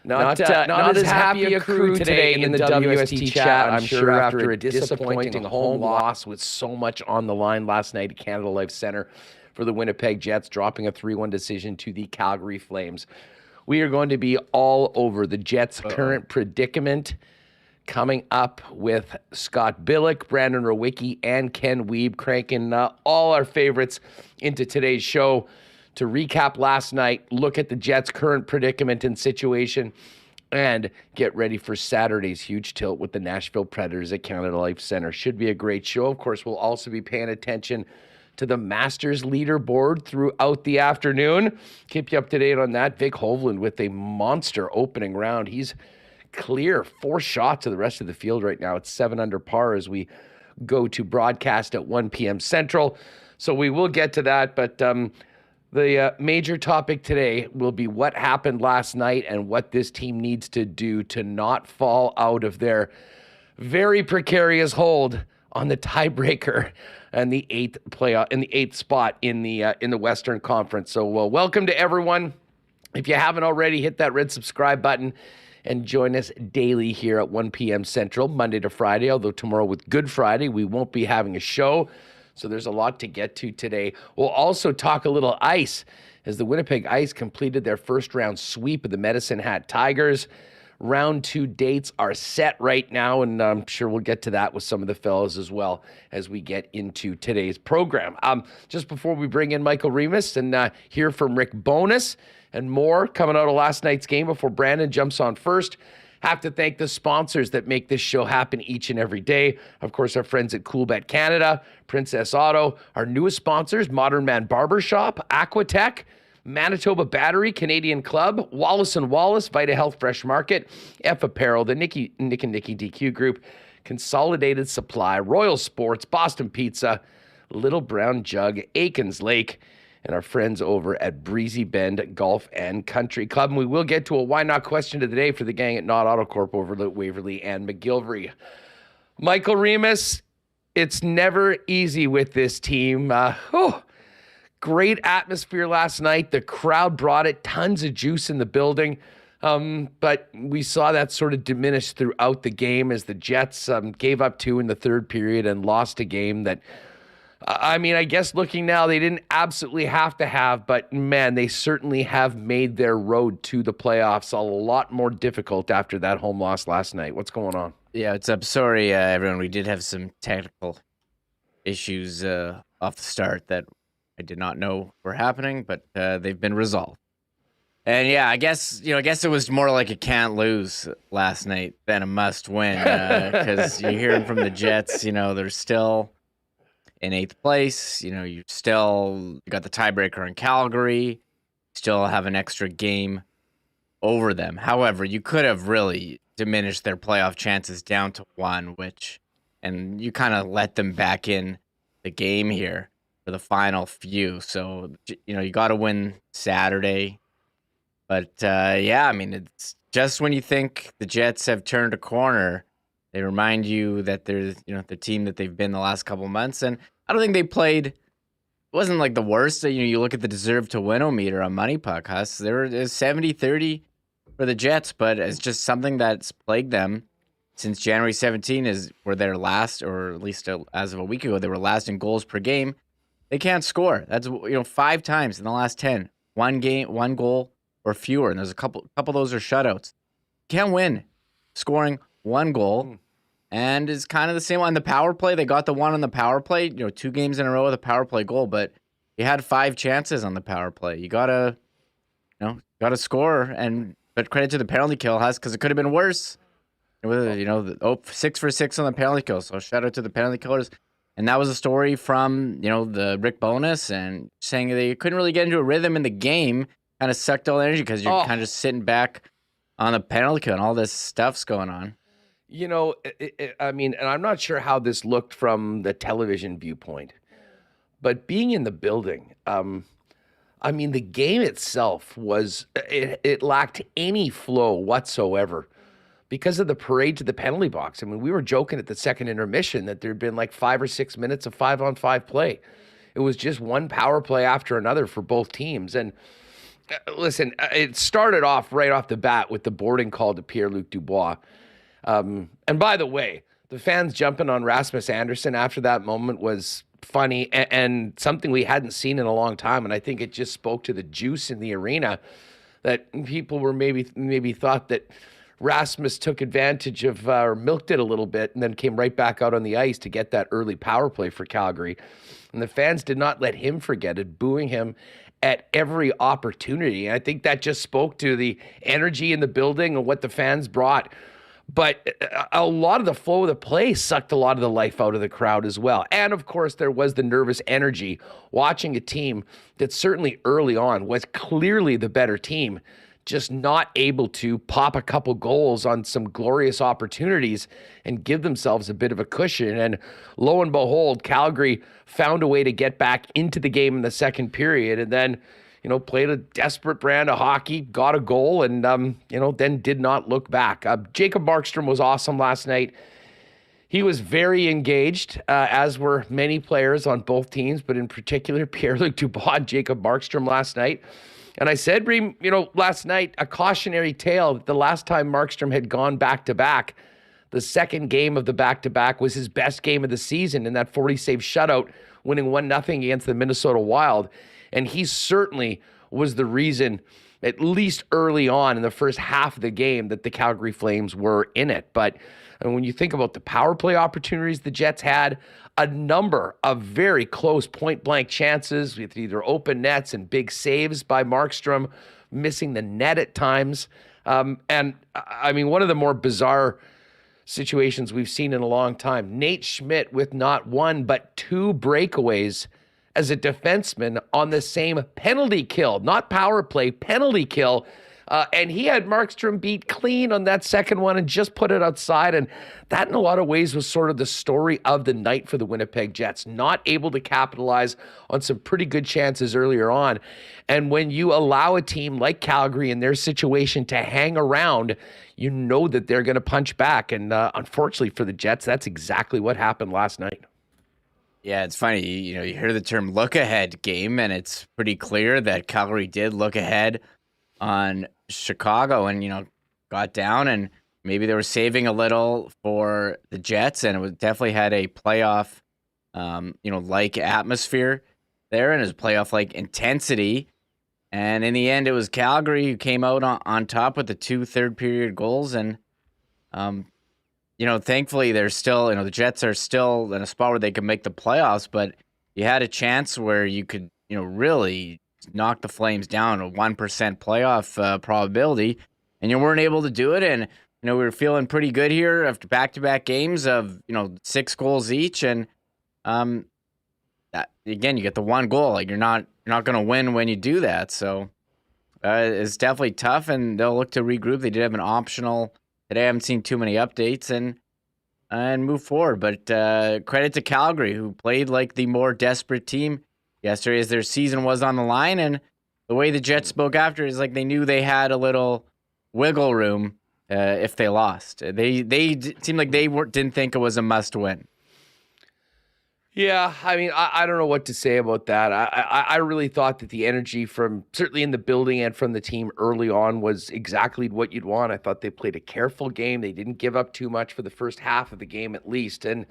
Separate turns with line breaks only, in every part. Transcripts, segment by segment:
Not as happy a crew today in the WST chat, I'm sure, after a disappointing home loss with so much on the line last night at Canada Life Centre for the Winnipeg Jets, dropping a 3-1 decision to the Calgary Flames. We are going to be all over the Jets' current predicament, coming up with Scott Billeck, Brandon Rewucki, and Ken Wiebe, cranking all our favorites into today's show to recap last night, look at the Jets' current predicament and situation, and get ready for Saturday's huge tilt with the Nashville Predators at Canada Life Centre. Should be a great show. Of course, we'll also be paying attention to the Masters leaderboard throughout the afternoon. Keep you up to date on that. Vic Hovland with a monster opening round. He's clear 4 shots of the rest of the field right now. It's 7 under par as we go to broadcast at 1 p.m. Central. So we will get to that, but the major topic today will be what happened last night and what this team needs to do to not fall out of their very precarious hold on the tiebreaker and the 8th spot in the Western Conference. So welcome to everyone. If you haven't already, hit that red subscribe button and join us daily here at 1 p.m. Central, Monday to Friday, although tomorrow with Good Friday, we won't be having a show. So there's a lot to get to today. We'll also talk a little ice as the Winnipeg Ice completed their first round sweep of the Medicine Hat Tigers. Round 2 dates are set right now, and I'm sure we'll get to that with some of the fellows as well as we get into today's program. Just before we bring in Michael Remis and hear from Rick Bowness and more coming out of last night's game before Brandon jumps on first, have to thank the sponsors that make this show happen each and every day. Of course, our friends at Coolbet Canada, Princess Auto, our newest sponsors, Modern Man Barbershop, Aquatech, Manitoba Battery, Canadian Club, Wallace & Wallace, Vita Health Fresh Market, F Apparel, the Nick and Nicky DQ Group, Consolidated Supply, Royal Sports, Boston Pizza, Little Brown Jug, Aikens Lake, and our friends over at Breezy Bend Golf and Country Club. And we will get to a why not question of the day for the gang at Not Auto Corp over at Waverly and McGillivray. Michael Remis, it's never easy with this team. Great atmosphere last night. The crowd brought it. Tons of juice in the building. But we saw that sort of diminish throughout the game as the Jets gave up 2 in the third period and lost a game that, I guess looking now, they didn't absolutely have to have, but man, they certainly have made their road to the playoffs a lot more difficult after that home loss last night. What's going on?
Yeah, what's up? Sorry, everyone. We did have some technical issues off the start that I did not know were happening, but they've been resolved. And yeah, I guess it was more like a can't lose last night than a must win because you're hearing from the Jets, they're still in 8th place. You got the tiebreaker in Calgary, still have an extra game over them. However, you could have really diminished their playoff chances down to 1, and you kind of let them back in the game here for the final few. So, you got to win Saturday. But, it's just when you think the Jets have turned a corner, they remind you that they're, the team that they've been the last couple of months. And I don't think they played, it wasn't like the worst. You look at the deserve to win-o-meter on Money Puck, Huss. There was 70-30 for the Jets, but it's just something that's plagued them since January 17 were their last, or at least as of a week ago, they were last in goals per game. They can't score. That's 5 times in the last 10. 1 goal or fewer, and there's a couple of those are shutouts. Can't win scoring 1 goal. And it's kind of the same on the power play. They got the 1 on the power play, 2 games in a row with a power play goal, but you had 5 chances on the power play. You gotta score, but credit to the penalty kill, because it could have been worse. 6 for 6 on the penalty kill. So shout out to the penalty killers. And that was a story from, the Rick Bowness, and saying they couldn't really get into a rhythm in the game, kind of sucked all the energy because you're kind of just sitting back on the penalty kill and all this stuff's going on.
And I'm not sure how this looked from the television viewpoint, but being in the building, the game itself it lacked any flow whatsoever because of the parade to the penalty box. We were joking at the second intermission that there'd been like 5 or 6 minutes of 5-on-5 play. It was just one power play after another for both teams. And listen, it started off right off the bat with the boarding call to Pierre-Luc Dubois. And by the way, the fans jumping on Rasmus Andersson after that moment was funny and something we hadn't seen in a long time. And I think it just spoke to the juice in the arena that people were maybe thought that Rasmus took advantage of or milked it a little bit and then came right back out on the ice to get that early power play for Calgary. And the fans did not let him forget it, booing him at every opportunity. And I think that just spoke to the energy in the building and what the fans brought. But a lot of the flow of the play sucked a lot of the life out of the crowd as well. And of course, there was the nervous energy watching a team that certainly early on was clearly the better team, just not able to pop a couple goals on some glorious opportunities and give themselves a bit of a cushion. And lo and behold, Calgary found a way to get back into the game in the second period and then, played a desperate brand of hockey, got a goal, and, then did not look back. Jacob Markstrom was awesome last night. He was very engaged, as were many players on both teams, but in particular, Pierre-Luc Dubois and Jacob Markstrom last night. And I said, last night, a cautionary tale that the last time Markstrom had gone back-to-back, the second game of the back-to-back was his best game of the season in that 40-save shutout, winning 1-0 against the Minnesota Wild. And he certainly was the reason, at least early on in the first half of the game, that the Calgary Flames were in it. But when you think about the power play opportunities the Jets had, a number of very close point-blank chances with either open nets and big saves by Markstrom, missing the net at times. One of the more bizarre situations we've seen in a long time, Nate Schmidt with not one but two breakaways as a defenseman on the same penalty kill, not power play, penalty kill. And he had Markstrom beat clean on that second one and just put it outside. And that, in a lot of ways, was sort of the story of the night for the Winnipeg Jets, not able to capitalize on some pretty good chances earlier on. And when you allow a team like Calgary in their situation to hang around, you know that they're going to punch back. And unfortunately for the Jets, that's exactly what happened last night.
Yeah, it's funny. You hear the term look ahead game, and it's pretty clear that Calgary did look ahead on Chicago and, got down, and maybe they were saving a little for the Jets, and it was definitely had a playoff, like atmosphere there, and it was playoff-like intensity. And in the end, it was Calgary who came out on top with the 2 third-period goals, and thankfully they're still, the Jets are still in a spot where they can make the playoffs, but you had a chance where you could, really knock the Flames down a 1% playoff probability, and you weren't able to do it. And, we were feeling pretty good here after back-to-back games of, 6 goals each. And, that, again, you get the 1 goal. Like, you're not going to win when you do that. So it's definitely tough, and they'll look to regroup. They did have an optional today. I haven't seen too many updates and move forward. But credit to Calgary, who played like the more desperate team yesterday as their season was on the line. And the way the Jets spoke after is like they knew they had a little wiggle room if they lost. They seemed like they didn't think it was a must-win.
Yeah, I don't know what to say about that. I really thought that the energy from certainly in the building and from the team early on was exactly what you'd want. I thought they played a careful game. They didn't give up too much for the first half of the game at least. And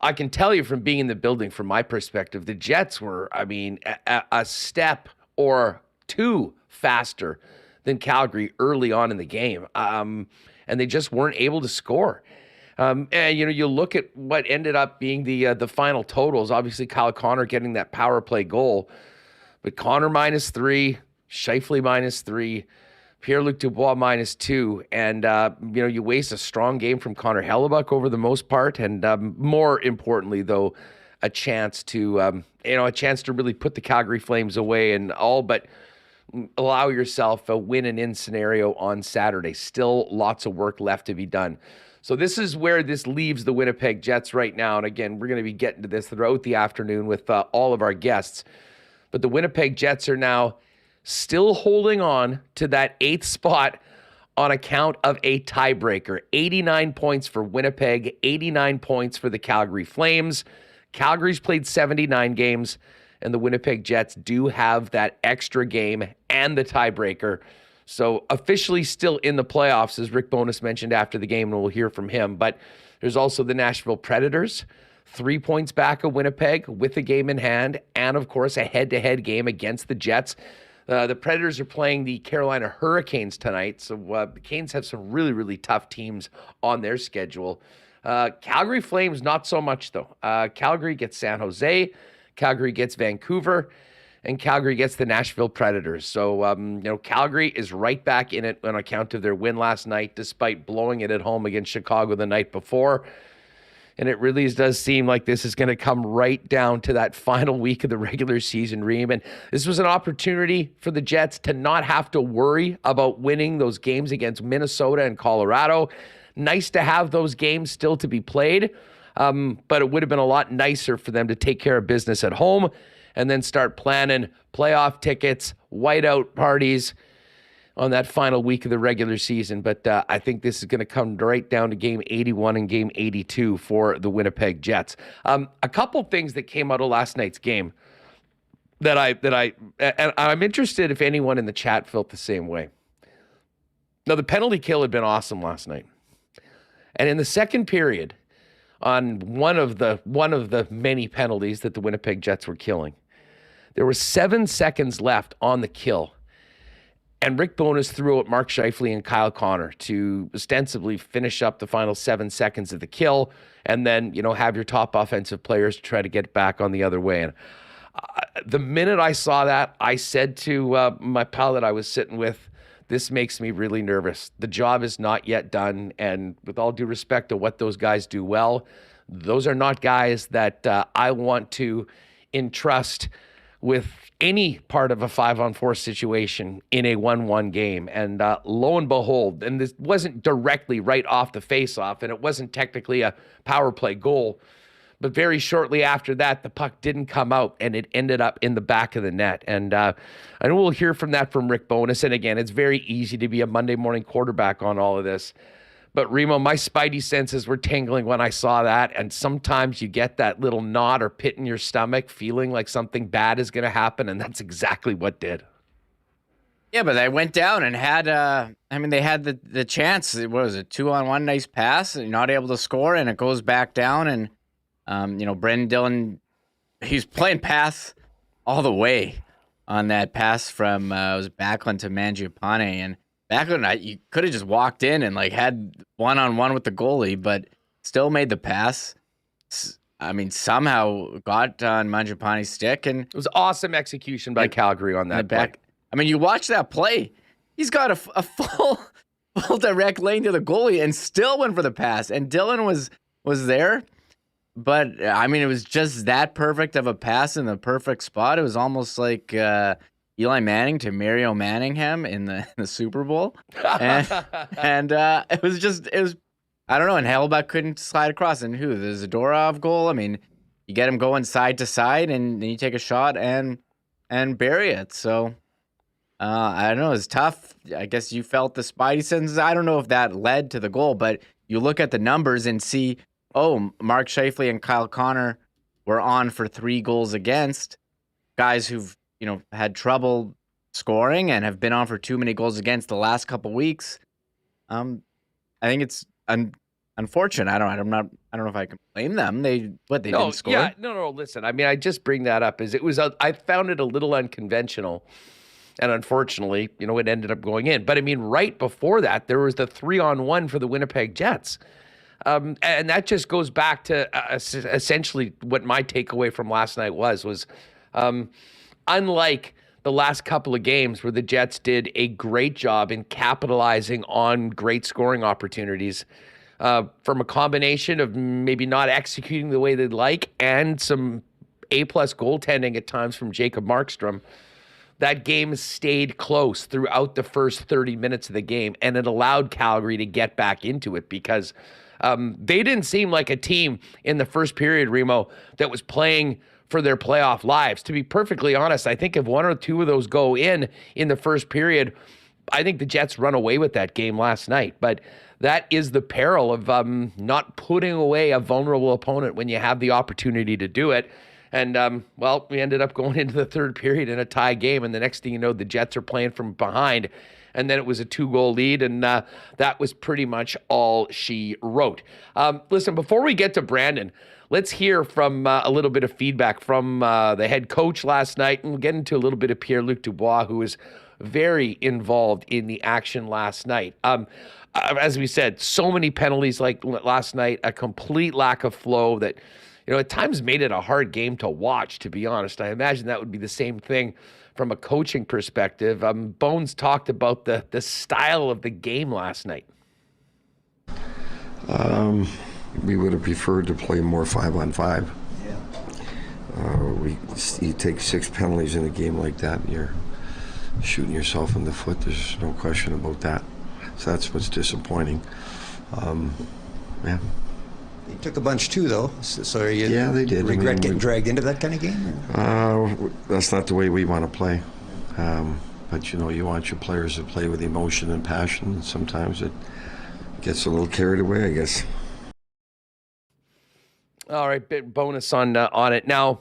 I can tell you from being in the building, from my perspective, the Jets were, a step or two faster than Calgary early on in the game. And they just weren't able to score. And you look at what ended up being the final totals. Obviously, Kyle Connor getting that power play goal, but Connor -3, Scheifele -3, Pierre-Luc Dubois -2, and you waste a strong game from Connor Hellebuck over the most part, and more importantly, though, a chance to really put the Calgary Flames away and all but allow yourself a win and in scenario on Saturday. Still lots of work left to be done. So this is where this leaves the Winnipeg Jets right now. And again, we're going to be getting to this throughout the afternoon with all of our guests. But the Winnipeg Jets are now still holding on to that 8th spot on account of a tiebreaker. 89 points for Winnipeg, 89 points for the Calgary Flames. Calgary's played 79 games, and the Winnipeg Jets do have that extra game and the tiebreaker. So officially still in the playoffs, as Rick Bowness mentioned after the game, and we'll hear from him. But there's also the Nashville Predators, 3 points back of Winnipeg with a game in hand, and of course a head-to-head game against the Jets. The Predators are playing the Carolina Hurricanes tonight, so the Canes have some really, really tough teams on their schedule. Calgary Flames, not so much, though. Calgary gets San Jose, Calgary gets Vancouver, and Calgary gets the Nashville Predators. So, Calgary is right back in it on account of their win last night, despite blowing it at home against Chicago the night before. And it really does seem like this is going to come right down to that final week of the regular season, Reem. And this was an opportunity for the Jets to not have to worry about winning those games against Minnesota and Colorado. Nice to have those games still to be played, but it would have been a lot nicer for them to take care of business at home and then start planning playoff tickets, whiteout parties on that final week of the regular season. But I think this is going to come right down to game 81 and game 82 for the Winnipeg Jets. A couple things that came out of last night's game that I'm interested if anyone in the chat felt the same way. Now, the penalty kill had been awesome last night. And in the second period, on one of the many penalties that the Winnipeg Jets were killing, there were 7 seconds left on the kill. And Rick Bowness threw out Mark Scheifele and Kyle Connor to ostensibly finish up the final 7 seconds of the kill and then, have your top offensive players try to get back on the other way. And the minute I saw that, I said to my pal that I was sitting with, this makes me really nervous. The job is not yet done. And with all due respect to what those guys do well, those are not guys that I want to entrust with any part of a 5-on-4 situation in a 1-1 game. And lo and behold, and this wasn't directly right off the face-off, and it wasn't technically a power play goal, but very shortly after that, the puck didn't come out, and it ended up in the back of the net. And I know we'll hear from that from Rick Bowness. And again, it's very easy to be a Monday morning quarterback on all of this. But Remo, my spidey senses were tingling when I saw that. And sometimes you get that little knot or pit in your stomach feeling like something bad is going to happen. And that's exactly what did.
Yeah, but they went down and had, they had the chance. What was it? 2-on-1, nice pass, and not able to score. And it goes back down. And, Brendan Dillon, he's playing pass all the way on that pass from, it was Backlund to Mangiapane. And Backlund, you could have just walked in and had one-on-one with the goalie, but still made the pass. Somehow got on Mangiapane's stick, and
it was awesome execution by Calgary on that back.
You watch that play. He's got a full direct lane to the goalie and still went for the pass. And Dillon was there, but it was just that perfect of a pass in the perfect spot. It was almost like Eli Manning to Mario Manningham in the Super Bowl. And it was I don't know, and Hellbeck couldn't slide across. And the Zadorov goal, you get him going side to side, and then you take a shot and bury it. So I don't know, it's tough. I guess you felt the spidey senses. I don't know if that led to the goal, but you look at the numbers and see, Mark Scheifele and Kyle Connor were on for 3 goals against, guys who've had trouble scoring and have been on for too many goals against the last couple weeks. I think it's unfortunate. I don't know if I can blame them. They didn't score.
Yeah, no. Listen, I just bring that up as I found it a little unconventional, and unfortunately, it ended up going in. But right before that, there was the 3-on-1 for the Winnipeg Jets. And that just goes back to essentially what my takeaway from last night was unlike the last couple of games where the Jets did a great job in capitalizing on great scoring opportunities from a combination of maybe not executing the way they'd like and some A-plus goaltending at times from Jacob Markstrom, that game stayed close throughout the first 30 minutes of the game, and it allowed Calgary to get back into it because they didn't seem like a team in the first period, Remo, that was playing for their playoff lives. To be perfectly honest, I think if 1 or 2 of those go in the first period, I think the Jets run away with that game last night. But that is the peril of not putting away a vulnerable opponent when you have the opportunity to do it. And, well, we ended up going into the third period in a tie game. And the next thing you know, the Jets are playing from behind. And then it was a 2-goal lead. And that was pretty much all she wrote. Listen, before we get to Brandon, let's hear from a little bit of feedback from the head coach last night. And we'll get into a little bit of Pierre-Luc Dubois, who was very involved in the action last night. As we said, so many penalties like last night, a complete lack of flow that, at times made it a hard game to watch, to be honest. I imagine that would be the same thing from a coaching perspective. Bones talked about the style of the game last night.
We would have preferred to play more 5-on-5. You take 6 penalties in a game like that, and you're shooting yourself in the foot. There's no question about that. So that's what's disappointing. Yeah.
They took a bunch too, though. So are you
they did.
regret getting dragged into that kind of game?
That's not the way we want to play. But you want your players to play with emotion and passion. And sometimes it gets a little carried away, I guess.
All right, bit bonus on it. Now,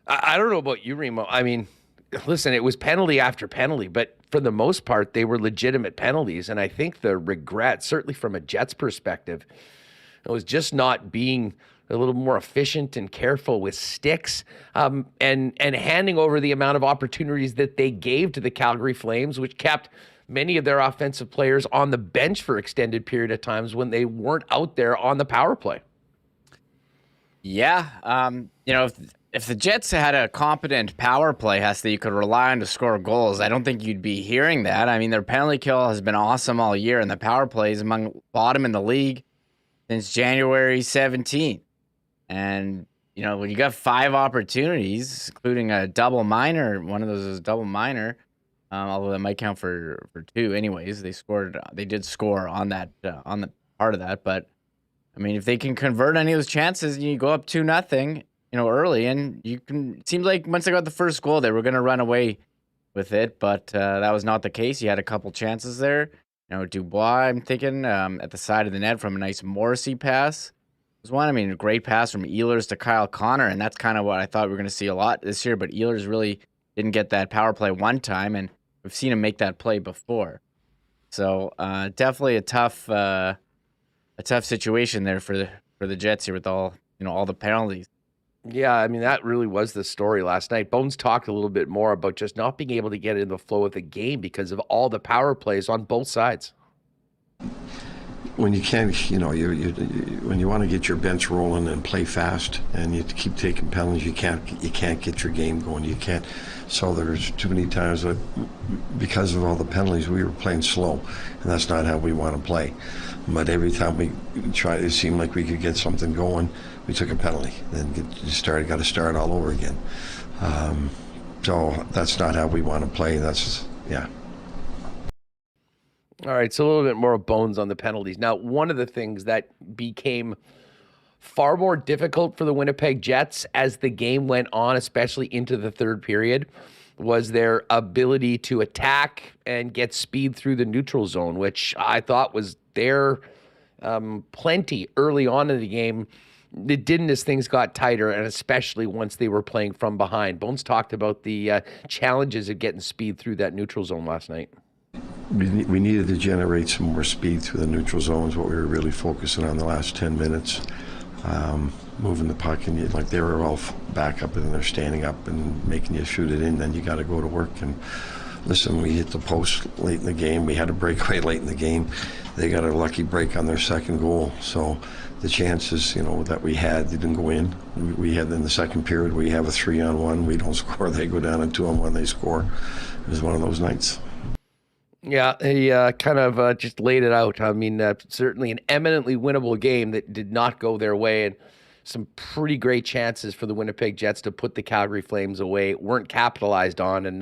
I don't know about you, Remo. I mean, listen, it was penalty after penalty, but for the most part, they were legitimate penalties. And I think the regret, certainly from a Jets perspective, it was just not being a little more efficient and careful with sticks, and handing over the amount of opportunities that they gave to the Calgary Flames, which kept many of their offensive players on the bench for extended period of times when they weren't out there on the power play.
Yeah, if the Jets had a competent power play, that you could rely on to score goals, I don't think you'd be hearing that. I mean, their penalty kill has been awesome all year, and the power play is among bottom in the league since January 17th. And, when you got 5 opportunities, including a double minor, one of those is a double minor, although that might count for 2 anyways. They did score on that, on the part of that. But, I mean, if they can convert any of those chances, you go up 2-0, early, and it seems like once they got the first goal, they were going to run away with it. But that was not the case. You had a couple chances there. Dubois, I'm thinking, at the side of the net from a nice Morrissey pass was one. I mean, a great pass from Ehlers to Kyle Connor, and that's kind of what I thought we were going to see a lot this year, but Ehlers really didn't get that power play one time, and we've seen him make that play before. So definitely a tough situation there for the Jets here with all the penalties.
Yeah, I mean, that really was the story last night. Bones talked a little bit more about just not being able to get in the flow of the game because of all the power plays on both sides.
When you can't, when you want to get your bench rolling and play fast, and you keep taking penalties, you can't get your game going. You can't. So there's too many times that because of all the penalties, we were playing slow, and that's not how we want to play. But every time we tried, it seemed like we could get something going, we took a penalty. Then got to start all over again. So that's not how we want to play. Yeah.
All right, so a little bit more of Bones on the penalties. Now, one of the things that became far more difficult for the Winnipeg Jets as the game went on, especially into the third period, was their ability to attack and get speed through the neutral zone, which I thought was there plenty early on in the game. It didn't as things got tighter, and especially once they were playing from behind. Bones talked about the challenges of getting speed through that neutral zone last night.
We needed to generate some more speed through the neutral zones, what we were really focusing on the last 10 minutes. Moving the puck, and they were all back up, and they're standing up and making you shoot it in, then you got to go to work. And listen, we hit the post late in the game. We had a breakaway late in the game. They got a lucky break on their second goal. So the chances, that we had, they didn't go in. We had in the second period, we have a 3-on-1. We don't score. They go down, and 2-on-1, they score. It was one of those nights.
Yeah, he kind of just laid it out. I mean, certainly an eminently winnable game that did not go their way, and some pretty great chances for the Winnipeg Jets to put the Calgary Flames away weren't capitalized on. And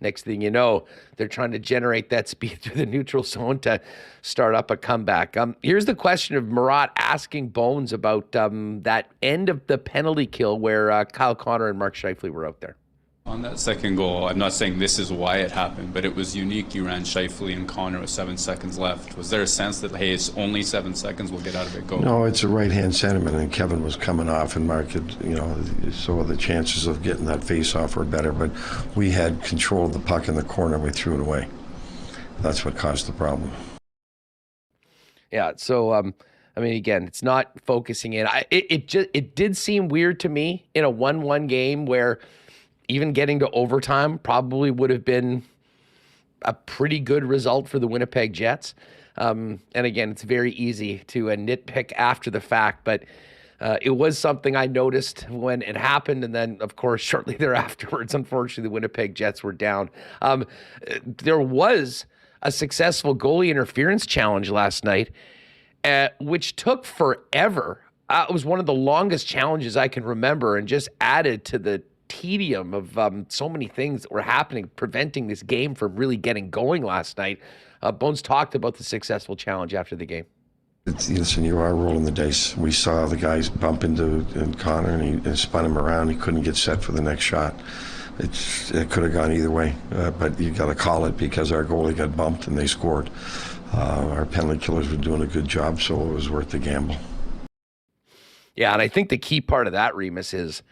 next thing you know, they're trying to generate that speed through the neutral zone to start up a comeback. Here's the question of Murat asking Bones about that end of the penalty kill where Kyle Connor and Mark Scheifele were out there.
On that second goal, I'm not saying this is why it happened, but it was unique. You ran Scheifele and Connor with 7 seconds left. Was there a sense that, hey, it's only 7 seconds, we'll get out of it, go?
No, it's a right-hand centerman, and Kevin was coming off, and Mark had, so the chances of getting that face-off were better, but we had control of the puck in the corner. We threw it away. That's what caused the problem.
Yeah, so, again, it's not focusing in. It did seem weird to me in a 1-1 game where even getting to overtime probably would have been a pretty good result for the Winnipeg Jets. And again, it's very easy to nitpick after the fact, but it was something I noticed when it happened. And then, of course, shortly thereafterwards, unfortunately, the Winnipeg Jets were down. There was a successful goalie interference challenge last night, which took forever. It was one of the longest challenges I can remember, and just added to the tedium of so many things that were happening, preventing this game from really getting going last night. Bones talked about the successful challenge after the game.
Listen, you are rolling the dice. We saw the guys bump into Connor, and he spun him around. He couldn't get set for the next shot. It could have gone either way, but you got to call it because our goalie got bumped and they scored. Our penalty killers were doing a good job, so it was worth the gamble.
Yeah, and I think the key part of that, Remis, is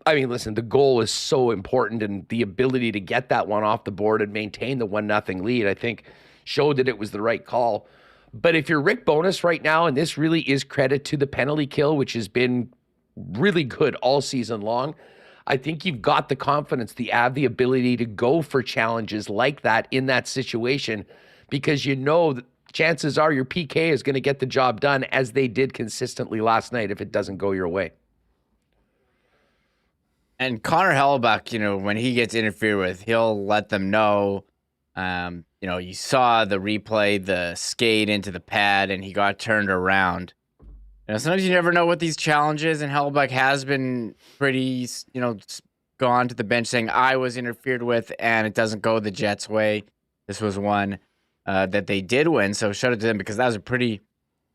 listen, the goal is so important, and the ability to get that one off the board and maintain the 1-0 lead, I think, showed that it was the right call. But if you're Rick Bowness right now, and this really is credit to the penalty kill, which has been really good all season long, I think you've got the confidence, you have the ability to go for challenges like that in that situation, because you know that chances are your PK is going to get the job done, as they did consistently last night if it doesn't go your way.
And Connor Hellebuyck, when he gets interfered with, he'll let them know. You saw the replay, the skate into the pad, and he got turned around. Sometimes you never know what these challenges, and Hellebuyck has been pretty, gone to the bench saying, I was interfered with, and it doesn't go the Jets' way. This was one that they did win, so shout out to them, because that was a pretty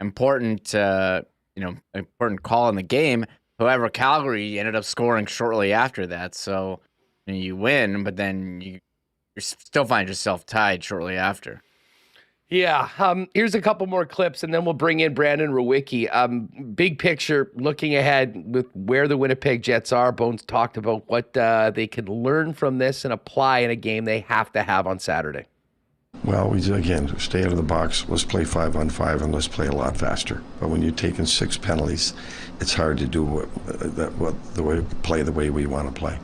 important, important call in the game. However, Calgary ended up scoring shortly after that, so you win, but then you still find yourself tied shortly after.
Yeah, here's a couple more clips, and then we'll bring in Brandon Rewucki. Big picture, looking ahead with where the Winnipeg Jets are. Bones talked about what they can learn from this and apply in a game they have to have on Saturday.
Well, we again stay out of the box. Let's play 5-on-5, and let's play a lot faster. But when you're taking 6 penalties, it's hard to do the way we want to play.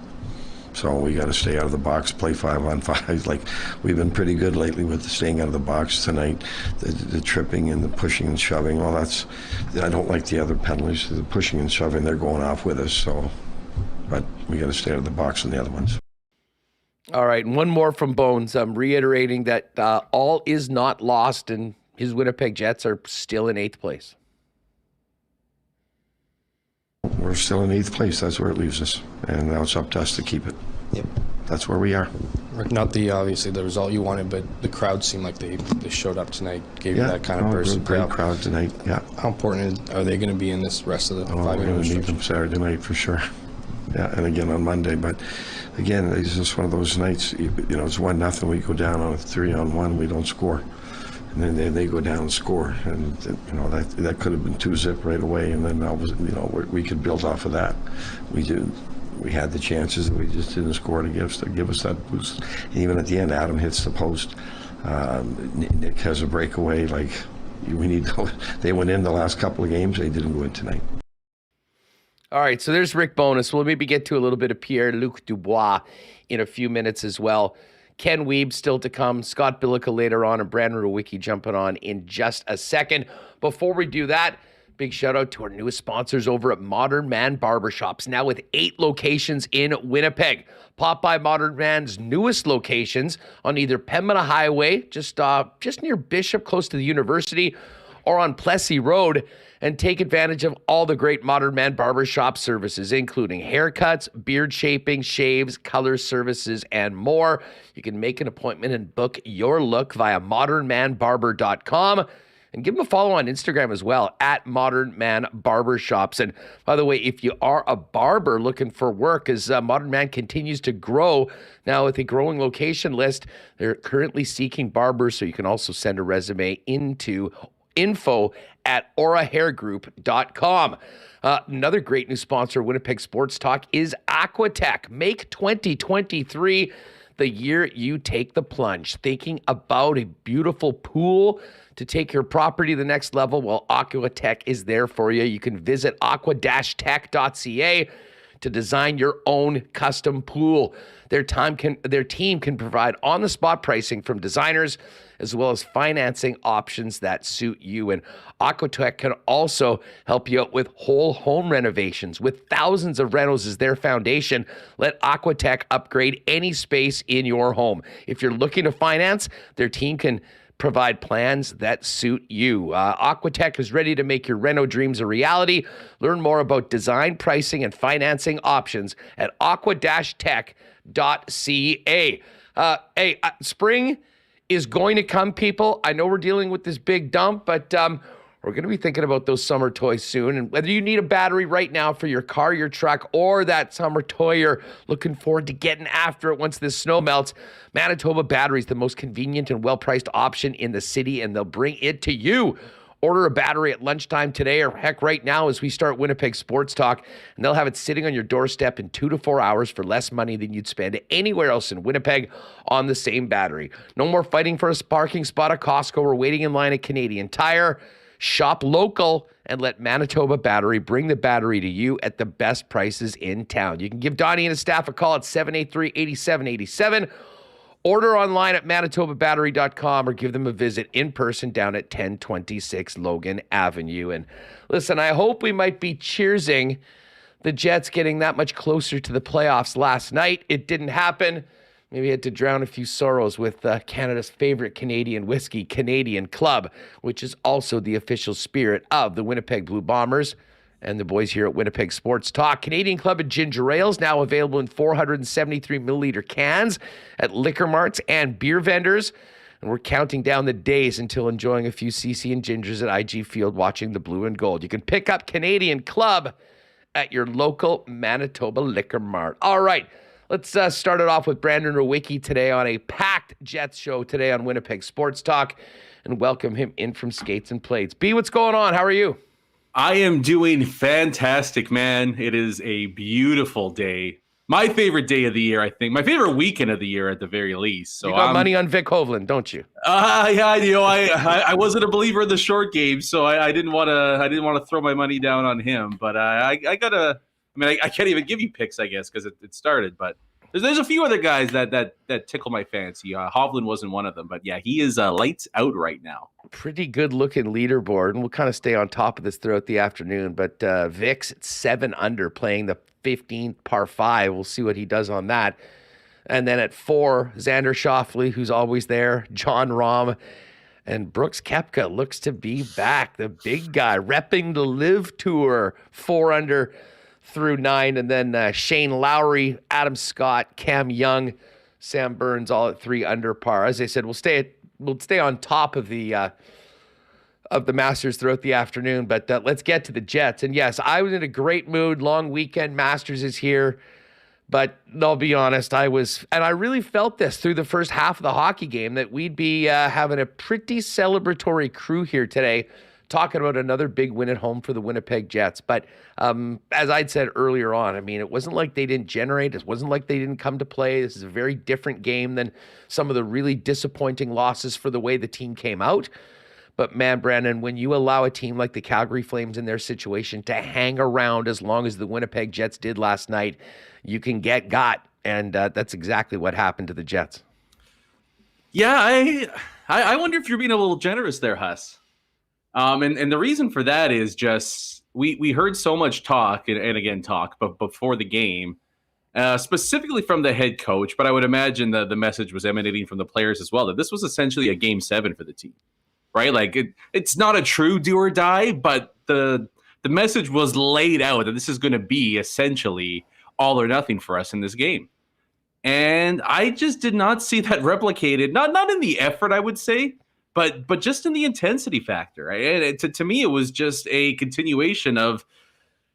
So we got to stay out of the box, play 5-on-5. Like, we've been pretty good lately with the staying out of the box tonight. The tripping and the pushing and shoving. Well, I don't like the other penalties. The pushing and shoving, they're going off with us. So, but we got to stay out of the box on the other ones.
All right, and one more from Bones. I'm reiterating that all is not lost, and his Winnipeg Jets are still in 8th place.
We're still in 8th place. That's where it leaves us, and now it's up to us to keep it.
Yep.
That's where we are.
Not obviously the result you wanted, but the crowd seemed like they showed up tonight, gave you that kind of burst.
Great crowd tonight. Yeah.
How important are they going to be in this rest of the 5
We're going to need them Saturday night for sure. Yeah, and again on Monday. But again, it's just one of those nights. It's 1-0. We go down on a 3-on-1. We don't score, and then they go down and score, and that could have been 2-zip right away. And then we could build off of that. We did. We had the chances, and we just didn't score to give us that boost. And even at the end, Adam hits the post. Nick has a breakaway. Like, we need those. They went in the last couple of games. They didn't go in tonight.
All right, so there's Rick Bowness. We'll maybe get to a little bit of Pierre-Luc Dubois in a few minutes as well. Ken Wiebe still to come, Scott Billeck later on, and Brandon Rewucki jumping on in just a second. Before we do that, big shout out to our newest sponsors over at Modern Man Barbershops, now with 8 locations in Winnipeg. Pop by Modern Man's newest locations on either Pembina Highway, just near Bishop, close to the university, or on Plessy Road, and take advantage of all the great Modern Man Barbershop services, including haircuts, beard shaping, shaves, color services, and more. You can make an appointment and book your look via modernmanbarber.com. And give them a follow on Instagram as well, at Modern Man Barbershops. And by the way, if you are a barber looking for work, as Modern Man continues to grow now with a growing location list, they're currently seeking barbers, so you can also send a resume into info@aurahairgroup.com. Another great new sponsor, Winnipeg Sports Talk, is Aquatech. Make 2023 the year you take the plunge. Thinking about a beautiful pool to take your property to the next level? Well, Aquatech is there for you. You can visit aqua-tech.ca to design your own custom pool. Their team can provide on-the-spot pricing from designers, as well as financing options that suit you. And Aquatech can also help you out with whole home renovations. With thousands of rentals as their foundation, let Aquatech upgrade any space in your home. If you're looking to finance, their team can provide plans that suit you. Aquatech is ready to make your reno dreams a reality. Learn more about design, pricing, and financing options at aqua-tech.ca. Spring is going to come, people. I know we're dealing with this big dump, but we're going to be thinking about those summer toys soon. And whether you need a battery right now for your car, your truck, or that summer toy you're looking forward to getting after it once this snow melts, Manitoba Battery is the most convenient and well-priced option in the city, and they'll bring it to you. Order a battery at lunchtime today, or heck, right now as we start Winnipeg Sports Talk, and they'll have it sitting on your doorstep in 2 to 4 hours for less money than you'd spend anywhere else in Winnipeg on the same battery. No more fighting for a parking spot at Costco or waiting in line at Canadian Tire. Shop local and let Manitoba Battery bring the battery to you at the best prices in town. You can give Donnie and his staff a call at 783-8787. Order online at manitobabattery.com or give them a visit in person down at 1026 Logan Avenue. And listen, I hope we might be cheersing the Jets getting that much closer to the playoffs last night. It didn't happen. Maybe had to drown a few sorrows with Canada's favorite Canadian whiskey, Canadian Club, which is also the official spirit of the Winnipeg Blue Bombers and the boys here at Winnipeg Sports Talk. Canadian Club and ginger ales now available in 473 milliliter cans at liquor marts and beer vendors. And we're counting down the days until enjoying a few CC and gingers at IG Field watching the blue and gold. You can pick up Canadian Club at your local Manitoba liquor mart. All right, let's start it off with Brandon Rewucki today on a packed Jets show today on Winnipeg Sports Talk, and welcome him in from Skates and Plates. B, what's going on? How are you?
I am doing fantastic, man. It is a beautiful day. My favorite day of the year, I think. My favorite weekend of the year, at the very least. So
you got money on Vic Hovland, don't you?
Yeah, you know, I wasn't a believer in the short game, so I didn't want to throw my money down on him. But I gotta. I mean, I can't even give you picks, I guess, because it started. But there's a few other guys that tickle my fancy. Hovland wasn't one of them, but yeah, he is lights out right now.
Pretty good looking leaderboard, and we'll kind of stay on top of this throughout the afternoon. But Vic's at 7 under, playing the 15th par 5. We'll see what he does on that. And then at 4, Xander Schauffele, who's always there, John Rahm, and Brooks Koepka looks to be back. The big guy repping the Live Tour, 4 under through 9. And then Shane Lowry, Adam Scott, Cam Young, Sam Burns all at 3 under par. As I said, we'll stay on top of the Masters throughout the afternoon, but let's get to the Jets. And yes, I was in a great mood. Long weekend, Masters is here, but I'll be honest, I really felt this through the first half of the hockey game, that we'd be having a pretty celebratory crew here today, talking about another big win at home for the Winnipeg Jets. But as I'd said earlier on, I mean, it wasn't like they didn't generate. It wasn't like they didn't come to play. This is a very different game than some of the really disappointing losses for the way the team came out. But man, Brandon, when you allow a team like the Calgary Flames in their situation to hang around as long as the Winnipeg Jets did last night, you can get got. And that's exactly what happened to the Jets.
Yeah, I wonder if you're being a little generous there, Huss. And the reason for that is just we heard so much talk, but before the game, specifically from the head coach, but I would imagine the message was emanating from the players as well, that this was essentially a Game 7 for the team, right? Like it's not a true do or die, but the message was laid out that this is going to be essentially all or nothing for us in this game. And I just did not see that replicated, not in the effort, I would say, but just in the intensity factor. Right? To me, it was just a continuation of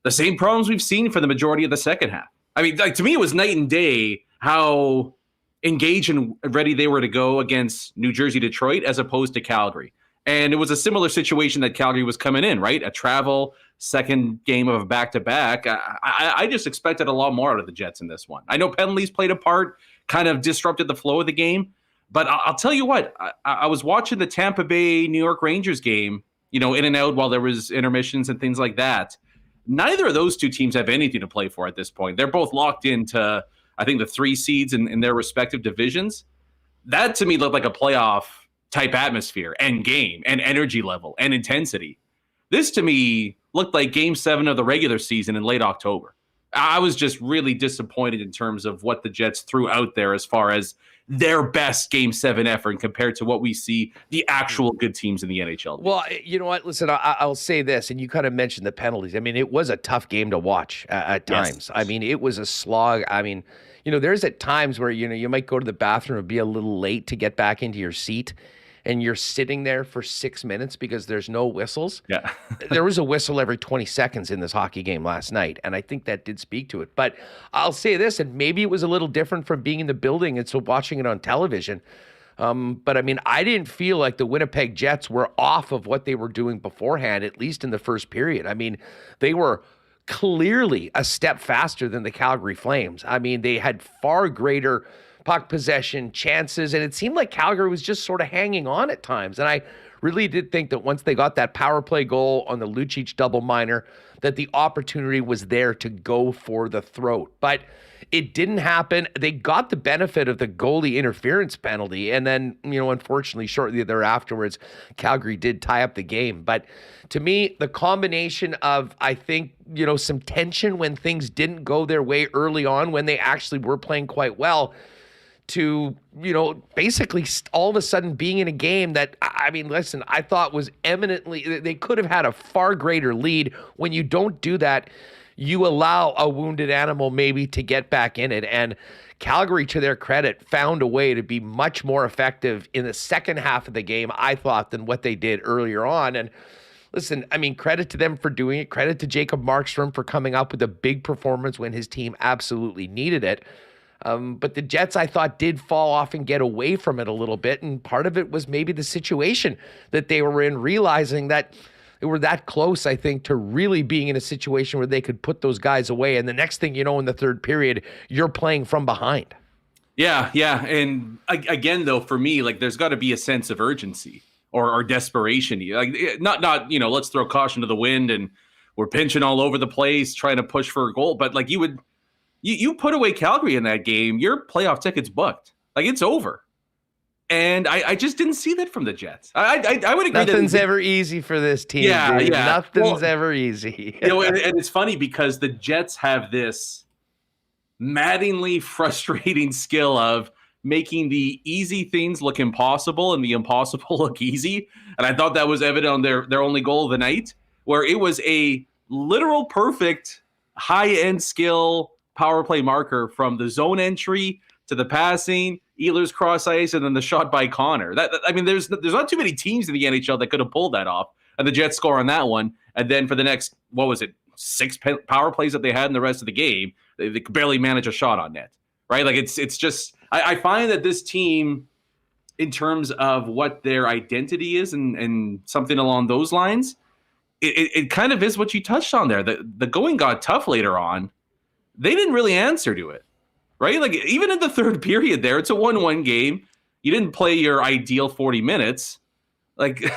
the same problems we've seen for the majority of the second half. I mean, like, to me, it was night and day how engaged and ready they were to go against New Jersey, Detroit, as opposed to Calgary. And it was a similar situation that Calgary was coming in, right? A travel second game of a back-to-back. I just expected a lot more out of the Jets in this one. I know penalties played a part, kind of disrupted the flow of the game. But I'll tell you what, I was watching the Tampa Bay New York Rangers game, in and out while there was intermissions and things like that. Neither of those two teams have anything to play for at this point. They're both locked into, I think, the 3 seeds in their respective divisions. That, to me, looked like a playoff type atmosphere and game and energy level and intensity. This, to me, looked like Game 7 of the regular season in late October. I was just really disappointed in terms of what the Jets threw out there as far as their best Game 7 effort compared to what we see the actual good teams in the NHL.
Well, you know what? Listen, I'll say this, and you kind of mentioned the penalties. I mean, it was a tough game to watch at times. Yes. I mean, it was a slog. I mean, there's at times where, you might go to the bathroom and be a little late to get back into your seat, and you're sitting there for 6 minutes because there's no whistles.
Yeah.
There was a whistle every 20 seconds in this hockey game last night, and I think that did speak to it. But I'll say this, and maybe it was a little different from being in the building and so watching it on television. But I mean, I didn't feel like the Winnipeg Jets were off of what they were doing beforehand, at least in the first period. I mean, they were clearly a step faster than the Calgary Flames. I mean, they had far greater puck possession, chances, and it seemed like Calgary was just sort of hanging on at times. And I really did think that once they got that power play goal on the Lucic double minor, that the opportunity was there to go for the throat. But it didn't happen. They got the benefit of the goalie interference penalty, and then, unfortunately, shortly thereafterwards, Calgary did tie up the game. But to me, the combination of, I think, some tension when things didn't go their way early on, when they actually were playing quite well, to, basically all of a sudden being in a game that, I mean, listen, I thought was eminently, they could have had a far greater lead. When you don't do that, you allow a wounded animal maybe to get back in it. And Calgary, to their credit, found a way to be much more effective in the second half of the game, I thought, than what they did earlier on. And listen, I mean, credit to them for doing it. Credit to Jacob Markstrom for coming up with a big performance when his team absolutely needed it. But the Jets, I thought, did fall off and get away from it a little bit. And part of it was maybe the situation that they were in, realizing that they were that close, I think, to really being in a situation where they could put those guys away. And the next thing you know, in the third period, you're playing from behind.
Yeah. And again, though, for me, like, there's got to be a sense of urgency or desperation. Like, not let's throw caution to the wind and we're pinching all over the place trying to push for a goal. But like, you put away Calgary in that game, your playoff ticket's booked. Like, it's over. And I just didn't see that from the Jets. I would agree.
Nothing's ever easy for this team.
Yeah,
dude.
yeah.
Nothing's ever easy.
And it's funny because the Jets have this maddeningly frustrating skill of making the easy things look impossible and the impossible look easy. And I thought that was evident on their only goal of the night, where it was a literal perfect high-end skill power play marker from the zone entry to the passing, Ehlers cross ice, and then the shot by Connor. I mean, there's not too many teams in the NHL that could have pulled that off, and the Jets score on that one. And then for the next, 6 power plays that they had in the rest of the game, they could barely manage a shot on net, right? Like, it's just, I find that this team, in terms of what their identity is and something along those lines, it kind of is what you touched on there. The going got tough later on. They didn't really answer to it, right? Like, even in the third period there, it's a 1-1 game. You didn't play your ideal 40 minutes. Like,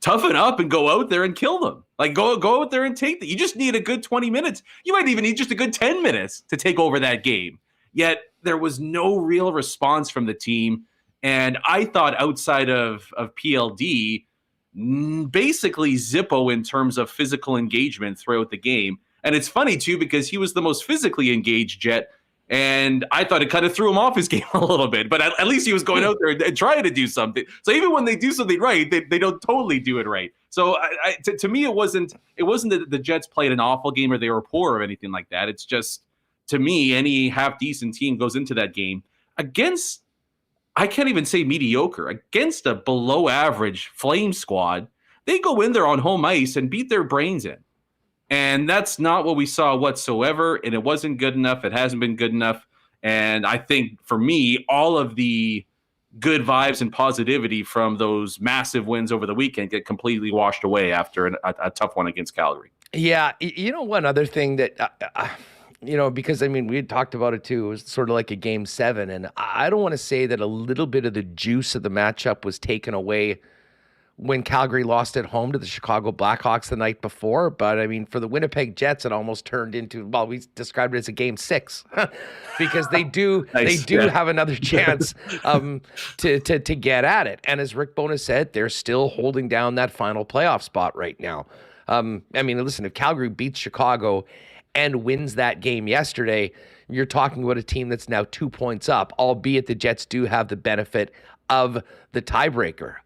toughen up and go out there and kill them. Like, go out there and take that. You just need a good 20 minutes. You might even need just a good 10 minutes to take over that game. Yet there was no real response from the team. And I thought, outside of PLD, basically Zippo in terms of physical engagement throughout the game. And it's funny, too, because he was the most physically engaged Jet, and I thought it kind of threw him off his game a little bit. But at least he was going out there and trying to do something. So even when they do something right, they don't totally do it right. So to me, it wasn't that the Jets played an awful game or they were poor or anything like that. It's just, to me, any half-decent team goes into that game against I can't even say mediocre, against a below average Flame squad. They go in there on home ice and beat their brains in. And that's not what we saw whatsoever. And it wasn't good enough. It hasn't been good enough. And I think for me, all of the good vibes and positivity from those massive wins over the weekend get completely washed away after a tough one against Calgary.
Yeah. One other thing that, because we had talked about it too. It was sort of like a game 7. And I don't want to say that a little bit of the juice of the matchup was taken away when Calgary lost at home to the Chicago Blackhawks the night before. But for the Winnipeg Jets, it almost turned into, we described it as a game 6 because they do have another chance to get at it. And as Rick Bowness said, they're still holding down that final playoff spot right now. Listen, if Calgary beats Chicago and wins that game yesterday, you're talking about a team that's now 2 points up, albeit the Jets do have the benefit of the tiebreaker.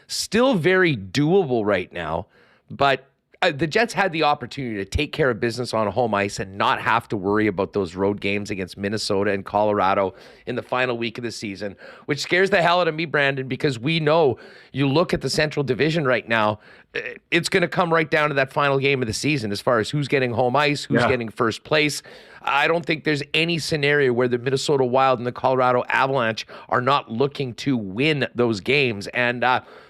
Still very doable right now, but the Jets had the opportunity to take care of business on home ice and not have to worry about those road games against Minnesota and Colorado in the final week of the season, which scares the hell out of me, Brandon, because we know you look at the Central Division right now, it's going to come right down to that final game of the season as far as who's getting home ice, who's getting first place. I don't think there's any scenario where the Minnesota Wild and the Colorado Avalanche are not looking to win those games, and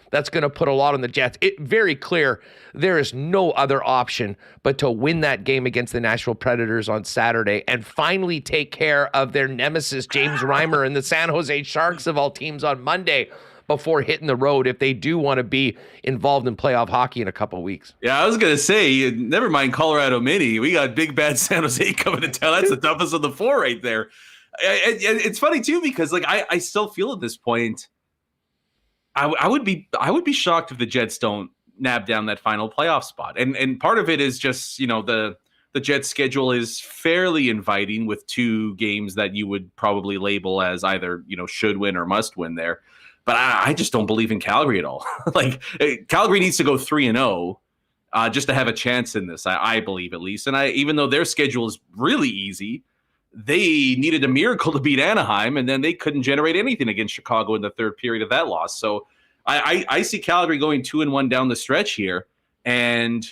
that's going to put a lot on the Jets. Very clear, there is no other option but to win that game against the Nashville Predators on Saturday and finally take care of their nemesis, James Reimer, and the San Jose Sharks of all teams on Monday before hitting the road if they do want to be involved in playoff hockey in a couple of weeks.
Yeah, I was going to say, never mind Colorado Mini. We got big, bad San Jose coming to town. That's the toughest of the 4 right there. It's funny, too, because I still feel at this point, I would be shocked if the Jets don't nab down that final playoff spot. And part of it is just, the Jets schedule is fairly inviting with 2 games that you would probably label as either, should win or must win there. But I just don't believe in Calgary at all. Calgary needs to go 3-0 just to have a chance in this, I believe at least. And even though their schedule is really easy, they needed a miracle to beat Anaheim, and then they couldn't generate anything against Chicago in the third period of that loss. So I see Calgary going 2-1 down the stretch here, and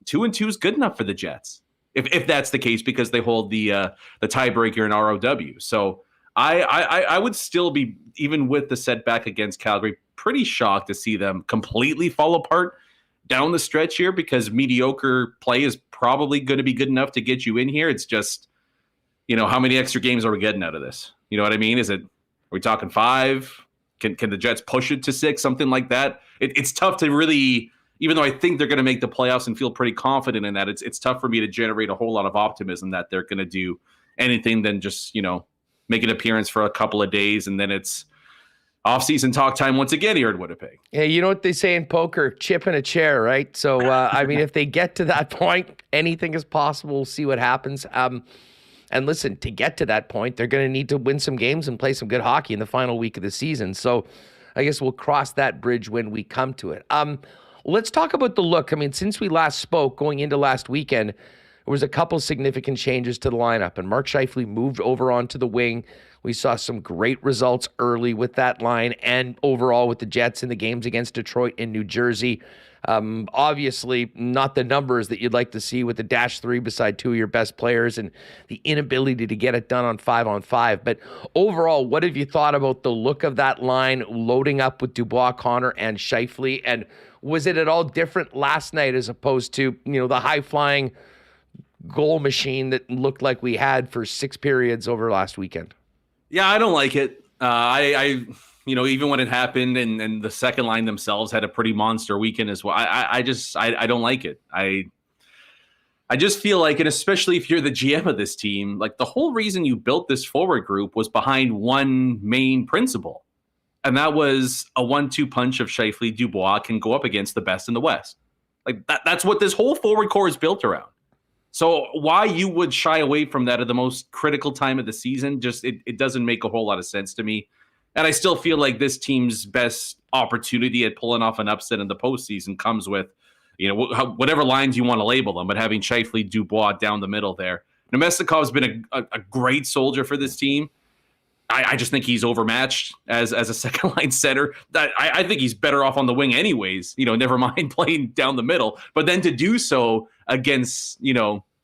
2-2 is good enough for the Jets, if that's the case, because they hold the tiebreaker in ROW. So I would still be, even with the setback against Calgary, pretty shocked to see them completely fall apart down the stretch here, because mediocre play is probably going to be good enough to get you in here. It's just, how many extra games are we getting out of this? You know what I mean? Are we talking 5? Can the Jets push it to 6, something like that? It's tough to really, even though I think they're going to make the playoffs and feel pretty confident in that, it's tough for me to generate a whole lot of optimism that they're going to do anything than just, make an appearance for a couple of days, and then it's off-season talk time once again here in Winnipeg.
Yeah, you know what they say in poker, chip in a chair, right? So, if they get to that point, anything is possible. We'll see what happens. And listen, to get to that point, they're going to need to win some games and play some good hockey in the final week of the season. So I guess we'll cross that bridge when we come to it. Let's talk about the look. Since we last spoke going into last weekend, there was a couple significant changes to the lineup, and Mark Scheifele moved over onto the wing. We saw some great results early with that line and overall with the Jets in the games against Detroit and New Jersey. Obviously not the numbers that you'd like to see with the -3 beside 2 of your best players and the inability to get it done on 5-on-5. But overall, what have you thought about the look of that line loading up with Dubois, Connor, and Scheifele? And was it at all different last night as opposed to, the high-flying goal machine that looked like we had for 6 periods over last weekend?
Yeah, I don't like it. Even when it happened and the second line themselves had a pretty monster weekend as well, I don't like it. I just feel like, and especially if you're the GM of this team, like the whole reason you built this forward group was behind one main principle. And that was a 1-2 punch of Scheifele, Dubois can go up against the best in the West. Like that's what this whole forward core is built around. So why you would shy away from that at the most critical time of the season, just it doesn't make a whole lot of sense to me. And I still feel like this team's best opportunity at pulling off an upset in the postseason comes with, whatever lines you want to label them, but having Scheifele, Dubois down the middle there. Nemestikov's been a great soldier for this team. I just think he's overmatched as a second line center. I think he's better off on the wing anyways, never mind playing down the middle. But then to do so against,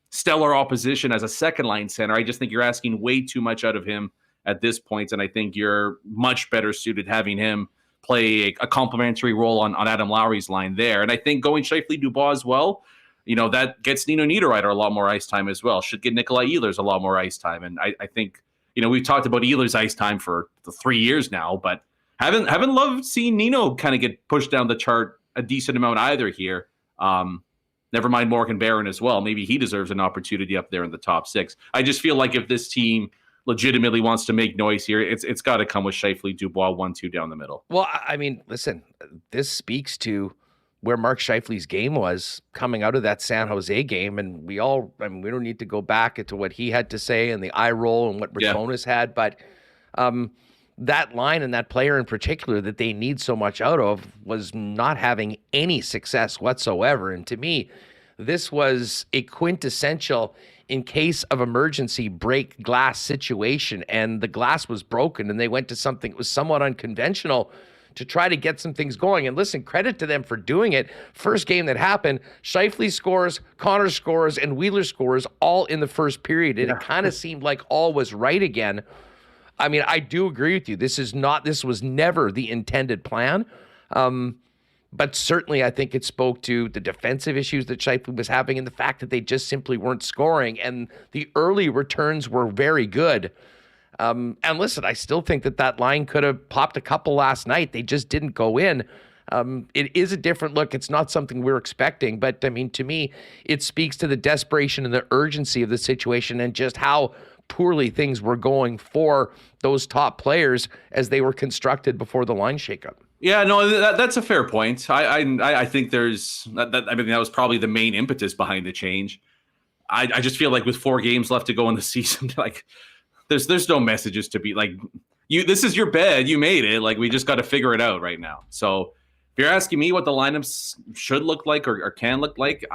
stellar opposition as a second line center, I just think you're asking way too much out of him at this point. And I think you're much better suited having him play a complementary role on Adam Lowry's line there. And I think going Scheifele Dubois as well, that gets Nino Niederreiter a lot more ice time as well. Should get Nikolai Ehlers a lot more ice time. And I think, we've talked about Ehlers' ice time for 3 years now, but haven't loved seeing Nino kind of get pushed down the chart a decent amount either here. Never mind Morgan Barron as well. Maybe he deserves an opportunity up there in the top 6. I just feel like if this team legitimately wants to make noise here, it's got to come with Scheifele Dubois 1-2 down the middle.
Well, I mean, listen, this speaks to where Mark Scheifele's game was coming out of that San Jose game. And we don't need to go back into what he had to say and the eye roll and what Bowness had, but that line and that player in particular that they need so much out of was not having any success whatsoever. And to me, this was a quintessential in case of emergency break glass situation, and the glass was broken and they went to something that was somewhat unconventional to try to get some things going. And listen, credit to them for doing it. First game that happened, Scheifele scores, Connor scores, and Wheeler scores all in the first period. And it kind of seemed like all was right again. I mean, I do agree with you. This was never the intended plan. But certainly I think it spoke to the defensive issues that Scheifele was having and the fact that they just simply weren't scoring. And the early returns were very good. And listen, I still think that line could have popped a couple last night. They just didn't go in. It is a different look. It's not something we're expecting. But, I mean, to me, it speaks to the desperation and the urgency of the situation and just how poorly things were going for those top players as they were constructed before the line shakeup.
Yeah, no, that's a fair point. I think there's that. I mean, that was probably the main impetus behind the change. I just feel like with 4 games left to go in the season, like there's no messages to be like, this is your bed, you made it. Like we just got to figure it out right now. So if you're asking me what the lineups should look like or can look like,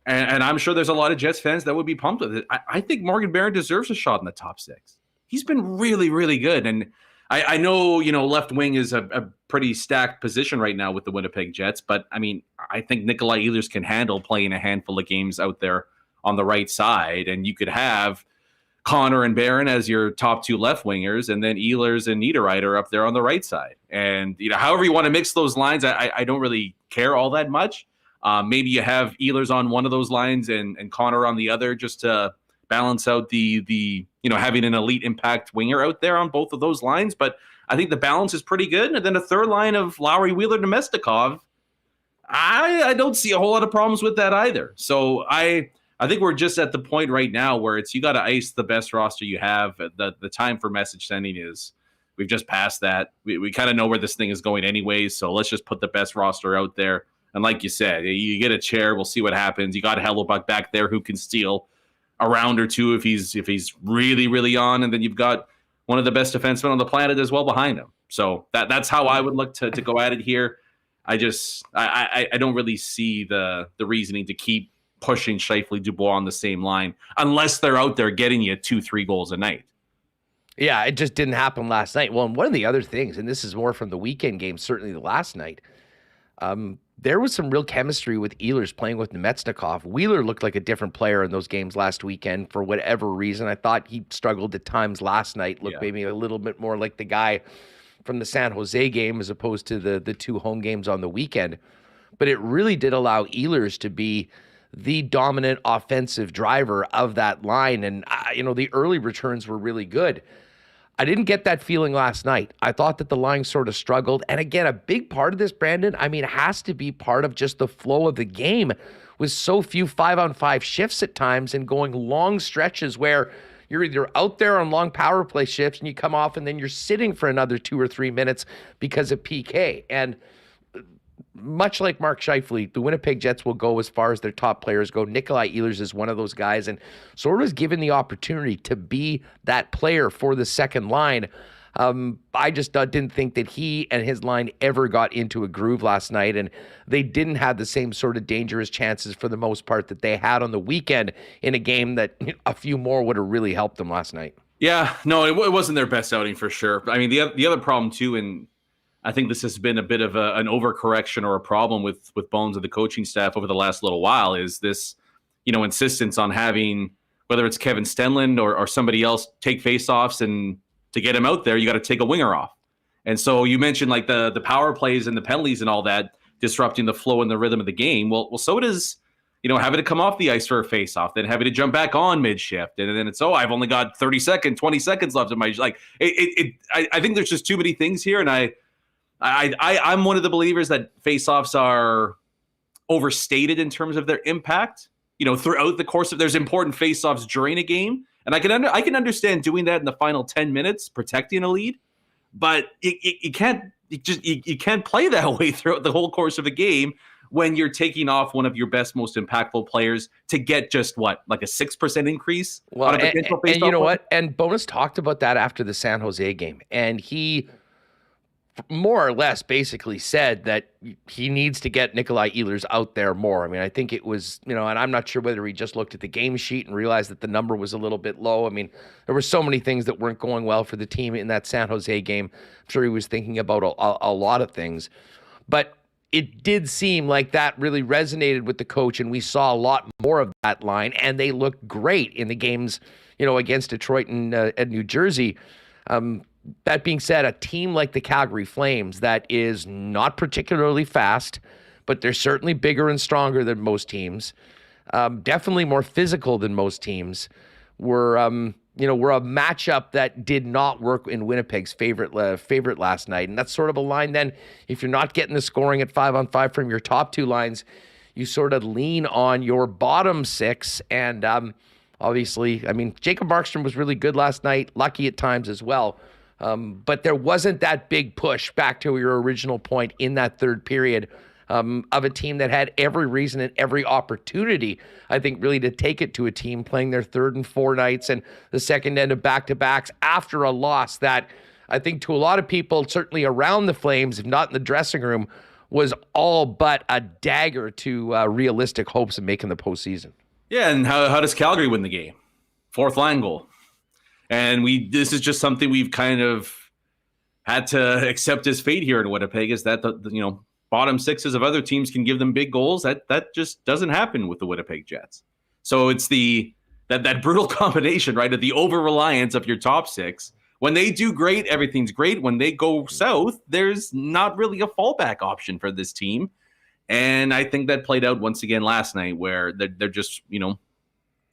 and I'm sure there's a lot of Jets fans that would be pumped with it. I think Morgan Barron deserves a shot in the top 6. He's been really, really good. And I know, left wing is a pretty stacked position right now with the Winnipeg Jets. But, I mean, I think Nikolai Ehlers can handle playing a handful of games out there on the right side. And you could have Connor and Barron as your top 2 left wingers, and then Ehlers and Niederreiter up there on the right side. And, however you want to mix those lines, I don't really care all that much. Maybe you have Ehlers on one of those lines and Connor on the other just to balance out the having an elite impact winger out there on both of those lines. But I think the balance is pretty good. And then a third line of Lowry, Wheeler, Nemestikov, I don't see a whole lot of problems with that either. So I think we're just at the point right now where you got to ice the best roster you have. The time for message sending we've just passed that. We kind of know where this thing is going anyways. So let's just put the best roster out there. And like you said, you get a chair. We'll see what happens. You got a Hellebuck back there who can steal a round or two if he's really, really on. And then you've got one of the best defensemen on the planet as well behind him. So that's how I would look to go at it here. I don't really see the reasoning to keep pushing Scheifele Dubois on the same line unless they're out there getting you 2-3 goals a night.
Yeah, it just didn't happen last night. Well, and one of the other things, and this is more from the weekend game, certainly the last night, there was some real chemistry with Ehlers playing with Nemestikov. Wheeler looked like a different player in those games last weekend for whatever reason. I thought he struggled at times last night, looked maybe a little bit more like the guy from the San Jose game as opposed to the 2 home games on the weekend. But it really did allow Ehlers to be the dominant offensive driver of that line. And, the early returns were really good. I didn't get that feeling last night. I thought that the line sort of struggled. And again, a big part of this, Brandon, has to be part of just the flow of the game with so few 5-on-5 shifts at times and going long stretches where you're either out there on long power play shifts and you come off and then you're sitting for another 2 or 3 minutes because of PK. And much like Mark Scheifele, the Winnipeg Jets will go as far as their top players go. Nikolai Ehlers is one of those guys and sort of was given the opportunity to be that player for the second line. I just didn't think that he and his line ever got into a groove last night, and they didn't have the same sort of dangerous chances for the most part that they had on the weekend in a game that a few more would have really helped them last night.
Yeah, no, it wasn't their best outing for sure. I mean, the other problem too, and I think this has been a bit of an overcorrection or a problem with Bones and the coaching staff over the last little while, is this, insistence on having, whether it's Kevin Stenlund or somebody else, take faceoffs, and to get him out there, you got to take a winger off. And so you mentioned like the power plays and the penalties and all that disrupting the flow and the rhythm of the game. Well, so does, having to come off the ice for a faceoff, then having to jump back on mid-shift, and then it's, I've only got 30 seconds, 20 seconds left in my, I think there's just too many things here, and I'm one of the believers that faceoffs are overstated in terms of their impact. Throughout the course of, there's important faceoffs during a game, and I can understand doing that in the final 10 minutes, protecting a lead, but you can't play that way throughout the whole course of a game when you're taking off one of your best, most impactful players to get just like a 6% increase.
Well, and you know what? And Bowness talked about that after the San Jose game, and he more or less basically said that he needs to get Nikolai Ehlers out there more. I mean, I think it was, and I'm not sure whether he just looked at the game sheet and realized that the number was a little bit low. I mean, there were so many things that weren't going well for the team in that San Jose game. I'm sure he was thinking about a lot of things, but it did seem like that really resonated with the coach, and we saw a lot more of that line, and they looked great in the games, against Detroit and New Jersey. That being said, a team like the Calgary Flames that is not particularly fast, but they're certainly bigger and stronger than most teams, definitely more physical than most teams, were a matchup that did not work in Winnipeg's favorite last night. And that's sort of a line then, if you're not getting the scoring at 5-on-5 from your top two lines, you sort of lean on your bottom six. And obviously, I mean, Jacob Markstrom was really good last night, lucky at times as well. But there wasn't that big push, back to your original point, in that third period, of a team that had every reason and every opportunity, I think, really to take it to a team playing their third and four nights and the second end of back-to-backs after a loss that I think to a lot of people, certainly around the Flames, if not in the dressing room, was all but a dagger to realistic hopes of making the postseason.
Yeah, and how does Calgary win the game? Fourth line goal. And this is just something we've kind of had to accept as fate here in Winnipeg, is that the bottom sixes of other teams can give them big goals. That just doesn't happen with the Winnipeg Jets. So it's that brutal combination, right, of the over-reliance of your top six. When they do great, everything's great. When they go south, there's not really a fallback option for this team. And I think that played out once again last night, where they're just,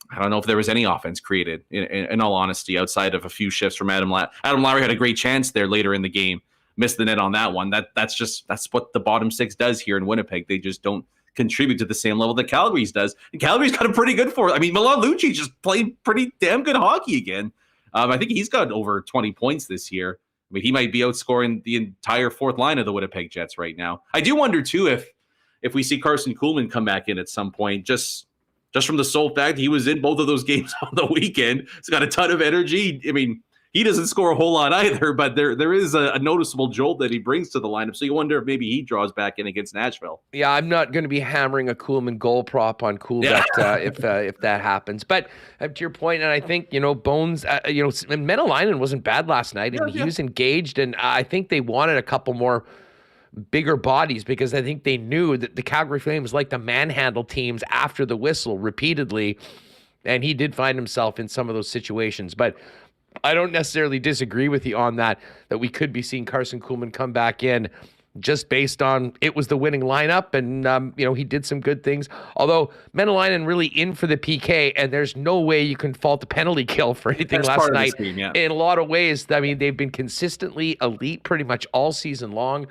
I don't know if there was any offense created, in all honesty, outside of a few shifts from Adam Lowry. Adam Lowry had a great chance there later in the game, missed the net on that one. That's what the bottom six does here in Winnipeg. They just don't contribute to the same level that Calgary's does. And Calgary's got a pretty good for it. I mean, Milan Lucic just played pretty damn good hockey again. I think he's got over 20 points this year. I mean, he might be outscoring the entire fourth line of the Winnipeg Jets right now. I do wonder too if we see Carson Kuhlman come back in at some point, just from the sole fact he was in both of those games on the weekend. He's got a ton of energy. I mean, he doesn't score a whole lot either, but there is a noticeable jolt that he brings to the lineup. So you wonder if maybe he draws back in against Nashville.
Yeah, I'm not going to be hammering a Kuhlman goal prop on Coolbet if that happens. But to your point, and I think, Bones, Menelainen wasn't bad last night. I mean, he was engaged, and I think they wanted a couple more bigger bodies, because I think they knew that the Calgary Flames like to manhandle teams after the whistle repeatedly, and he did find himself in some of those situations. But I don't necessarily disagree with you on that we could be seeing Carson Kuhlman come back in just based on it was the winning lineup, and he did some good things. Although Menelainen really in for the PK, and there's no way you can fault the penalty kill for anything last night. Team, yeah. In a lot of ways, I mean, they've been consistently elite pretty much all season long.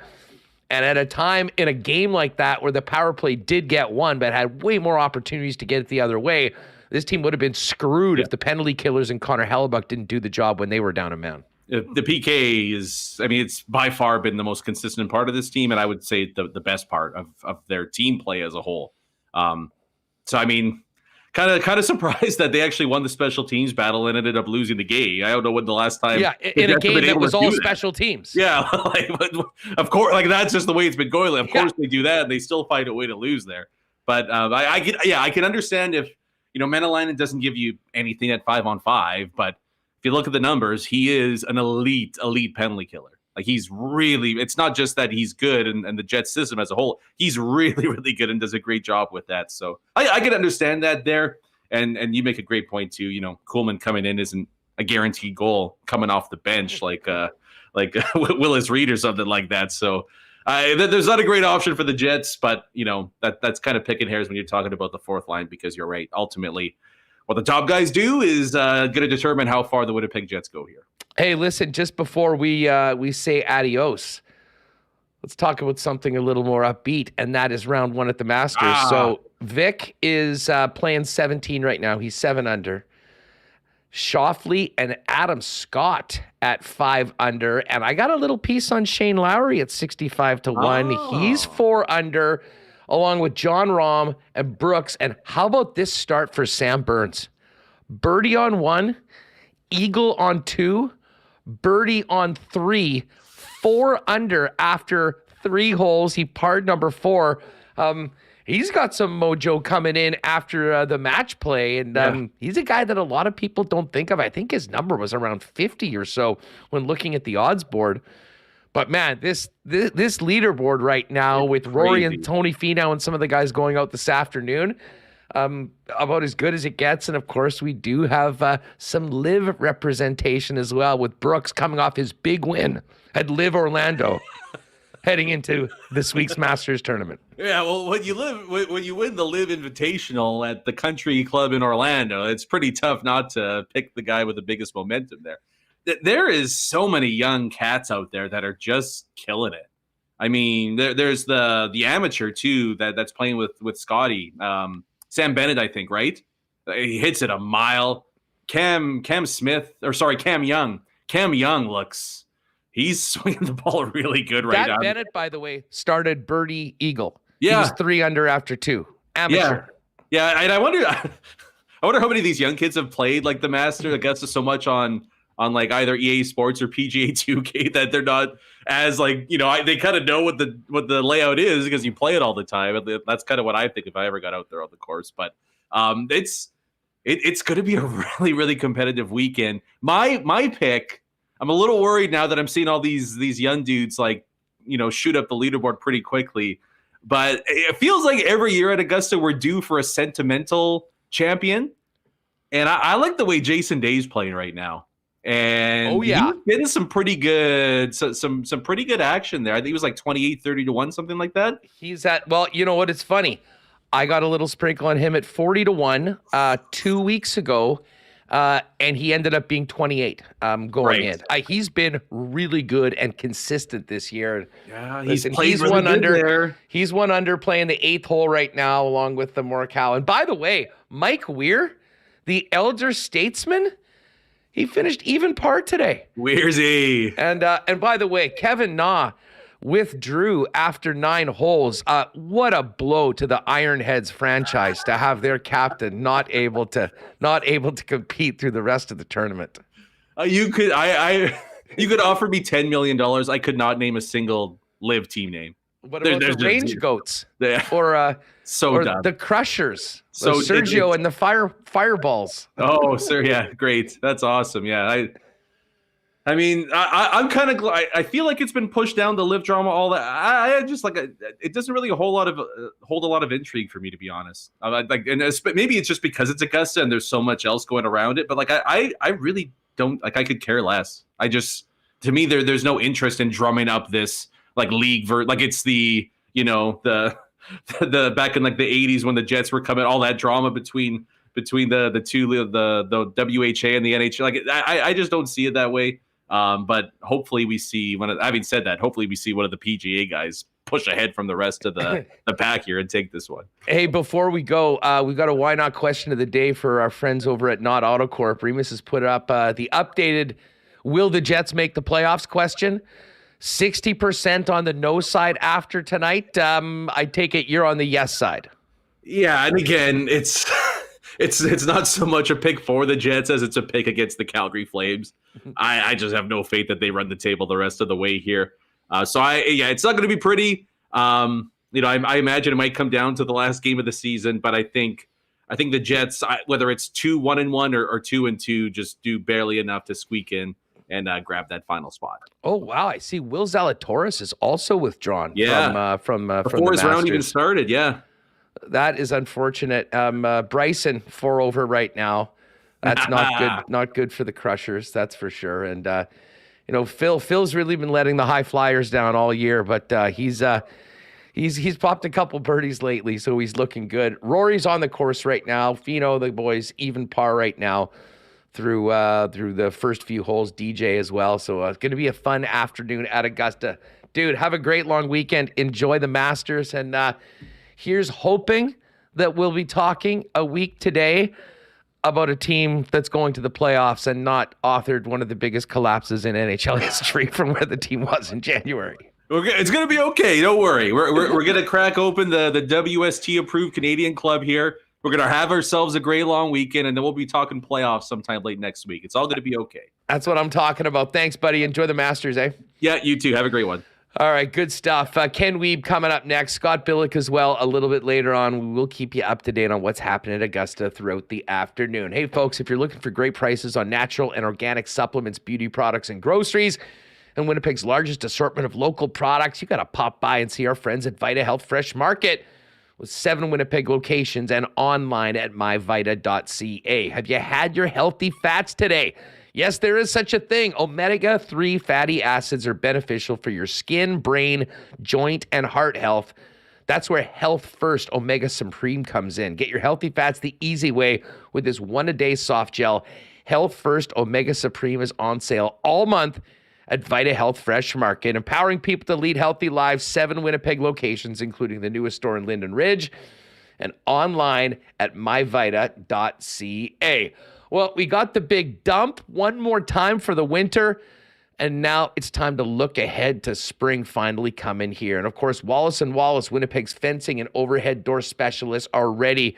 And at a time in a game like that where the power play did get one but had way more opportunities to get it the other way, this team would have been screwed if the penalty killers and Connor Hellebuck didn't do the job when they were down a man.
The PK is, I mean, it's by far been the most consistent part of this team, and I would say the best part of their team play as a whole. So, I mean, kind of surprised that they actually won the special teams battle and ended up losing the game. I don't know when the last time. Yeah,
in a game that was all special teams.
Yeah, of course, that's just the way it's been going. Of course they do that, and they still find a way to lose there. But I can understand if Menelainen doesn't give you anything at 5-on-5, but you look at the numbers, he is an elite penalty killer. Like he's really, it's not just that he's good and the Jets system as a whole, he's really, really good and does a great job with that. So I can understand that there. And you make a great point too. You know, Koolman coming in isn't a guaranteed goal coming off the bench like Willis Reed or something like that. So there's not a great option for the Jets, but you know, that's kind of picking hairs when you're talking about the fourth line, because you're right. Ultimately, what the top guys do is going to determine how far the Winnipeg Jets go here.
Hey, listen, just before we say adios, let's talk about something a little more upbeat, and that is round one at the Masters. So Vic is playing 17 right now. He's 7 under. Shoffley and Adam Scott at 5 under. And I got a little piece on Shane Lowry at 65 to 1. He's 4 under, along with John Rahm and Brooks. And how about this start for Sam Burns? Birdie on 1, eagle on 2, birdie on 3, 4 under after 3 holes. He parred number 4. He's got some mojo coming in after the match play, and he's a guy that a lot of people don't think of. I think his number was around 50 or so when looking at the odds board. But man, this leaderboard right now with Rory and Tony Finau and some of the guys going out this afternoon, about as good as it gets. And of course, we do have some live representation as well, with Brooks coming off his big win at Live Orlando. Heading into this week's Masters tournament.
Yeah, well, when you win the Live Invitational at the Country Club in Orlando, it's pretty tough not to pick the guy with the biggest momentum there. There is so many young cats out there that are just killing it. I mean, there's the amateur too that's playing with Scotty, Sam Bennett, I think, right? He hits it a mile. Cam Young. Cam Young looks. He's swinging the ball really good right now.
That Bennett, by the way, started birdie eagle.
Yeah.
He was 3 under after 2. Amateur.
Yeah, and I wonder how many of these young kids have played like the Masters. I guess so much on like either EA Sports or PGA 2K that they're not as like, you know, they kind of know what the layout is because you play it all the time. That's kind of what I think if I ever got out there on the course. But it's going to be a really, really competitive weekend. My pick. I'm a little worried now that I'm seeing all these young dudes like, you know, shoot up the leaderboard pretty quickly. But it feels like every year at Augusta we're due for a sentimental champion. And I like the way Jason Day's playing right now. And he's getting some pretty good some pretty good action there. I think he was like 28-30 to 1, something like that.
He's at, well, you know what? It's funny. I got a little sprinkle on him at 40 to 1 2 weeks ago. And he ended up being 28 going in. He's been really good and consistent this year.
Yeah,
he's
really
1 under
there.
He's 1 under playing the 8th hole right now, along with the Morikawa. And by the way, Mike Weir, the elder statesman, he finished even par today.
Weirzy.
And by the way, Kevin Na withdrew after 9 holes. What a blow to the Ironheads franchise to have their captain not able to compete through the rest of the tournament.
You could offer me $10 million. I could not name a single live team name.
What about the Range Goats? Or the Crushers? So Sergio and the Fireballs.
Oh, sir, yeah, great. That's awesome. Yeah, I mean, I'm kind of glad. I feel like it's been pushed down the live drama, all that. I just like it doesn't really hold a lot of intrigue for me, to be honest. Maybe it's just because it's Augusta and there's so much else going around it. But like I really don't like. I could care less. To me there's no interest in drumming up this like league like it's the, you know, the back in like the 80s when the Jets were coming, all that drama between the two, the WHA and the NHL. Like I just don't see it that way. But hopefully we see having said that, hopefully we see one of the PGA guys push ahead from the rest of the pack here and take this one.
Hey, before we go, we've got a why not question of the day for our friends over at Not AutoCorp. Remis has put up the updated will the Jets make the playoffs question. 60% on the no side after tonight. I take it you're on the yes side.
Yeah, and again, it's not so much a pick for the Jets as it's a pick against the Calgary Flames. I just have no faith that they run the table the rest of the way here. So it's not going to be pretty. I imagine it might come down to the last game of the season, but I think I think the Jets, whether it's 2-1-1 or 2-2, just do barely enough to squeak in and grab that final spot.
Oh, wow. I see Will Zalatoris is also withdrawn from
before his round even started. Yeah. That
is unfortunate. Bryson 4 over right now. That's not good. Not good for the Crushers, that's for sure. And Phil's really been letting the high flyers down all year, but he's popped a couple birdies lately, so he's looking good. Rory's on the course right now. Fino, the boys, even par right now through the first few holes. DJ as well. So it's going to be a fun afternoon at Augusta. Dude, have a great long weekend. Enjoy the Masters. And here's hoping that we'll be talking a week today about a team that's going to the playoffs and not authored one of the biggest collapses in NHL history from where the team was in January.
Okay, it's going to be okay. Don't worry. We're going to crack open the WST-approved Canadian club here. We're going to have ourselves a great long weekend, and then we'll be talking playoffs sometime late next week. It's all going to be okay.
That's what I'm talking about. Thanks, buddy. Enjoy the Masters, eh?
Yeah, you too. Have a great one.
All right, good stuff. Ken Wiebe coming up next. Scott Billeck as well a little bit later on. We will keep you up to date on what's happening at Augusta throughout the afternoon. Hey, folks, if you're looking for great prices on natural and organic supplements, beauty products, and groceries, and Winnipeg's largest assortment of local products, you got to pop by and see our friends at Vita Health Fresh Market with 7 Winnipeg locations and online at myvita.ca. Have you had your healthy fats today? Yes, there is such a thing. Omega-3 fatty acids are beneficial for your skin, brain, joint, and heart health. That's where Health First Omega Supreme comes in. Get your healthy fats the easy way with this 1-a-day soft gel. Health First Omega Supreme is on sale all month at Vita Health Fresh Market, empowering people to lead healthy lives. 7 Winnipeg locations, including the newest store in Linden Ridge, and online at myvita.ca. Well, we got the big dump one more time for the winter, and now it's time to look ahead to spring finally coming here. And of course, Wallace & Wallace, Winnipeg's fencing and overhead door specialists, are ready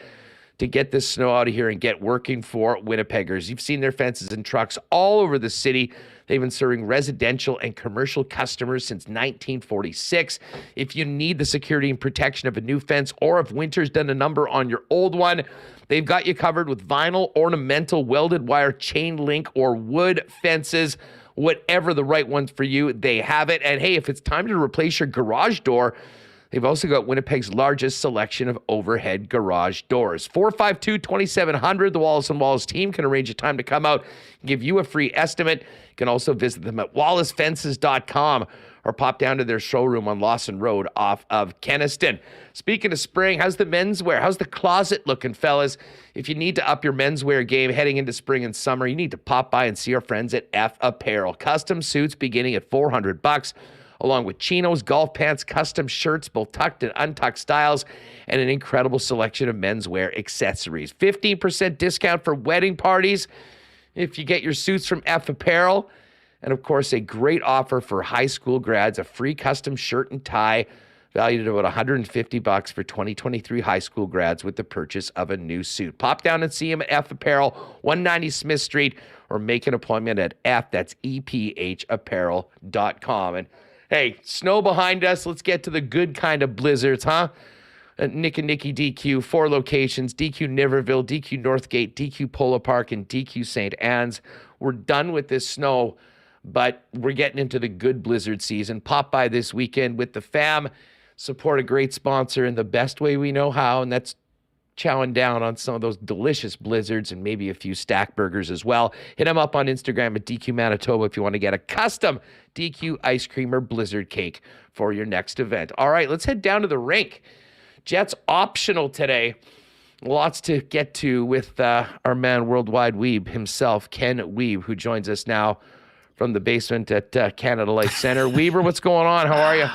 to get this snow out of here and get working for Winnipeggers. You've seen their fences and trucks all over the city. They've been serving residential and commercial customers since 1946. If you need the security and protection of a new fence, or if winter's done a number on your old one, they've got you covered with vinyl, ornamental, welded wire, chain link, or wood fences. Whatever the right ones for you, they have it. And hey, if it's time to replace your garage door, they've also got Winnipeg's largest selection of overhead garage doors. 452-2700. The Wallace & Wallace team can arrange a time to come out and give you a free estimate. You can also visit them at wallacefences.com or pop down to their showroom on Lawson Road off of Kenniston. Speaking of spring, how's the menswear? How's the closet looking, fellas? If you need to up your menswear game heading into spring and summer, you need to pop by and see our friends at F Apparel. Custom suits beginning at $400, along with chinos, golf pants, custom shirts, both tucked and untucked styles, and an incredible selection of menswear accessories. 15% discount for wedding parties if you get your suits from F Apparel. And of course, a great offer for high school grads, a free custom shirt and tie valued at about $150 for 2023 high school grads with the purchase of a new suit. Pop down and see him at F Apparel, 190 Smith Street, or make an appointment at EPHapparel.com. And hey, snow behind us. Let's get to the good kind of blizzards, huh? Nick and Nicky DQ, 4 locations, DQ Niverville, DQ Northgate, DQ Polo Park, and DQ St. Anne's. We're done with this snow, but we're getting into the good blizzard season. Pop by this weekend with the fam. Support a great sponsor in the best way we know how, and that's chowing down on some of those delicious blizzards and maybe a few stack burgers as well. Hit them up on Instagram at DQ Manitoba if you want to get a custom DQ ice cream or blizzard cake for your next event. All right, let's head down to the rink. Jets optional today. Lots to get to with our man worldwide Wiebe himself, Ken Wiebe, who joins us now from the basement at Canada Life Center. Weber, what's going on? How are you?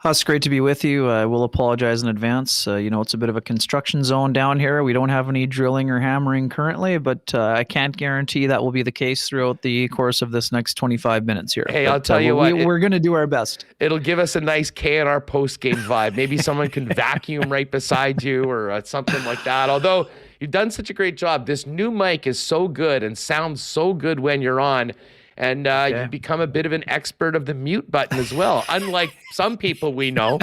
It's great to be with you. I will apologize in advance. It's a bit of a construction zone down here. We don't have any drilling or hammering currently, but I can't guarantee that will be the case throughout the course of this next 25 minutes here.
Hey, I'll tell you what.
We're going to do our best.
It'll give us a nice K&R post-game vibe. Maybe someone can vacuum right beside you or something like that. Although you've done such a great job. This new mic is so good and sounds so good when you're on. And you've become a bit of an expert of the mute button as well. Unlike some people we know,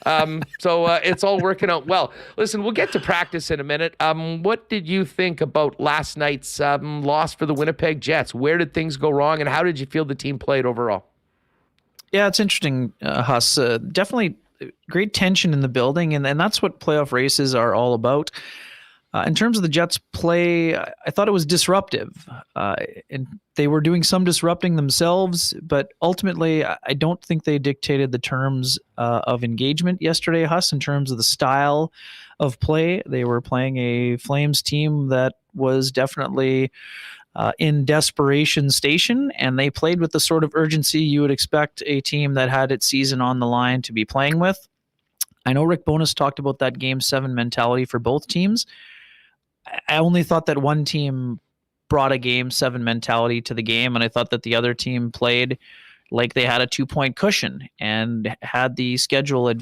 So it's all working out well. Listen, we'll get to practice in a minute. What did you think about last night's loss for the Winnipeg Jets? Where did things go wrong, and how did you feel the team played overall?
Yeah, it's interesting, Huss. Definitely great tension in the building, and that's what playoff races are all about. In terms of the Jets' play, I thought it was disruptive. And they were doing some disrupting themselves, but ultimately, I don't think they dictated the terms of engagement yesterday, Huss, in terms of the style of play. They were playing a Flames team that was definitely in desperation station, and they played with the sort of urgency you would expect a team that had its season on the line to be playing with. I know Rick Bowness talked about that Game 7 mentality for both teams. I only thought that one team brought a Game 7 mentality to the game, and I thought that the other team played like they had a 2-point cushion and had the schedule,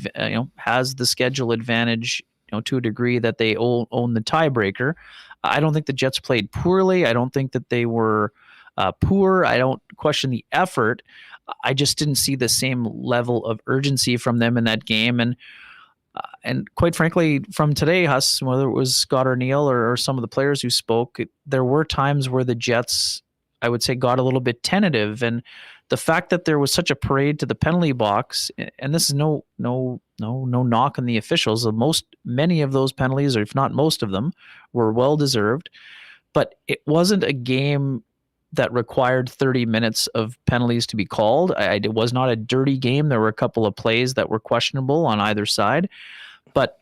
has the schedule advantage, to a degree that they own the tiebreaker. I don't think the Jets played poorly. I don't think that they were poor. I don't question the effort. I just didn't see the same level of urgency from them in that game. And quite frankly, from today, Huss, whether it was Scott or Neil or some of the players who spoke, there were times where the Jets, I would say, got a little bit tentative. And the fact that there was such a parade to the penalty box, and this is no knock on the officials. Many of those penalties, or if not most of them, were well deserved. But it wasn't a game that required 30 minutes of penalties to be called. It was not a dirty game. There were a couple of plays that were questionable on either side. But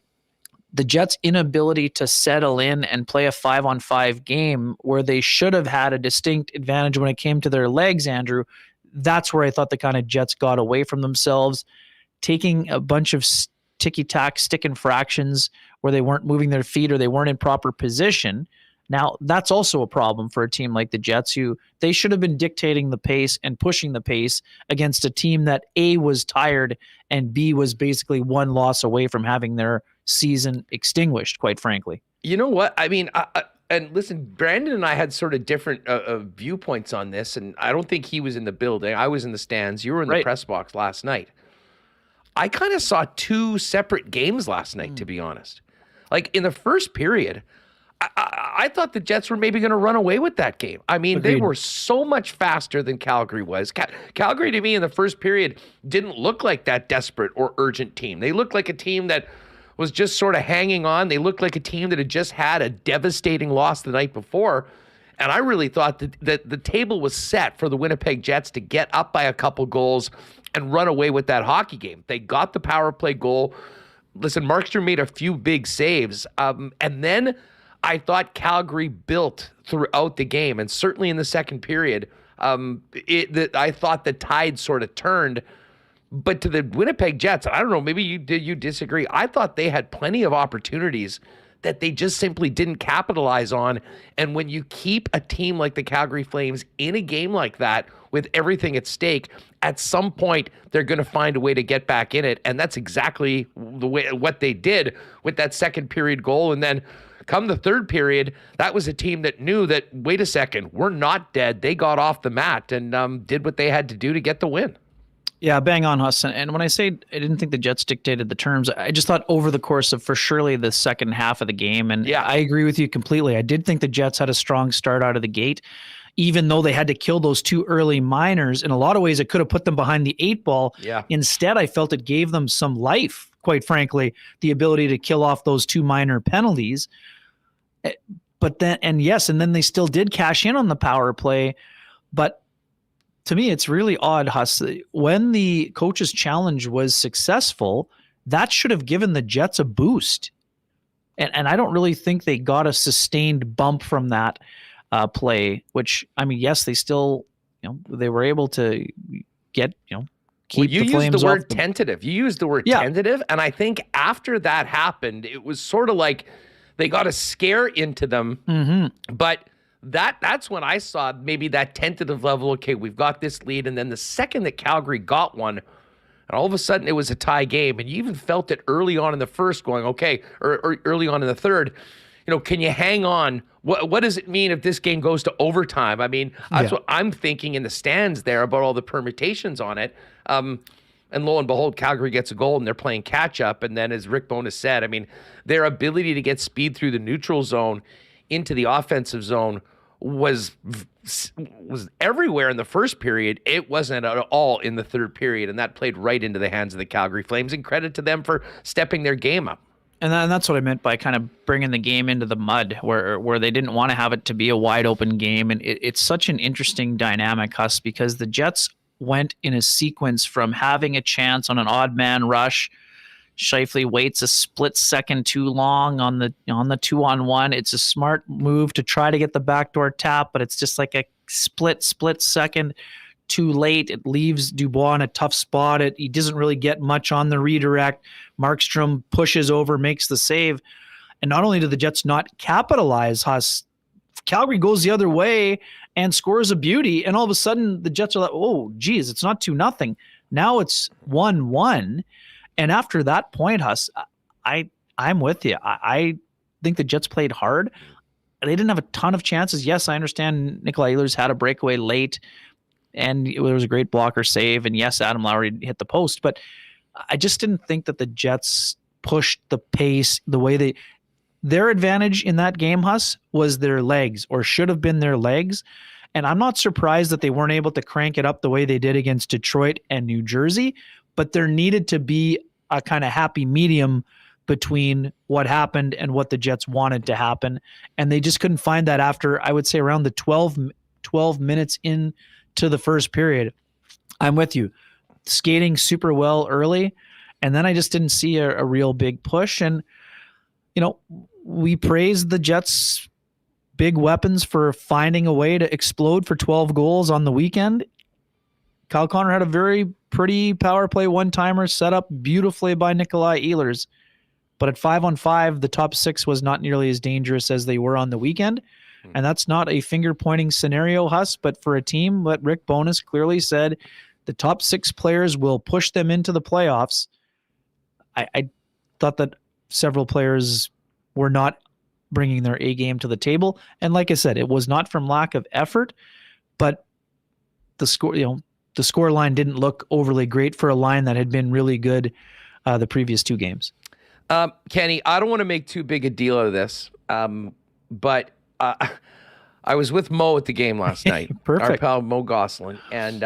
the Jets' inability to settle in and play a 5-on-5 game where they should have had a distinct advantage when it came to their legs, Andrew, that's where I thought the kind of Jets got away from themselves, taking a bunch of ticky-tack stick infractions where they weren't moving their feet or they weren't in proper position. Now, that's also a problem for a team like the Jets, who they should have been dictating the pace and pushing the pace against a team that A, was tired, and B, was basically one loss away from having their season extinguished, quite frankly.
You know what? I mean, and listen, Brandon and I had sort of different viewpoints on this, and I don't think he was in the building. I was in the stands. You were in the press box last night. I kind of saw two separate games last night, to be honest. Like, in the first period, I thought the Jets were maybe going to run away with that game. I mean, They were so much faster than Calgary was. Calgary, to me, in the first period, didn't look like that desperate or urgent team. They looked like a team that was just sort of hanging on. They looked like a team that had just had a devastating loss the night before. And I really thought that the table was set for the Winnipeg Jets to get up by a couple goals and run away with that hockey game. They got the power play goal. Listen, Markstrom made a few big saves. And then I thought Calgary built throughout the game, and certainly in the second period, I thought the tide sort of turned. But to the Winnipeg Jets, I don't know, maybe you disagree. I thought they had plenty of opportunities that they just simply didn't capitalize on. And when you keep a team like the Calgary Flames in a game like that with everything at stake, at some point they're going to find a way to get back in it. And that's exactly what they did with that second period goal. And then come the third period, that was a team that knew that, wait a second, we're not dead. They got off the mat and did what they had to do to get the win.
Yeah, bang on, Husson. And when I say I didn't think the Jets dictated the terms, I just thought over the course of, for surely the second half of the game, and yeah, I agree with you completely. I did think the Jets had a strong start out of the gate, even though they had to kill those two early minors. In a lot of ways, it could have put them behind the 8 ball.
Yeah.
Instead, I felt it gave them some life, quite frankly, the ability to kill off those 2 minor penalties. But then, and then they still did cash in on the power play. But to me, it's really odd, Huss. When the coach's challenge was successful, that should have given the Jets a boost. And I don't really think they got a sustained bump from that play, which, I mean, yes, they still, they were able to get, keep the Flames off.
You used the word tentative. You used the word tentative. And I think after that happened, it was sort of like they got a scare into them. Mm-hmm. But that's when I saw maybe that tentative level. Okay, we've got this lead. And then the second that Calgary got one, and all of a sudden it was a tie game. And you even felt it early on in the first going, okay, or early on in the third, can you hang on? What does it mean if this game goes to overtime? I mean, that's what I'm thinking in the stands there about all the permutations on it. And lo and behold, Calgary gets a goal and they're playing catch up. And then, as Rick Bowness said, I mean, their ability to get speed through the neutral zone into the offensive zone was everywhere in the first period. It wasn't at all in the third period. And that played right into the hands of the Calgary Flames. And credit to them for stepping their game up.
And that's what I meant by kind of bringing the game into the mud, where they didn't want to have it to be a wide open game. And it's such an interesting dynamic, Huss, because the Jets went in a sequence from having a chance on an odd man rush. Scheifele waits a split second too long on the 2-on-1. It's a smart move to try to get the backdoor tap, but it's just like a split second too late. It leaves Dubois in a tough spot. He doesn't really get much on the redirect. Markstrom pushes over, makes the save. And not only do the Jets not capitalize, Huss, Calgary goes the other way and scores a beauty. And all of a sudden the Jets are like, oh, geez, it's not 2-0. Now it's 1-1. And after that point, Huss, I'm with you. I think the Jets played hard. They didn't have a ton of chances. Yes, I understand Nikolai Ehlers had a breakaway late, and there was a great blocker save. And yes, Adam Lowry hit the post. But I just didn't think that the Jets pushed the pace the way their advantage in that game, Huss, was their legs, or should have been their legs. And I'm not surprised that they weren't able to crank it up the way they did against Detroit and New Jersey. But there needed to be a kind of happy medium between what happened and what the Jets wanted to happen. And they just couldn't find that after, I would say, around the 12 minutes into the first period. I'm with you. Skating super well early. And then I just didn't see a real big push. And, we praised the Jets' big weapons for finding a way to explode for 12 goals on the weekend. Kyle Connor had a very pretty power play one-timer set up beautifully by Nikolai Ehlers. But at 5-on-5, the top six was not nearly as dangerous as they were on the weekend. And that's not a finger-pointing scenario, Huss, but for a team that Rick Bowness clearly said the top six players will push them into the playoffs. I thought that several players were not bringing their A game to the table. And like I said, it was not from lack of effort, but the score line didn't look overly great for a line that had been really good the previous two games.
Kenny, I don't want to make too big a deal out of this, but I was with Mo at the game last night.
Perfect.
Our pal Mo Gosselin. And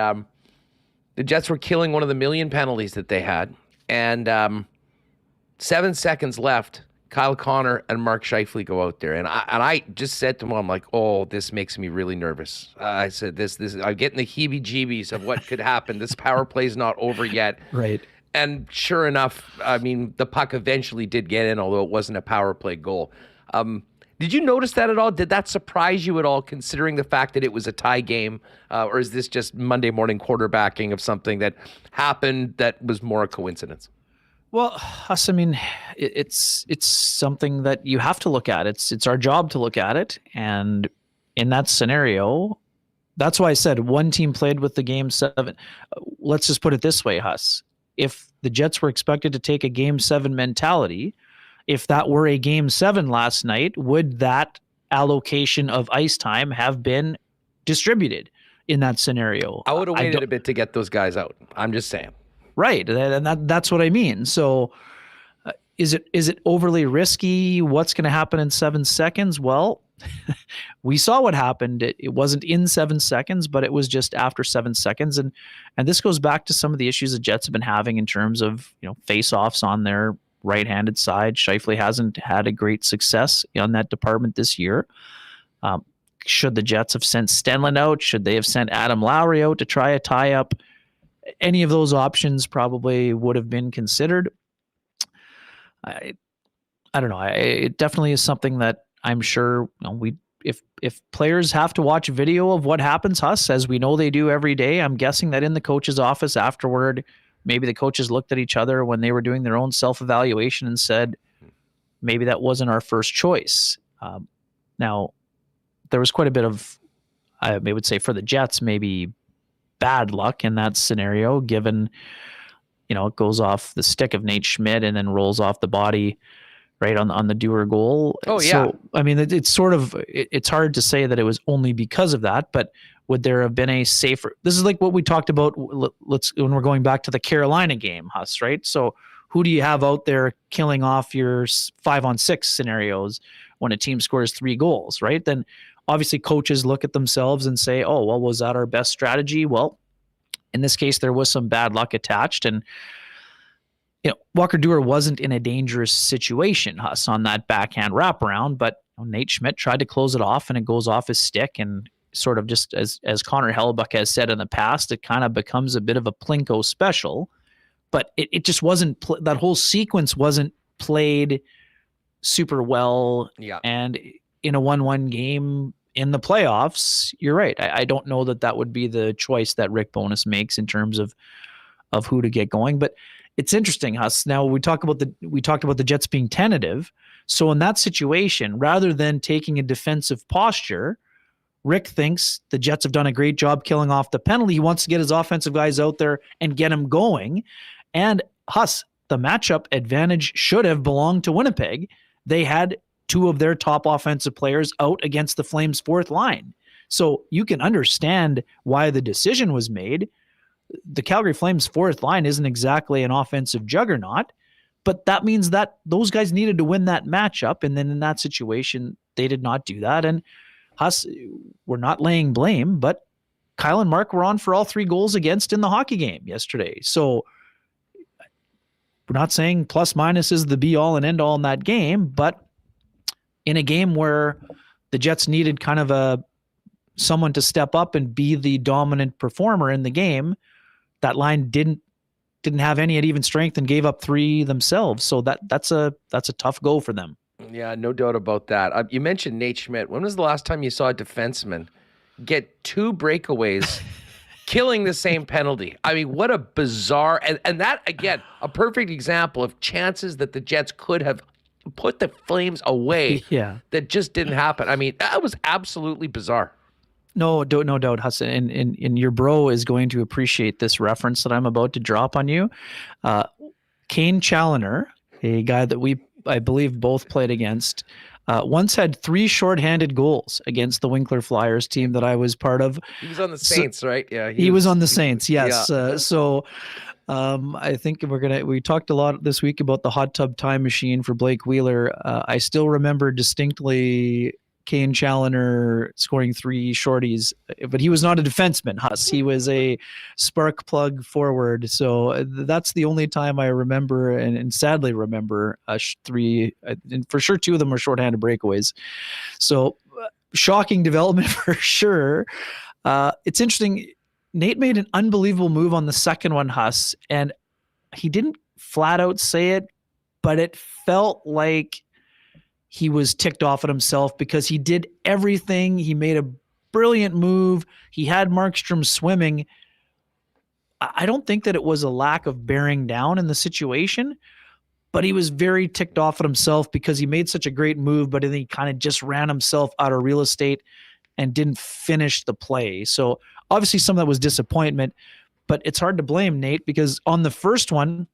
the Jets were killing one of the million penalties that they had. And 7 seconds left, Kyle Connor and Mark Scheifele go out there. And I just said to him, I'm like, oh, this makes me really nervous. I said, this I'm getting the heebie-jeebies of what could happen. This power play's not over yet.
Right.
And sure enough, I mean, the puck eventually did get in, although it wasn't a power play goal. Did you notice that at all? Did that surprise you at all, considering the fact that it was a tie game? Or is this just Monday morning quarterbacking of something that happened that was more a coincidence?
Well, Huss, I mean, it's something that you have to look at. It's our job to look at it. And in that scenario, that's why I said one team played with the game 7. Let's just put it this way, Huss. If the Jets were expected to take a game 7 mentality, if that were a game 7 last night, would that allocation of ice time have been distributed in that scenario?
I would have waited a bit to get those guys out. I'm just saying.
Right. And that's what I mean. So is it overly risky? What's going to happen in 7 seconds? Well, we saw what happened. It wasn't in 7 seconds, but it was just after 7 seconds. And this goes back to some of the issues the Jets have been having in terms of, face-offs on their right-handed side. Scheifele hasn't had a great success on that department this year. Should the Jets have sent Stenlund out? Should they have sent Adam Lowry out to try a tie-up? Any of those options probably would have been considered. I don't know. It definitely is something that I'm sure if players have to watch video of what happens, Huss, as we know they do every day, I'm guessing that in the coach's office afterward, maybe the coaches looked at each other when they were doing their own self-evaluation and said, maybe that wasn't our first choice. Now, there was quite a bit of, I would say for the Jets, maybe bad luck in that scenario, given, it goes off the stick of Nate Schmidt and then rolls off the body right, on the Dewar goal.
Oh, yeah.
So, I mean, it's sort of, it's hard to say that it was only because of that, but would there have been a safer, this is like what we talked about, when we're going back to the Carolina game, Huss, right? So who do you have out there killing off your 5-on-6 scenarios when a team scores 3 goals, right? Then obviously coaches look at themselves and say, oh, well, was that our best strategy? Well, in this case, there was some bad luck attached, and Walker Dewar wasn't in a dangerous situation, Huss, on that backhand wraparound, but Nate Schmidt tried to close it off, and it goes off his stick, and sort of just as Connor Hellebuck has said in the past, it kind of becomes a bit of a Plinko special, but it just wasn't, that whole sequence wasn't played super well.
Yeah.
And in a 1-1 game in the playoffs, you're right. I don't know that would be the choice that Rick Bowness makes in terms of who to get going, but it's interesting, Huss. Now we talked about the Jets being tentative. So in that situation, rather than taking a defensive posture, Rick thinks the Jets have done a great job killing off the penalty. He wants to get his offensive guys out there and get them going. And Huss, the matchup advantage should have belonged to Winnipeg. They had 2 of their top offensive players out against the Flames' 4th line. So you can understand why the decision was made. The Calgary Flames' 4th line isn't exactly an offensive juggernaut, but that means that those guys needed to win that matchup. And then in that situation, they did not do that. And Huss, we're not laying blame, but Kyle and Mark were on for all 3 goals against in the hockey game yesterday. So we're not saying plus minus is the be all and end all in that game, but in a game where the Jets needed kind of someone to step up and be the dominant performer in the game, that line didn't have any at even strength and gave up 3 themselves. So that's a tough go for them.
Yeah, no doubt about that. You mentioned Nate Schmidt. When was the last time you saw a defenseman get 2 breakaways killing the same penalty? I mean, what a bizarre, and that, again, a perfect example of chances that the Jets could have put the Flames away that just didn't happen. I mean, that was absolutely bizarre.
No doubt, Hassan. And your bro is going to appreciate this reference that I'm about to drop on you. Kane Challoner, a guy that I believe both played against, once had 3 shorthanded goals against the Winkler Flyers team that I was part of.
He was on the Saints, right? Yeah,
he was on the Saints. Yes.
Yeah.
I think we talked a lot this week about the hot tub time machine for Blake Wheeler. I still remember distinctly Kane Challoner scoring 3 shorties, but he was not a defenseman, Huss. He was a spark plug forward. So that's the only time I remember and sadly remember 3, and for sure 2 of them were shorthanded breakaways. So shocking development for sure. It's interesting. Nate made an unbelievable move on the second one, Huss, and he didn't flat out say it, but it felt like he was ticked off at himself because he did everything. He made a brilliant move. He had Markstrom swimming. I don't think that it was a lack of bearing down in the situation, but he was very ticked off at himself because he made such a great move, but then he kind of just ran himself out of real estate and didn't finish the play. So obviously some of that was disappointment, but it's hard to blame Nate because on the first one,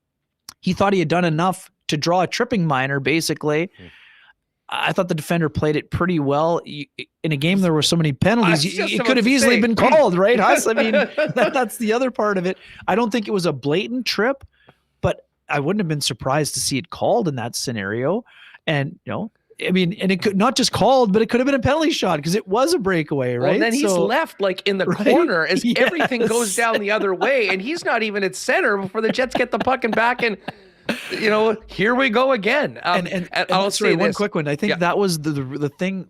he thought he had done enough to draw a tripping minor, basically. I thought the defender played it pretty well. In a game there were so many penalties, it could have easily been called, right, Huss? I mean, that's the other part of it. I don't think it was a blatant trip, but I wouldn't have been surprised to see it called in that scenario. And, I mean, and it could not just called, but it could have been a penalty shot because it was a breakaway, right?
Well, then he's left like in the corner as everything goes down the other way, and he's not even at center before the Jets get the puck and back and here we go again.
And I'll say one quick one. I think that was the thing.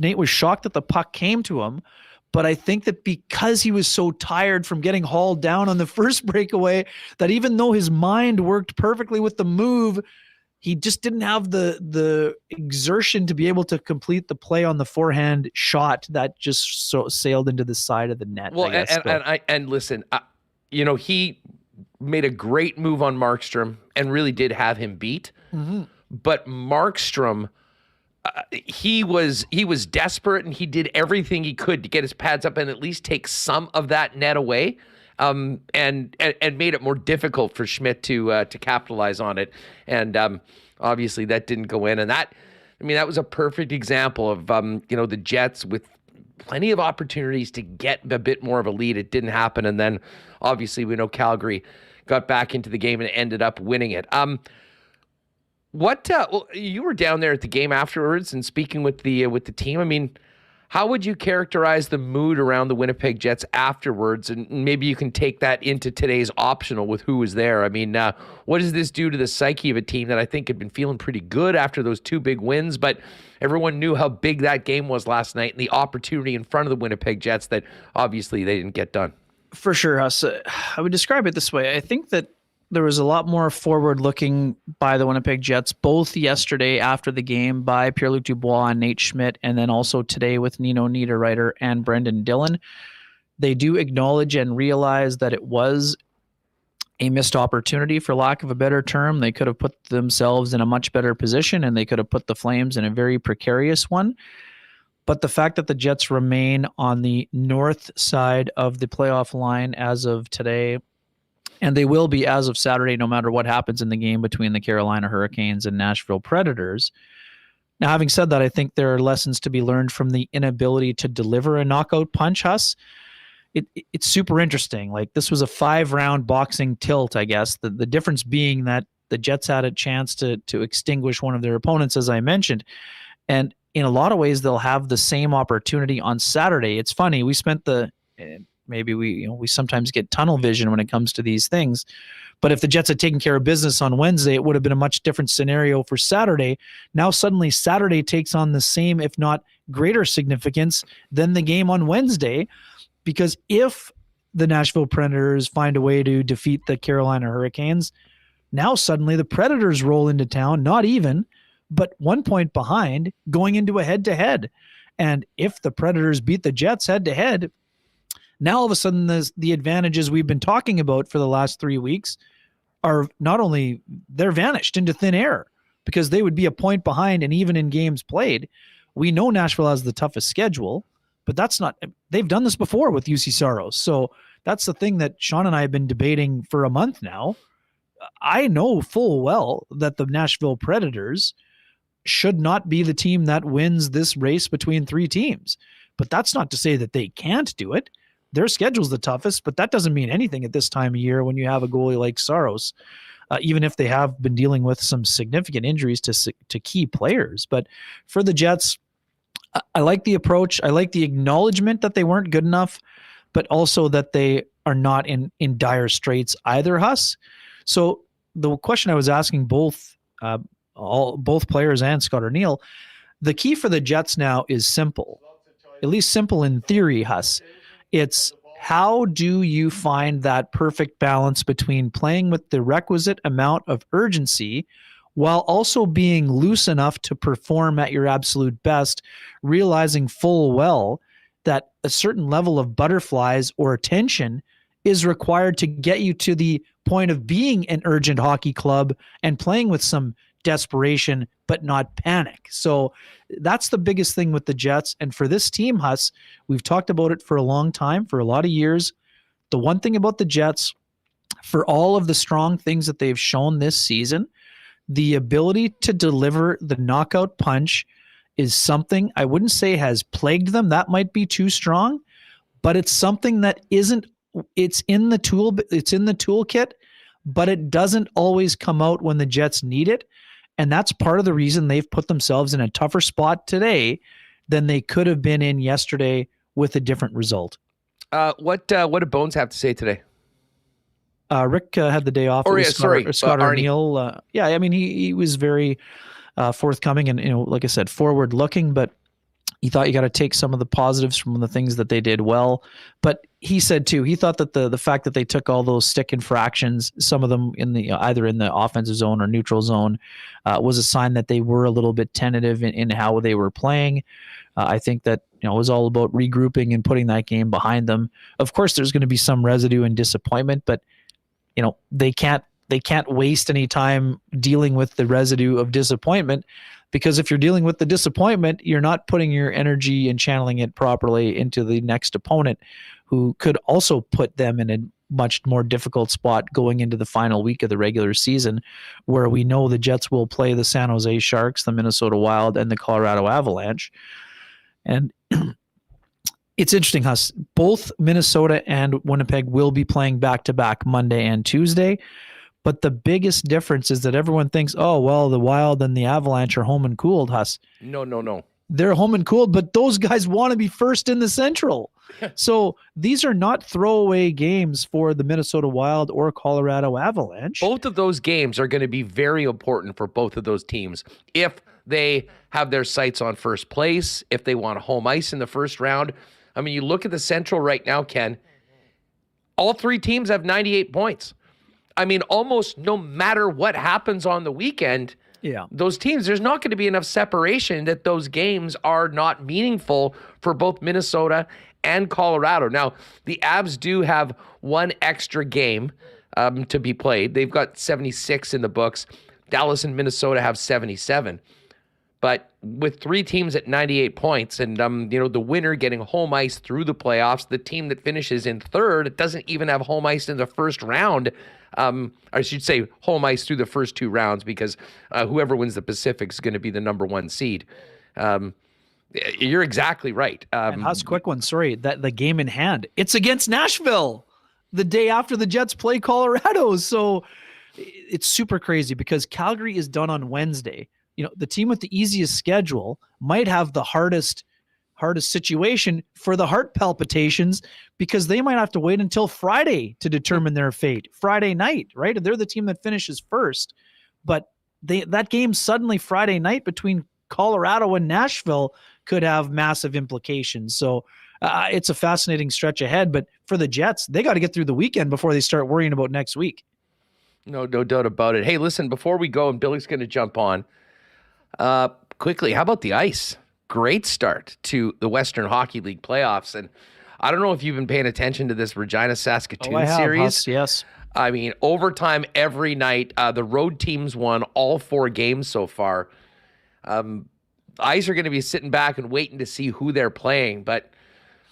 Nate was shocked that the puck came to him, but I think that because he was so tired from getting hauled down on the first breakaway, that even though his mind worked perfectly with the move, he just didn't have the exertion to be able to complete the play on the forehand shot that just sailed into the side of the net.
Well, and listen, he made a great move on Markstrom and really did have him beat. Mm-hmm. But Markstrom, he was desperate and he did everything he could to get his pads up and at least take some of that net away, and made it more difficult for Schmidt to capitalize on it. And obviously that didn't go in. And that was a perfect example of, the Jets with plenty of opportunities to get a bit more of a lead. It didn't happen. And then obviously we know Calgary got back into the game and ended up winning it. You were down there at the game afterwards and speaking with the team. How would you characterize the mood around the Winnipeg Jets afterwards? And maybe you can take that into today's optional with who was there. What does this do to the psyche of a team that I think had been feeling pretty good after those two big wins, but everyone knew how big that game was last night and the opportunity in front of the Winnipeg Jets that obviously they didn't get done? For sure, Huss.
I would describe it this way. I think that there was a lot more forward-looking by the Winnipeg Jets, both yesterday after the game by Pierre-Luc Dubois and Nate Schmidt, and then also today with Nino Niederreiter and Brendan Dillon. They do acknowledge and realize that it was a missed opportunity, for lack of a better term. They could have put themselves in a much better position, and they could have put the Flames in a very precarious one. But the fact that the Jets remain on the north side of the playoff line as of today, and they will be as of Saturday, no matter what happens in the game between the Carolina Hurricanes and Nashville Predators. Now, having said that, I think there are lessons to be learned from the inability to deliver a knockout punch, Huss. It's super interesting. Like, this was a 5-round boxing tilt, I guess. The difference being that the Jets had a chance to extinguish one of their opponents, as I mentioned. And in a lot of ways, they'll have the same opportunity on Saturday. It's funny. We spent maybe we sometimes get tunnel vision when it comes to these things. But if the Jets had taken care of business on Wednesday, it would have been a much different scenario for Saturday. Now suddenly Saturday takes on the same, if not greater significance than the game on Wednesday, because if the Nashville Predators find a way to defeat the Carolina Hurricanes, now suddenly the Predators roll into town, not even, but 1 point behind, going into a head-to-head. And if the Predators beat the Jets head-to-head, now all of a sudden the advantages we've been talking about for the last 3 weeks are not only, they're vanished into thin air because they would be a point behind, and even in games played. We know Nashville has the toughest schedule, but they've done this before with UC Saros. So that's the thing that Sean and I have been debating for a month now. I know full well that the Nashville Predators should not be the team that wins this race between three teams, but that's not to say that they can't do it. Their schedule's the toughest, but that doesn't mean anything at this time of year when you have a goalie like Saros, even if they have been dealing with some significant injuries to key players. But for the Jets, I like the approach. I like the acknowledgement that they weren't good enough, but also that they are not in dire straits either, Huss. So the question I was asking both players and Scott O'Neill, the key for the Jets now is simple, at least simple in theory, Huss. It's how do you find that perfect balance between playing with the requisite amount of urgency while also being loose enough to perform at your absolute best, realizing full well that a certain level of butterflies or tension is required to get you to the point of being an urgent hockey club and playing with some desperation, but not panic. So that's the biggest thing with the Jets. And for this team, Huss, we've talked about it for a long time, for a lot of years. The one thing about the Jets, for all of the strong things that they've shown this season, the ability to deliver the knockout punch is something I wouldn't say has plagued them. That might be too strong, but it's something that it's in the toolkit, but it doesn't always come out when the Jets need it. And that's part of the reason they've put themselves in a tougher spot today than they could have been in yesterday with a different result.
What did Bones have to say today?
Rick had the day off. Scott O'Neill. He was very forthcoming and, like I said, forward looking, but he thought you got to take some of the positives from the things that they did well. But he said too, he thought that the fact that they took all those stick infractions, some of them in the either in the offensive zone or neutral zone, was a sign that they were a little bit tentative in how they were playing. I think that it was all about regrouping and putting that game behind them. Of course, there's going to be some residue and disappointment, but they can't waste any time dealing with the residue of disappointment, because if you're dealing with the disappointment, you're not putting your energy and channeling it properly into the next opponent, who could also put them in a much more difficult spot going into the final week of the regular season, where we know the Jets will play the San Jose Sharks, the Minnesota Wild, and the Colorado Avalanche. And it's interesting, Huss. Both Minnesota and Winnipeg will be playing back-to-back Monday and Tuesday. But the biggest difference is that everyone thinks, oh, well, the Wild and the Avalanche are home and cooled, Huss.
No.
They're home and cooled, but those guys want to be first in the Central. So these are not throwaway games for the Minnesota Wild or Colorado Avalanche.
Both of those games are going to be very important for both of those teams. If they have their sights on first place, if they want home ice in the first round. I mean, you look at the Central right now, Ken, all three teams have 98 points. I mean, almost no matter what happens on the weekend, those teams, there's not going to be enough separation that those games are not meaningful for both Minnesota and Colorado. Now, the Avs do have one extra game to be played. They've got 76 in the books. Dallas and Minnesota have 77. But with three teams at 98 points and, the winner getting home ice through the playoffs, the team that finishes in third, it doesn't even have home ice in the first round. I should say home ice through the first two rounds because whoever wins the Pacific is going to be the number one seed. You're exactly right.
And Huss, quick one. Sorry, that the game in hand, it's against Nashville the day after the Jets play Colorado. So it's super crazy because Calgary is done on Wednesday. The team with the easiest schedule might have the hardest situation for the heart palpitations because they might have to wait until Friday to determine their fate. Friday night, right? They're the team that finishes first. But that game suddenly Friday night between Colorado and Nashville could have massive implications. So it's a fascinating stretch ahead. But for the Jets, they got to get through the weekend before they start worrying about next week.
No doubt about it. Hey, listen, before we go, and Billeck's going to jump on, quickly, how about the ice? Great start to the Western Hockey League playoffs. And I don't know if you've been paying attention to this Regina-Saskatoon series.
Huss, yes.
I mean, overtime every night. The road teams won all 4 games so far. Ice are going to be sitting back and waiting to see who they're playing. But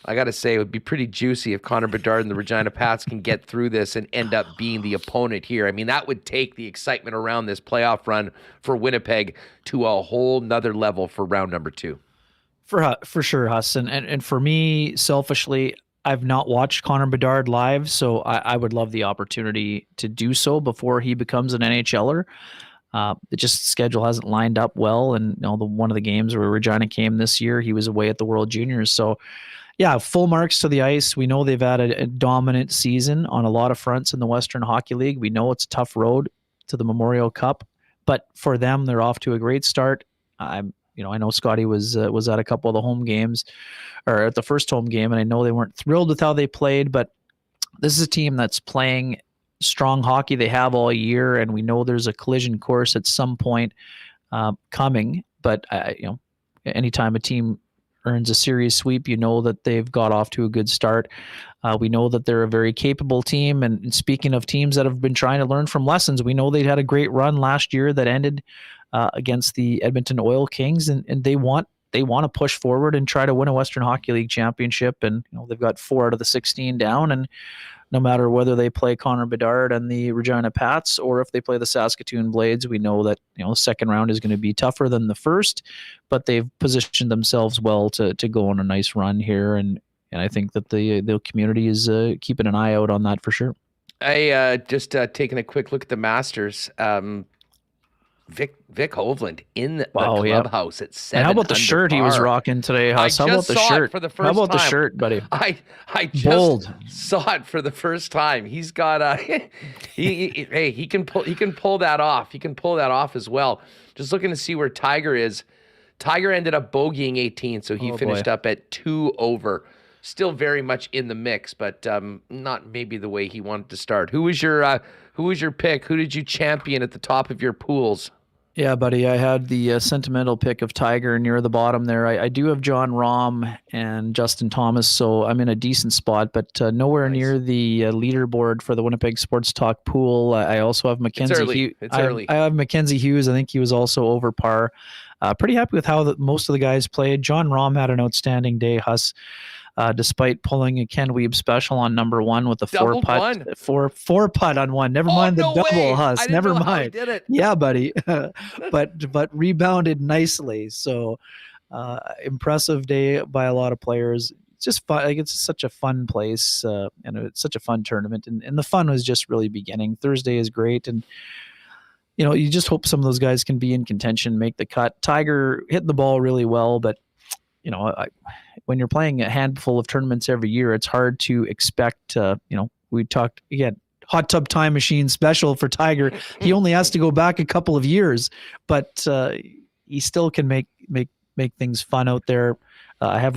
I got to say, it would be pretty juicy if Connor Bedard and the Regina Pats can get through this and end up being the opponent here. I mean, that would take the excitement around this playoff run for Winnipeg to a whole nother level for round number 2.
For sure, Huss. And for me, selfishly, I've not watched Connor Bedard live, so I would love the opportunity to do so before he becomes an NHLer. The schedule hasn't lined up well, and one of the games where Regina came this year, he was away at the World Juniors. So, yeah, full marks to the ice. We know they've had a dominant season on a lot of fronts in the Western Hockey League. We know it's a tough road to the Memorial Cup, but for them, they're off to a great start. I know Scotty was at a couple of the home games, or at the first home game, and I know they weren't thrilled with how they played, but this is a team that's playing strong hockey. They have all year, and we know there's a collision course at some point coming. But anytime a team earns a series sweep, that they've got off to a good start. We know that they're a very capable team. And speaking of teams that have been trying to learn from lessons, we know they had a great run last year that ended against the Edmonton Oil Kings, and they want to push forward and try to win a Western Hockey League championship. And they've got 4 out of the 16 down, and no matter whether they play Connor Bedard and the Regina Pats or if they play the Saskatoon Blades, we know that the second round is going to be tougher than the first, but they've positioned themselves well to go on a nice run here, and I think that the community is keeping an eye out on that for sure.
I just taking a quick look at the Masters. Vic Hovland in the clubhouse at 7.
And how about the shirt he was rocking today, Huss? How about the shirt?
For the first
how about
time.
the shirt, buddy?
I just saw it for the first time. He's got he can pull that off. He can pull that off as well. Just looking to see where Tiger is. Tiger ended up bogeying 18, so he finished up at 2 over. Still very much in the mix, but not maybe the way he wanted to start. Who was your pick? Who did you champion at the top of your pools?
Yeah, buddy, I had the sentimental pick of Tiger near the bottom there. I do have John Rahm and Justin Thomas, so I'm in a decent spot, but nowhere near the leaderboard for the Winnipeg Sports Talk pool. I also have Mackenzie.
It's early.
I have Mackenzie Hughes. I think he was also over par. Pretty happy with how most of the guys played. John Rahm had an outstanding day, Huss. despite pulling a Ken Wiebe special on number one with a
Doubled
four putt on one. Never mind the
no
double,
way.
Huss.
I didn't
Never
know how he
mind.
did it.
Yeah, buddy. but rebounded nicely. So impressive day by a lot of players. It's just fun. Like, it's such a fun place, and it's such a fun tournament. And the fun was just really beginning. Thursday is great, and you just hope some of those guys can be in contention, make the cut. Tiger hit the ball really well, but when you're playing a handful of tournaments every year, it's hard to expect. We talked again, hot tub time machine special for Tiger. He only has to go back a couple of years, but he still can make things fun out there. I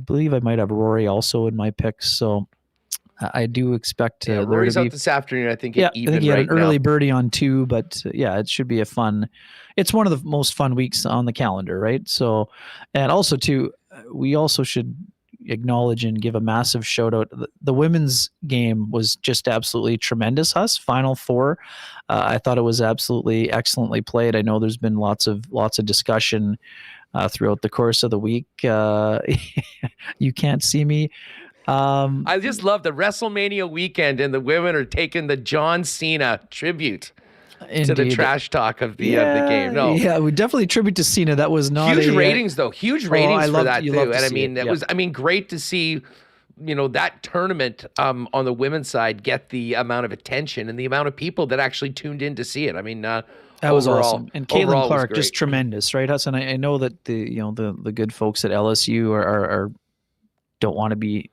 believe I might have Rory also in my picks, so I do expect there
Rory's
to be
out this afternoon. I think.
I
Even
think he had
right
an early
now.
birdie on 2, but it should be it's one of the most fun weeks on the calendar, right? So, and also too, we also should acknowledge and give a massive shout out. The women's game was just absolutely tremendous. Huss, Final Four. I thought it was absolutely excellently played. I know there's been lots of discussion throughout the course of the week. You can't see me.
I just love the WrestleMania weekend, and the women are taking the John Cena tribute to the trash talk of the game. No,
yeah, we definitely tribute to Cena. That was not
huge ratings, though. Huge ratings for that too. And I mean,
it
was great to see. That tournament on the women's side get the amount of attention and the amount of people that actually tuned in to see it. I mean, that
was awesome. And Caitlin Clark, just
great.
Tremendous, right, Hudson? I know that the good folks at LSU are don't want to be,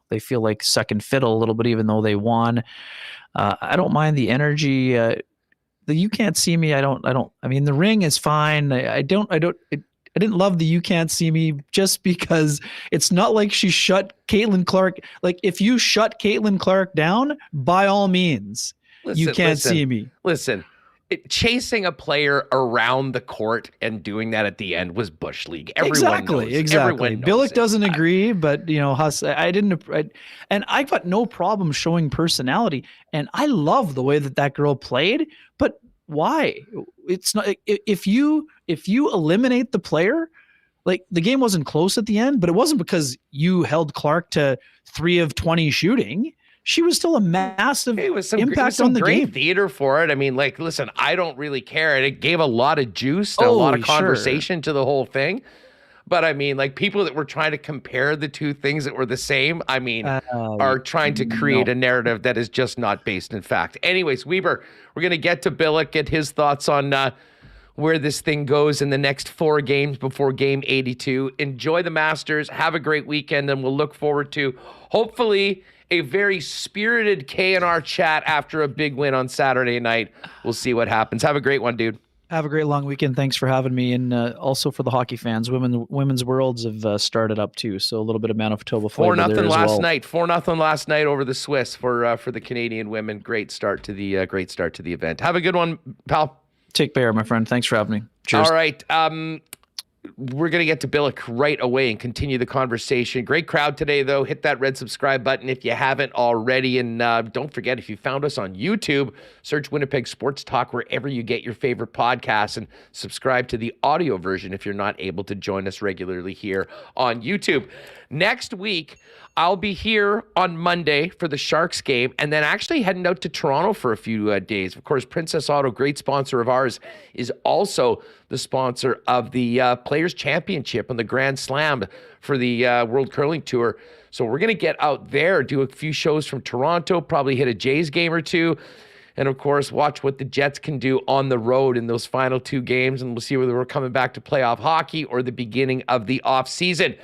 they feel like second fiddle a little bit, even though they won. I don't mind the energy. You can't see me. I mean, the ring is fine. I didn't love the you can't see me just because it's not like she shut Caitlin Clark. Like, if you shut Caitlin Clark down, by all means, you can't see me.
Listen, chasing a player around the court and doing that at the end was Bush League. Exactly.
Billeck doesn't agree, but Huss, I got no problem showing personality, and I love the way that girl played. But why? It's not, if you eliminate the player, like, the game wasn't close at the end, but it wasn't because you held Clark to 3 of 20 shooting. She was still a massive impact on the game.
Great theater for it. I mean, listen, I don't really care. And it gave a lot of juice and a lot of conversation to the whole thing. But I mean, people that were trying to compare the two things that were the same, I mean, are trying to create a narrative that is just not based in fact. Anyways, Weber, we're going to get to Billeck, get his thoughts on where this thing goes in the next 4 games before game 82. Enjoy the Masters. Have a great weekend, and we'll look forward to, hopefully, a very spirited K&R chat after a big win on Saturday night. We'll see what happens. Have a great one, dude.
Have a great long weekend. Thanks for having me. And also for the hockey fans, women's worlds have started up too. So a little bit of Manitoba flavor there as well.
4-0 last night over the Swiss for the Canadian women. Great start to the event. Have a good one, pal.
Take care, my friend. Thanks for having me. Cheers.
All right. We're going to get to Billeck right away and continue the conversation. Great crowd today, though. Hit that red subscribe button if you haven't already. And don't forget, if you found us on YouTube, search Winnipeg Sports Talk wherever you get your favorite podcasts, and subscribe to the audio version if you're not able to join us regularly here on YouTube. Next week, I'll be here on Monday for the Sharks game, and then actually heading out to Toronto for a few days. Of course, Princess Auto, great sponsor of ours, is also the sponsor of the Players' Championship and the Grand Slam for the World Curling Tour. So we're going to get out there, do a few shows from Toronto, probably hit a Jays game or two, and of course, watch what the Jets can do on the road in those final 2 games, and we'll see whether we're coming back to playoff hockey or the beginning of the off-season.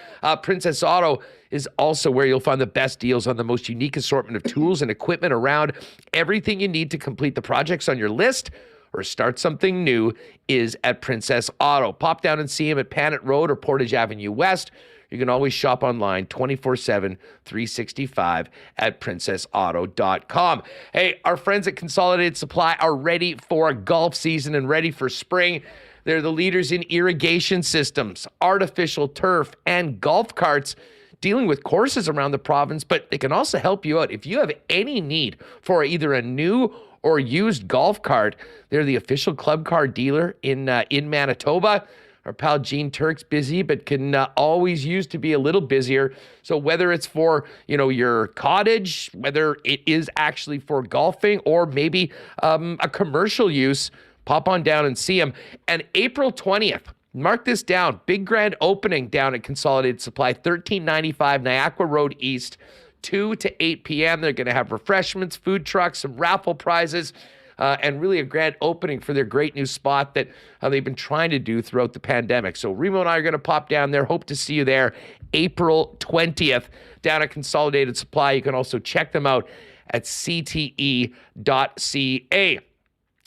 Princess Auto is also where you'll find the best deals on the most unique assortment of tools and equipment around. Everything you need to complete the projects on your list or start something new is at Princess Auto. Pop down and see him at Panet Road or Portage Avenue West. You can always shop online 24/7, 365 at princessauto.com. Hey, our friends at Consolidated Supply are ready for a golf season and ready for spring. They're the leaders in irrigation systems, artificial turf, and golf carts, dealing with courses around the province, but they can also help you out. If you have any need for either a new or used golf cart, they're the official club car dealer in Manitoba. Our pal Gene Turk's busy, but can always use to be a little busier. So whether it's for, your cottage, whether it is actually for golfing, or maybe a commercial use, pop on down and see him. And April 20th, mark this down, big grand opening down at Consolidated Supply, 1395 Niagara Road East, 2 to 8 p.m. They're going to have refreshments, food trucks, some raffle prizes, and really a grand opening for their great new spot that they've been trying to do throughout the pandemic. So Remo and I are going to pop down there. Hope to see you there April 20th down at Consolidated Supply. You can also check them out at cte.ca.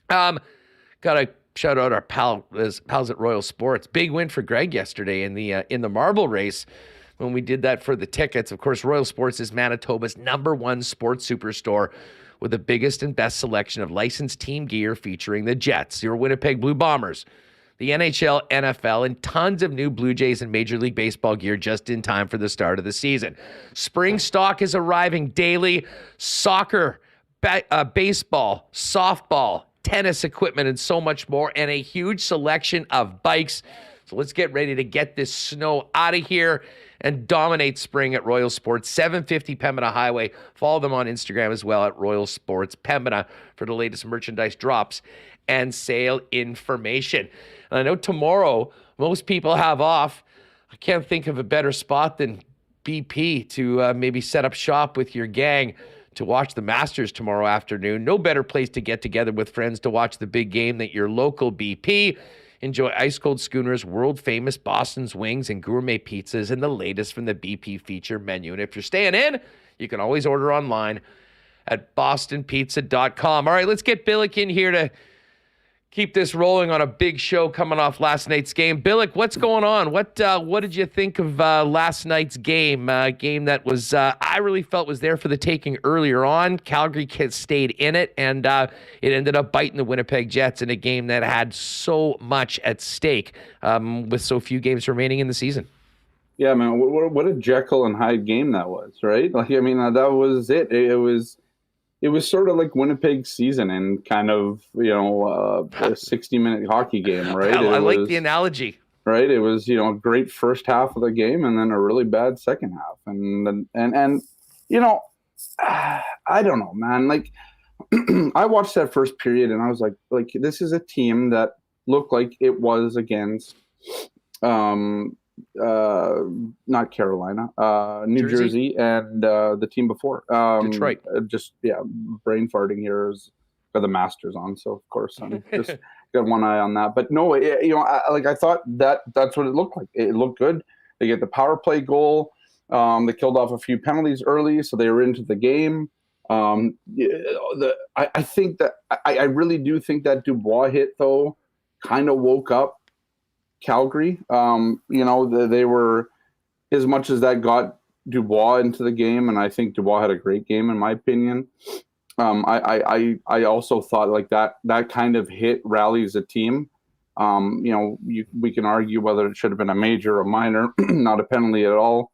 Got to shout out our pals at Royal Sports. Big win for Greg yesterday in the marble race when we did that for the tickets. Of course, Royal Sports is Manitoba's #1 sports superstore with the biggest and best selection of licensed team gear featuring the Jets, your Winnipeg Blue Bombers, the NHL, NFL, and tons of new Blue Jays and Major League Baseball gear just in time for the start of the season. Spring stock is arriving daily. Soccer, baseball, softball, tennis equipment, and so much more, and a huge selection of bikes. So let's get ready to get this snow out of here and dominate spring at Royal Sports, 750 Pembina Highway. Follow them on Instagram as well at Royal Sports Pembina for the latest merchandise drops and sale information. And I know tomorrow most people have off. I can't think of a better spot than BP to maybe set up shop with your gang to watch the Masters tomorrow afternoon. No better place to get together with friends to watch the big game than your local BP. Enjoy ice-cold schooners, world-famous Boston's wings, and gourmet pizzas, and the latest from the BP feature menu. And if you're staying in, you can always order online at bostonpizza.com. All right, let's get Billeck in here to keep this rolling on a big show coming off last night's game. Billeck, what's going on? What did you think of last night's game? Game that was I really felt was there for the taking earlier on. Calgary stayed in it, and it ended up biting the Winnipeg Jets in a game that had so much at stake with so few games remaining in the season.
Yeah, man, what a Jekyll and Hyde game that was, right? Like, I mean, that was it. It was sort of like Winnipeg's season and kind of, a 60-minute hockey game, right?
I like the analogy.
Right? It was, a great first half of the game and then a really bad second half. And I don't know, man. Like, I watched that first period and I was like, this is a team that looked like it was against not Carolina, New Jersey and the team before.
Detroit.
Brain farting here is got the Masters on, so of course I'm just got one eye on that. But no, I thought that's what it looked like. It looked good. They get the power play goal. They killed off a few penalties early, so they were into the game. I really do think that Dubois hit though kind of woke up Calgary. They were, as much as that got Dubois into the game, and I think Dubois had a great game in my opinion. I also thought like that kind of hit rallies a team. We can argue whether it should have been a major or minor, not a penalty at all.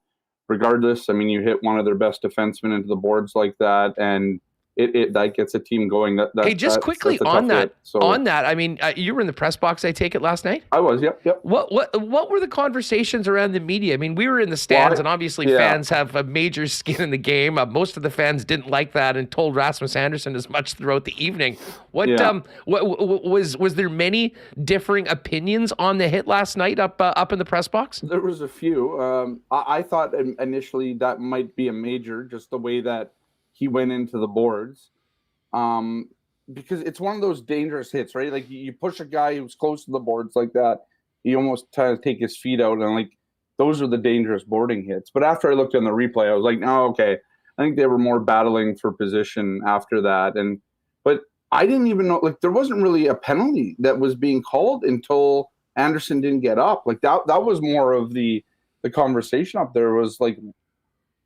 Regardless, I mean, you hit one of their best defensemen into the boards like that, and it that gets a team going.
Hey, just quickly on that. I mean, you were in the press box, I take it, last night?
I was. Yep.
What were the conversations around the media? I mean, we were in the stands, and obviously fans have a major skin in the game. Most of the fans didn't like that and told Rasmus Andersson as much throughout the evening. What was there many differing opinions on the hit last night up in the press box?
There was a few. I thought initially that might be a major, just the way that he went into the boards, because it's one of those dangerous hits, right? Like you push a guy who's close to the boards like that, you almost try to take his feet out, and like those are the dangerous boarding hits. But after I looked on the replay, I was like, no, okay. I think they were more battling for position after that, but I didn't even know, like there wasn't really a penalty that was being called until Anderson didn't get up. Like that was more of the conversation up there was like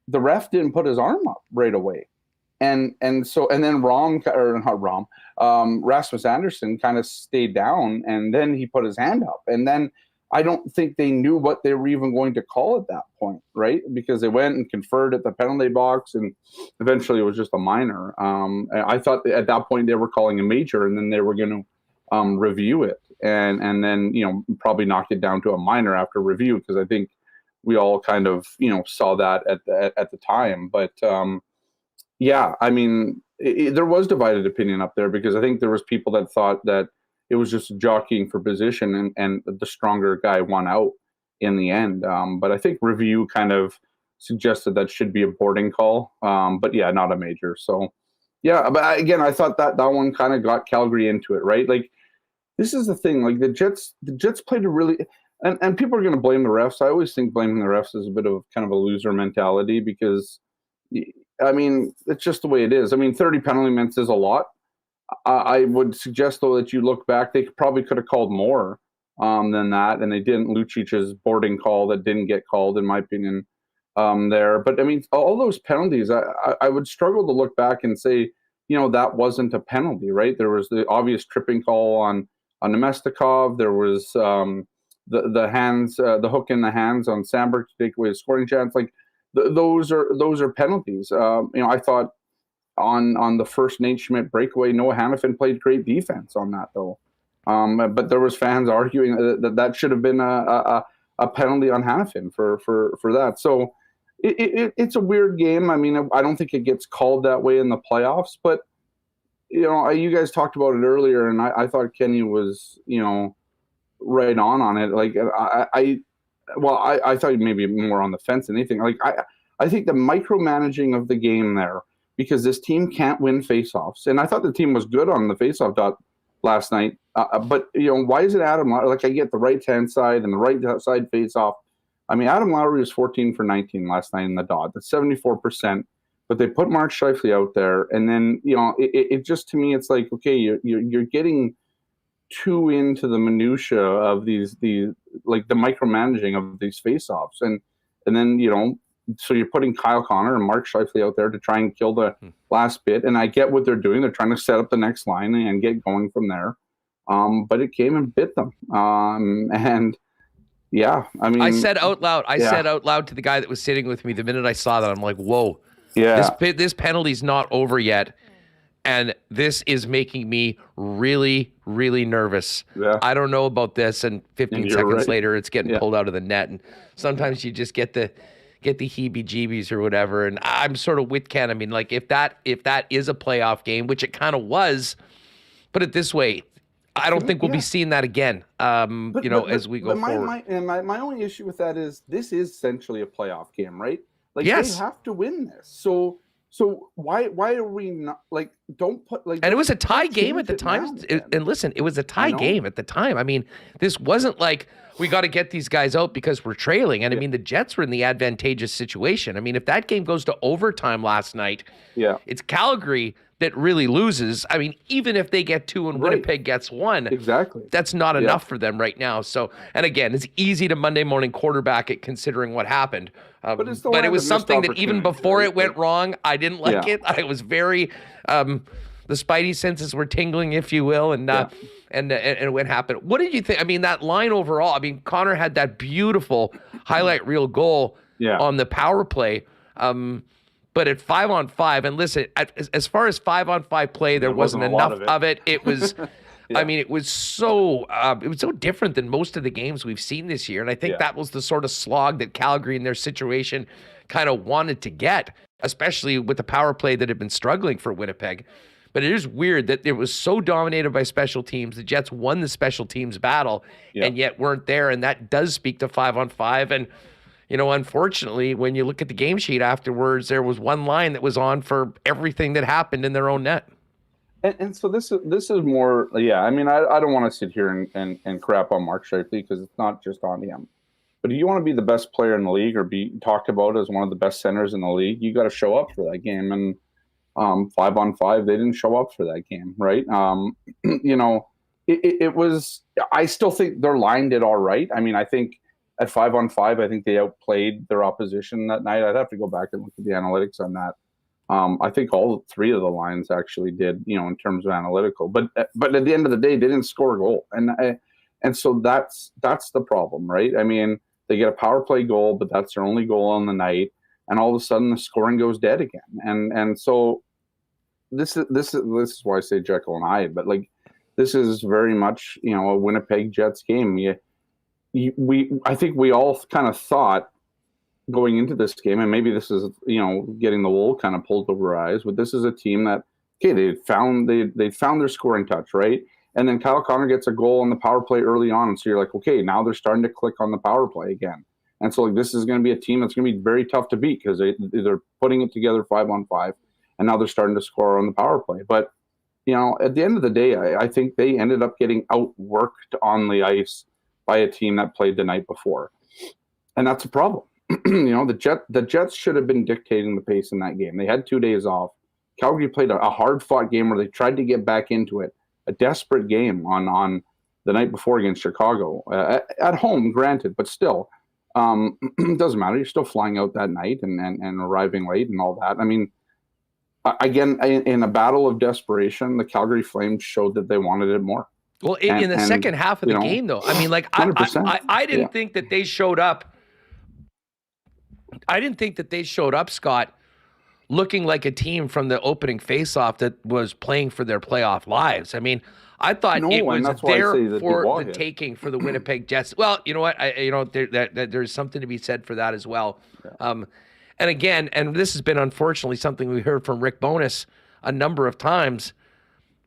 the ref didn't put his arm up right away. And then Rasmus Andersson kind of stayed down, and then he put his hand up. And then I don't think they knew what they were even going to call at that point, right? Because they went and conferred at the penalty box, and eventually it was just a minor. I thought at that point they were calling a major, and then they were going to review it. and then probably knocked it down to a minor after review, because I think we all kind of saw that at the time. But yeah, I mean, there was divided opinion up there, because I think there was people that thought that it was just jockeying for position, and the stronger guy won out in the end. But I think review kind of suggested that should be a boarding call. But yeah, not a major. So yeah, but again, I thought that one kind of got Calgary into it, right? Like, this is the thing. Like, the Jets played a really, and people are going to blame the refs. I always think blaming the refs is a bit of kind of a loser mentality, because I mean, it's just the way it is. I mean, 30 penalty minutes is a lot. I would suggest, though, that you look back, they probably could have called more than that, and they didn't. Lucic's boarding call that didn't get called, in my opinion, there. But I mean, all those penalties, I would struggle to look back and say, that wasn't a penalty, right? There was the obvious tripping call on Nemestikov. There was the hands, the hook in the hands on Sandberg to take away a scoring chance. Like, those are penalties. I thought on the first Nate Schmidt breakaway, Noah Hannafin played great defense on that, though. But there was fans arguing that should have been a penalty on Hannafin for that. So it's a weird game. I mean, I don't think it gets called that way in the playoffs, but you guys talked about it earlier, and I thought Kenny was right on it. Like, I thought maybe more on the fence than anything. Like, I think the micromanaging of the game there, because this team can't win faceoffs, and I thought the team was good on the faceoff dot last night. But why is it Adam Lowry? Like, I get the right-hand side and the right side faceoff. I mean, Adam Lowry was 14 for 19 last night in the dot. That's 74%. But they put Mark Scheifele out there, and then it just, to me, it's like, okay, you're getting too into the minutia of these like the micromanaging of these faceoffs, and then so you're putting Kyle Connor and Mark Scheifele out there to try and kill the last bit. And I get what they're doing; they're trying to set up the next line and get going from there. But it came and bit them. And yeah, I mean,
I said out loud to the guy that was sitting with me the minute I saw that, I'm like, whoa,
yeah,
this penalty's not over yet. And this is making me really, really nervous.
Yeah.
I don't know about this. And 15 seconds
right.
later, it's getting pulled out of the net. And sometimes you just get the heebie-jeebies or whatever. And I'm sort of with Ken. I mean, like, if that is a playoff game, which it kind of was, put it this way, I don't think we'll be seeing that again. As we go forward.
My only issue with that is this is essentially a playoff game, right? Like,
yes.
They have to win this. So why are we not, like, don't put, like,
and it was a tie game at the time. And listen, it was a tie game at the time. I mean, this wasn't like we got to get these guys out because we're trailing. And I mean, the Jets were in the advantageous situation. I mean, if that game goes to overtime last night, it's Calgary that really loses. I mean, even if they get 2 and Winnipeg gets 1,
exactly,
that's not enough for them right now. So, and again, it's easy to Monday morning quarterback it considering what happened. But it was something that even before it went wrong, I didn't like it. I was very, the spidey senses were tingling, if you will, and what happened. What did you think? I mean, that line overall, I mean, Connor had that beautiful highlight reel goal on the power play. But at 5-on-5, and listen, as far as 5-on-5 play, there wasn't enough of it. It was, I mean, it was so different than most of the games we've seen this year. And I think that was the sort of slog that Calgary in their situation kind of wanted to get, especially with the power play that had been struggling for Winnipeg. But it is weird that it was so dominated by special teams. The Jets won the special teams battle and yet weren't there. And that does speak to 5-on-5. And unfortunately, when you look at the game sheet afterwards, there was one line that was on for everything that happened in their own net.
And so this is more, I mean, I don't want to sit here and crap on Mark Scheifele, because it's not just on him. But if you want to be the best player in the league or be talked about as one of the best centers in the league, you got to show up for that game. And 5-on-5, they didn't show up for that game, right? It was, I still think their line did all right. I mean, I think at 5-on-5, I think they outplayed their opposition that night. I'd have to go back and look at the analytics on that. I think all 3 of the lines actually did, in terms of analytical. But at the end of the day, they didn't score a goal, and so that's the problem, right? I mean, they get a power play goal, but that's their only goal on the night, and all of a sudden the scoring goes dead again. And so this is why I say Jekyll and Hyde. But like, this is very much, a Winnipeg Jets game. I think we all kind of thought going into this game, and maybe this is, getting the wool kind of pulled over our eyes, but this is a team that, okay, they found their scoring touch, right? And then Kyle Connor gets a goal on the power play early on, and so you're like, okay, now they're starting to click on the power play again. And so this is going to be a team that's going to be very tough to beat because they're putting it together 5-on-5, and now they're starting to score on the power play. But, at the end of the day, I think they ended up getting outworked on the by a team that played the night before. And that's a problem. The Jets should have been dictating the pace in that game. They had 2 days off. Calgary played a hard-fought game where they tried to get back into it. A desperate game on the night before against Chicago. At home, granted, but still. It doesn't matter. You're still flying out that night and arriving late and all that. I mean, again, in a battle of desperation, the Calgary Flames showed that they wanted it more.
Well, in the second half of the game, though, I mean, like, I didn't think that they showed up. I didn't think that they showed up, Scott, looking like a team from the opening faceoff that was playing for their playoff lives. I mean, I thought it was there for the taking for the Winnipeg Jets. Well, you know what? There's something to be said for that as well. Yeah. And again, and this has been unfortunately something we heard from Rick Bowness a number of times.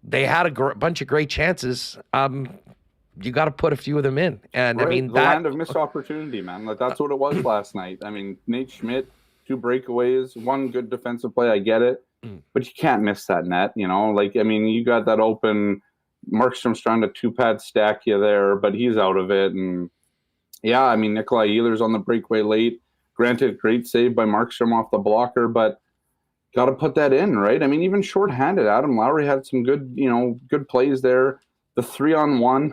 They had a bunch of great chances. You got to put a few of them in. And
right.
I mean,
the land of missed opportunity, man. That's what it was last night. I mean, Nate Schmidt, 2 breakaways, 1 good defensive play. I get it, but you can't miss that net. You got that open. Markstrom's trying to 2-pad stack you there, but he's out of it. And yeah, I mean, Nikolai Ehlers on the breakaway late. Granted, great save by Markstrom off the blocker, but got to put that in, right? I mean, even shorthanded, Adam Lowry had some good plays there. The 3-on-1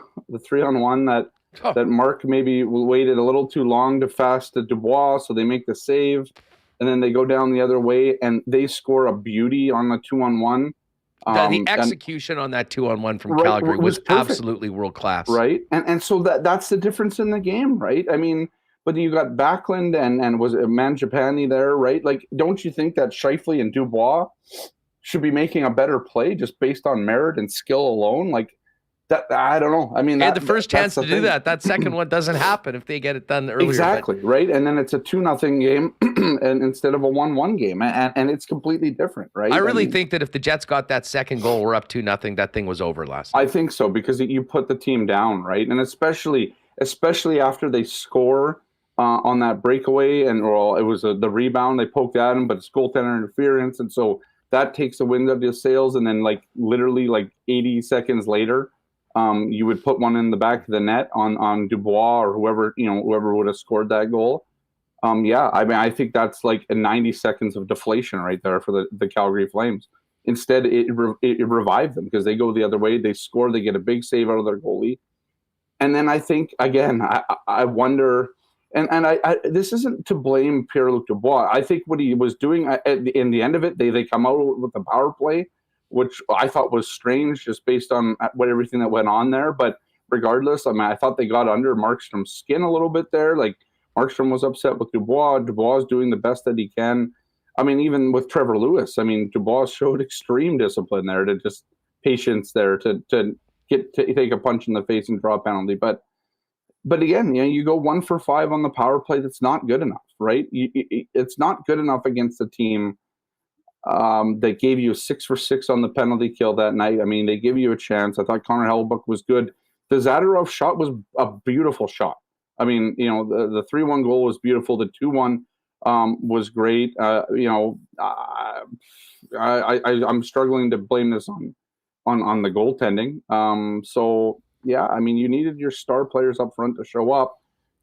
that Mark maybe waited a little too long to fast to Dubois, so they make the save, and then they go down the other way and they score a beauty on the 2-on-1.
The execution on that 2-on-1 from Calgary was absolutely world class,
right? And so that's the difference in the game, right? I mean, but you got Backlund and was it Mangiapane there, right? Like, don't you think that Scheifele and Dubois should be making a better play just based on merit and skill alone? Like, that, I don't know. I mean,
they had the first chance to do that. That second one doesn't happen if they get it done earlier.
Exactly, right? And then it's a 2-0 game and instead of a 1-1 game. And it's completely different, right?
I mean, think that if the Jets got that second goal, we're up 2-0, that thing was over last night.
I think so, because you put the team down, right? And especially after they score on that breakaway, and it was the rebound, they poked at him, but it's goaltender interference. And so that takes the wind out of your sails. And then literally 80 seconds later, you would put one in the back of the net on Dubois or whoever would have scored that goal. I mean, I think that's like a 90 seconds of deflation right there for the Calgary Flames. Instead, it revived them because they go the other way. They score. They get a big save out of their goalie. And then I think, again, I wonder, and I this isn't to blame Pierre-Luc Dubois. I think what he was doing in the end of it, they come out with the power play, which I thought was strange just based on everything that went on there. But regardless, I mean, I thought they got under Markstrom's skin a little bit there. Like, Markstrom was upset with Dubois. Dubois is doing the best that he can. I mean, even with Trevor Lewis, I mean, Dubois showed extreme discipline there, to just patience there to take a punch in the face and draw a penalty. But again, you go 1 for 5 on the power play. That's not good enough, right? It's not good enough against a team that gave you a 6 for 6 on the penalty kill that night. I mean, they give you a chance. I thought Connor Hellebuyck was good. The Zadorov shot was a beautiful shot. I mean, the 3-1 goal was beautiful. The 2-1 was great. I'm struggling to blame this on the goaltending. So yeah, I mean, you needed your star players up front to show up,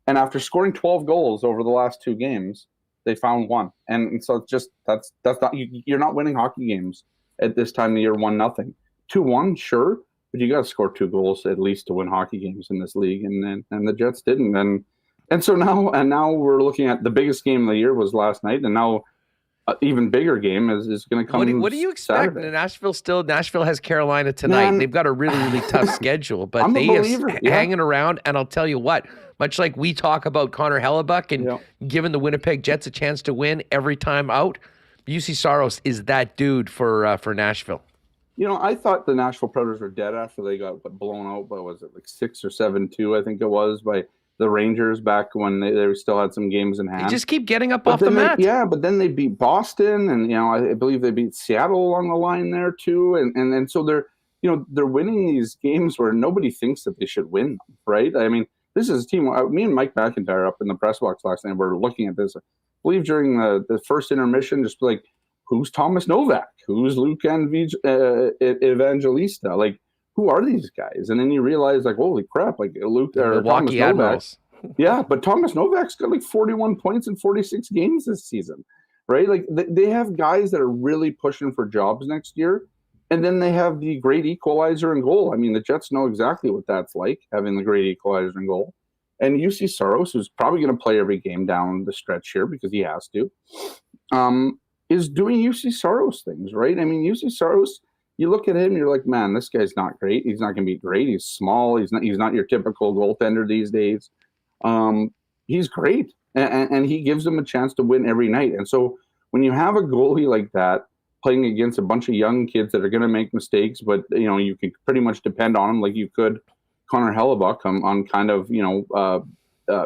and after scoring 12 goals over the last 2 games, they found 1. And so it's just that's not, you're not winning hockey games at this time of the year 1-0. 2-1, sure, but you got to score 2 goals at least to win hockey games in this league, and the Jets didn't. And so now we're looking at the biggest game of the year was last night, and now an even bigger game is going to come.
What do you expect? Nashville has Carolina tonight.
Man.
They've got a really, really tough schedule, but they are hanging around. And I'll tell you what, much like we talk about Connor Hellebuyck and giving the Winnipeg Jets a chance to win every time out, UC Saros is that dude for Nashville.
I thought the Nashville Predators were dead after they got blown out by, was it like 6 or 7-2, I think it was, by the Rangers back when they still had some games in hand.
They just keep getting up off the mat.
But then they beat Boston, and I believe they beat Seattle along the line there too, and so they're winning these games where nobody thinks that they should win them, right? I mean, this is a team. Me and Mike McIntyre up in the press box last night were looking at this. I believe during the first intermission, just like, who's Thomas Novak? Who's Lucan Evangelista? Like, who are these guys? And then you realize, like, holy crap, like Thomas Novak. Yeah, but Thomas Novak's got like 41 points in 46 games this season, right? Like, they have guys that are really pushing for jobs next year. And then they have the great equalizer in goal. I mean, the Jets know exactly what that's like, having the great equalizer in goal. And UC Saros, who's probably going to play every game down the stretch here because he has to, is doing UC Saros things, right? I mean, UC Saros, you look at him, you're like, man, this guy's not great. He's not going to be great. He's small. He's not your typical goaltender these days. He's great, and he gives them a chance to win every night. And so when you have a goalie like that playing against a bunch of young kids that are going to make mistakes, but you can pretty much depend on him like you could Connor Hellebuck on kind of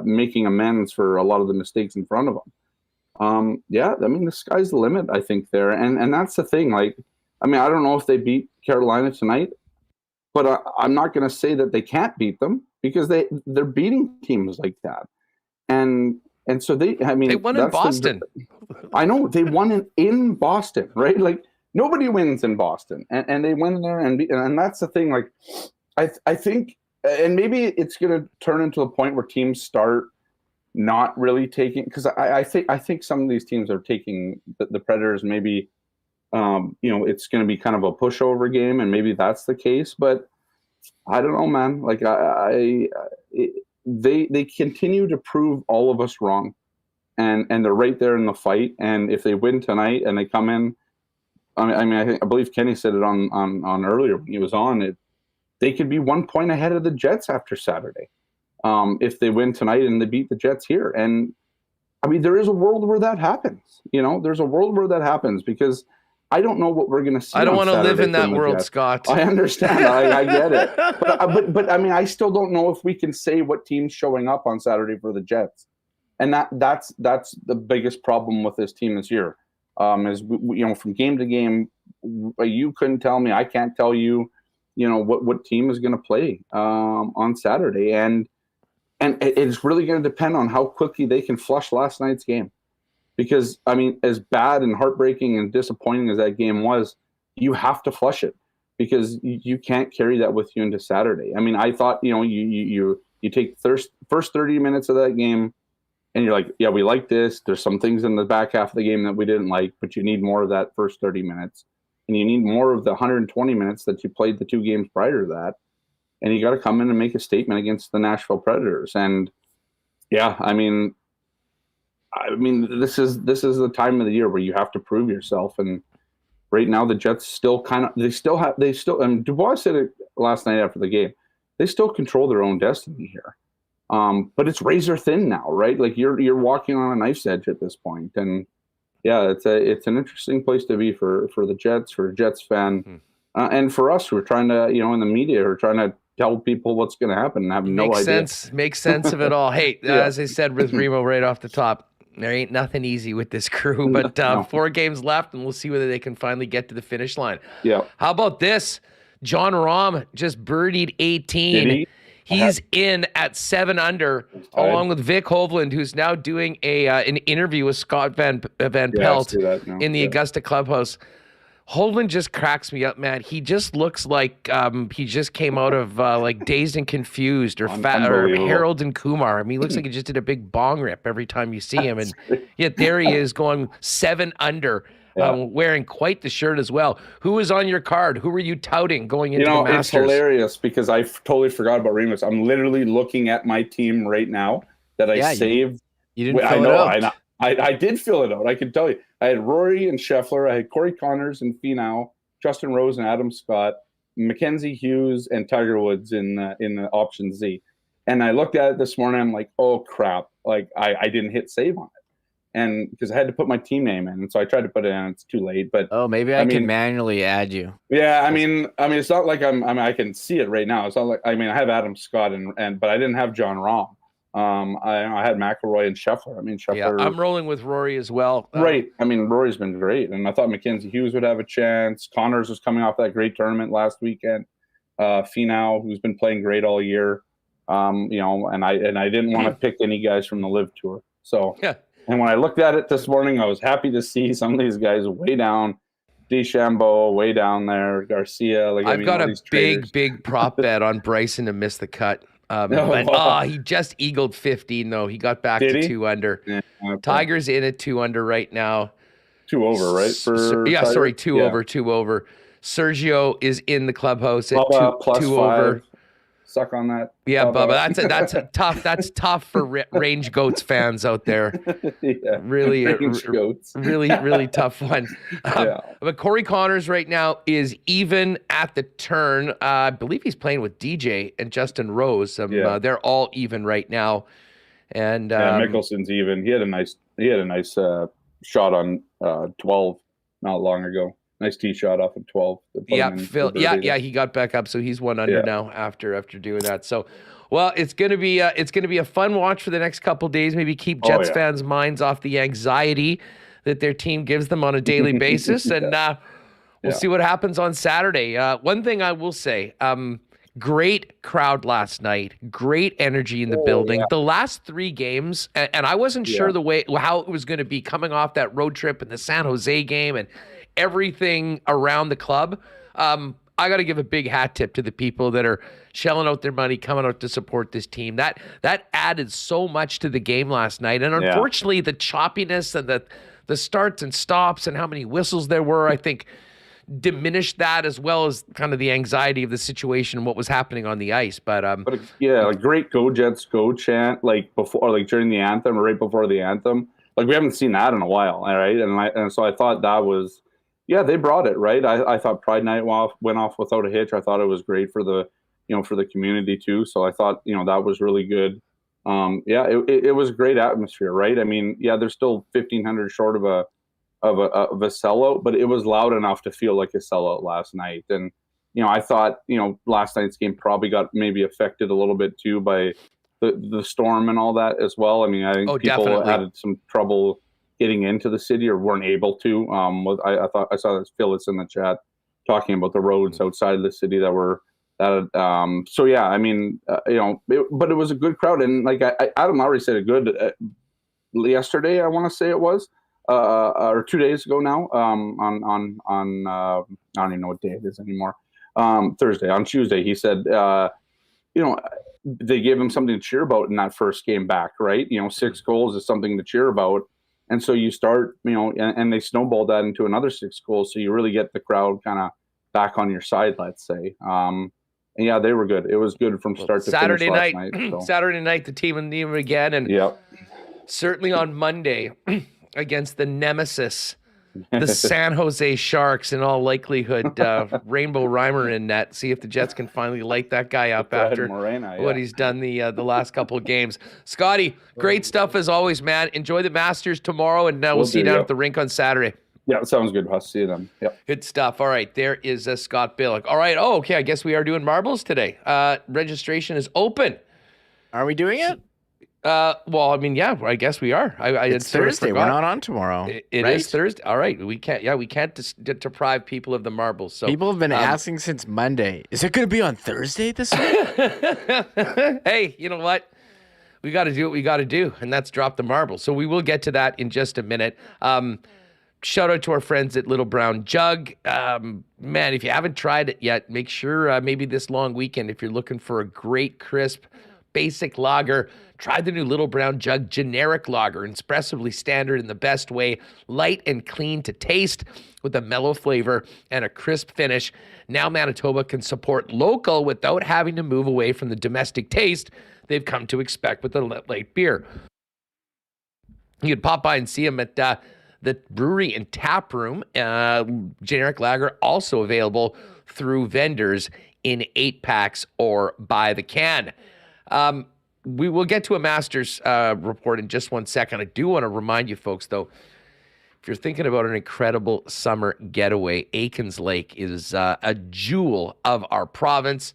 making amends for a lot of the mistakes in front of him. I mean, the sky's the limit, I think, there. And that's the thing. Like, I mean, I don't know if they beat Carolina tonight, but I'm not going to say that they can't beat them because they're beating teams like that. And so they won in Boston. I know, they won in Boston, right? Like, nobody wins in Boston. And they win there. And that's the thing. Like, I think, and maybe it's going to turn into a point where teams start not really taking, because I think some of these teams are taking the Predators, maybe it's going to be kind of a pushover game, and maybe that's the case, but I don't know, man. Like, they continue to prove all of us wrong, and they're right there in the fight. And if they win tonight and they come in, I believe Kenny said it on earlier when he was on it, they could be 1 point ahead of the Jets after Saturday. If they win tonight and they beat the Jets here. And I mean, there is a world where that happens. There's a world where that happens, because I don't know what we're going to see.
I don't want to live in that world,
Jets.
Scott.
I understand. I get it. But I mean, I still don't know if we can say what team's showing up on Saturday for the Jets. And that's the biggest problem with this team this year. Is from game to game, you couldn't tell me, I can't tell you, what team is going to play on Saturday. And it's really going to depend on how quickly they can flush last night's game. Because, I mean, as bad and heartbreaking and disappointing as that game was, you have to flush it, because you can't carry that with you into Saturday. I mean, I thought, you take first 30 minutes of that game and you're like, yeah, we like this. There's some things in the back half of the game that we didn't like, but you need more of that first 30 minutes. And you need more of the 120 minutes that you played the two games prior to that. And you got to come in and make a statement against the Nashville Predators. And yeah, I mean, this is the time of the year where you have to prove yourself. And right now, the Jets still and Dubois said it last night after the game, they still control their own destiny here. But it's razor thin now, right? Like, you're walking on a knife's edge at this point. And yeah, it's an interesting place to be for the Jets, for a Jets fan, and for us who are trying to, in the media, who are trying to tell people what's going to happen and have no idea.
Makes sense of it all. Hey, as I said with Remo right off the top, there ain't nothing easy with this crew, but
No.
4 games left, and we'll see whether they can finally get to the finish line.
Yeah.
How about this? John Rahm just birdied 18. He's in at 7 under, along with Vic Hovland, who's now doing an interview with Scott Van Pelt in the Augusta clubhouse. Hovland just cracks me up, man. He just looks like he just came out of like Dazed and Confused or Harold and Kumar. I mean, he looks like he just did a big bong rip every time you see him. And yet there he is going 7 under, wearing quite the shirt as well. Who was on your card? Who were you touting going into the Masters?
It's hilarious because I totally forgot about Remis. I'm literally looking at my team right now that I saved.
You didn't fill it out.
I did fill it out. I can tell you. I had Rory and Scheffler. I had Corey Connors and Finau, Justin Rose and Adam Scott, Mackenzie Hughes and Tiger Woods in the option Z. And I looked at it this morning. I'm like, oh crap! Like I didn't hit save on it. and because I had to put my team name in, and so I tried to put it in. It's too late, but
maybe I can manually add you.
Yeah, I mean, it's not like I can see it right now. It's not like I have Adam Scott but I didn't have John Rahm. I had McElroy and Scheffler. Scheffler.
Yeah, I'm rolling with Rory as well.
Right. Rory's been great, and I thought Mackenzie Hughes would have a chance. Connors was coming off that great tournament last weekend. Finau, who's been playing great all year. And I didn't want to pick any guys from the Live Tour. So, and when I looked at it this morning, I was happy to see some of these guys way down. DeChambeau way down there. Garcia.
I've got a big prop bet on Bryson to miss the cut. He just eagled 15 though. He got back to 2 under. Yeah, okay. Tiger's in at 2 under right now.
2 over, right?
2 over. 2 over. Sergio is in the clubhouse at 2 over.
Suck on that.
Yeah, Bubba. That's a tough. That's tough for Range Goats fans out there.
Yeah,
really,
Goats.
really tough one. But Corey Connors right now is even at the turn. I believe he's playing with DJ and Justin Rose. They're all even right now. And
Mickelson's even. He had a nice shot on 12 not long ago. Nice tee shot off of 12.
Phil. He got back up, so he's 1 under now after doing that. So, well, it's gonna be a fun watch for the next couple days. Maybe keep Jets fans' minds off the anxiety that their team gives them on a daily basis, and we'll see what happens on Saturday. One thing I will say, great crowd last night, great energy in the building. The last 3 games, and I wasn't sure how it was going to be coming off that road trip and the San Jose game and everything around the club. I got to give a big hat tip to the people that are shelling out their money, coming out to support this team. That added so much to the game last night. And unfortunately, the choppiness and the starts and stops and how many whistles there were, I think, diminished that, as well as kind of the anxiety of the situation and what was happening on the ice. But
great "Go Jets Go" chant before, during the anthem or right before the anthem. We haven't seen that in a while, all right? And so I thought that was. Yeah, they brought it, right? I thought Pride Night went off without a hitch. I thought it was great for the community too. So I thought, that was really good. It was a great atmosphere, right? There's still 1,500 short of a sellout, but it was loud enough to feel like a sellout last night. And, I thought, last night's game probably got maybe affected a little bit too by the storm and all that as well. I think people
definitely
had some trouble getting into the city or weren't able to. I thought I saw this Phyllis in the chat talking about the roads outside of the city that were but it was a good crowd, and Adam Lowry said it good yesterday. I want to say it was or 2 days ago now. On I don't even know what day it is anymore. Thursday. On Tuesday, he said they gave him something to cheer about in that first game back. Right, 6 goals is something to cheer about. And so you start, and they snowballed that into another 6 goals. So you really get the crowd kind of back on your side, let's say. They were good. It was good from start to finish last night. So.
Saturday night, the team and them again. And certainly on Monday against the nemesis, the San Jose Sharks, in all likelihood, Rainbow Reimer in net. See if the Jets can finally light that guy up after what he's done the last couple of games. Scotty, great stuff as always, man. Enjoy the Masters tomorrow, and we'll see you down at the rink on Saturday.
Yeah, sounds good. I'll see you then. Yep.
Good stuff. All right, there is Scott Billeck. All right. Oh, okay. I guess we are doing marbles today. Registration is open.
Are we doing it?
I guess we are.
It's Thursday. We're not on tomorrow.
It is Thursday. All right. We can't deprive people of the marbles. So
people have been asking since Monday. Is it going to be on Thursday this week?
Hey, you know what? We got to do what we got to do, and that's drop the marbles. So we will get to that in just a minute. Shout out to our friends at Little Brown Jug. Man, if you haven't tried it yet, make sure maybe this long weekend, if you're looking for a great, crisp, basic lager, try the new Little Brown Jug generic lager, expressively standard in the best way, light and clean to taste with a mellow flavor and a crisp finish. Now Manitoba can support local without having to move away from the domestic taste they've come to expect with the light beer. You can pop by and see them at the brewery and tap room. Generic lager also available through vendors in 8-packs or by the can. we will get to a Masters report in just one second. I do want to remind you folks, though, if you're thinking about an incredible summer getaway, Aikens Lake is a jewel of our province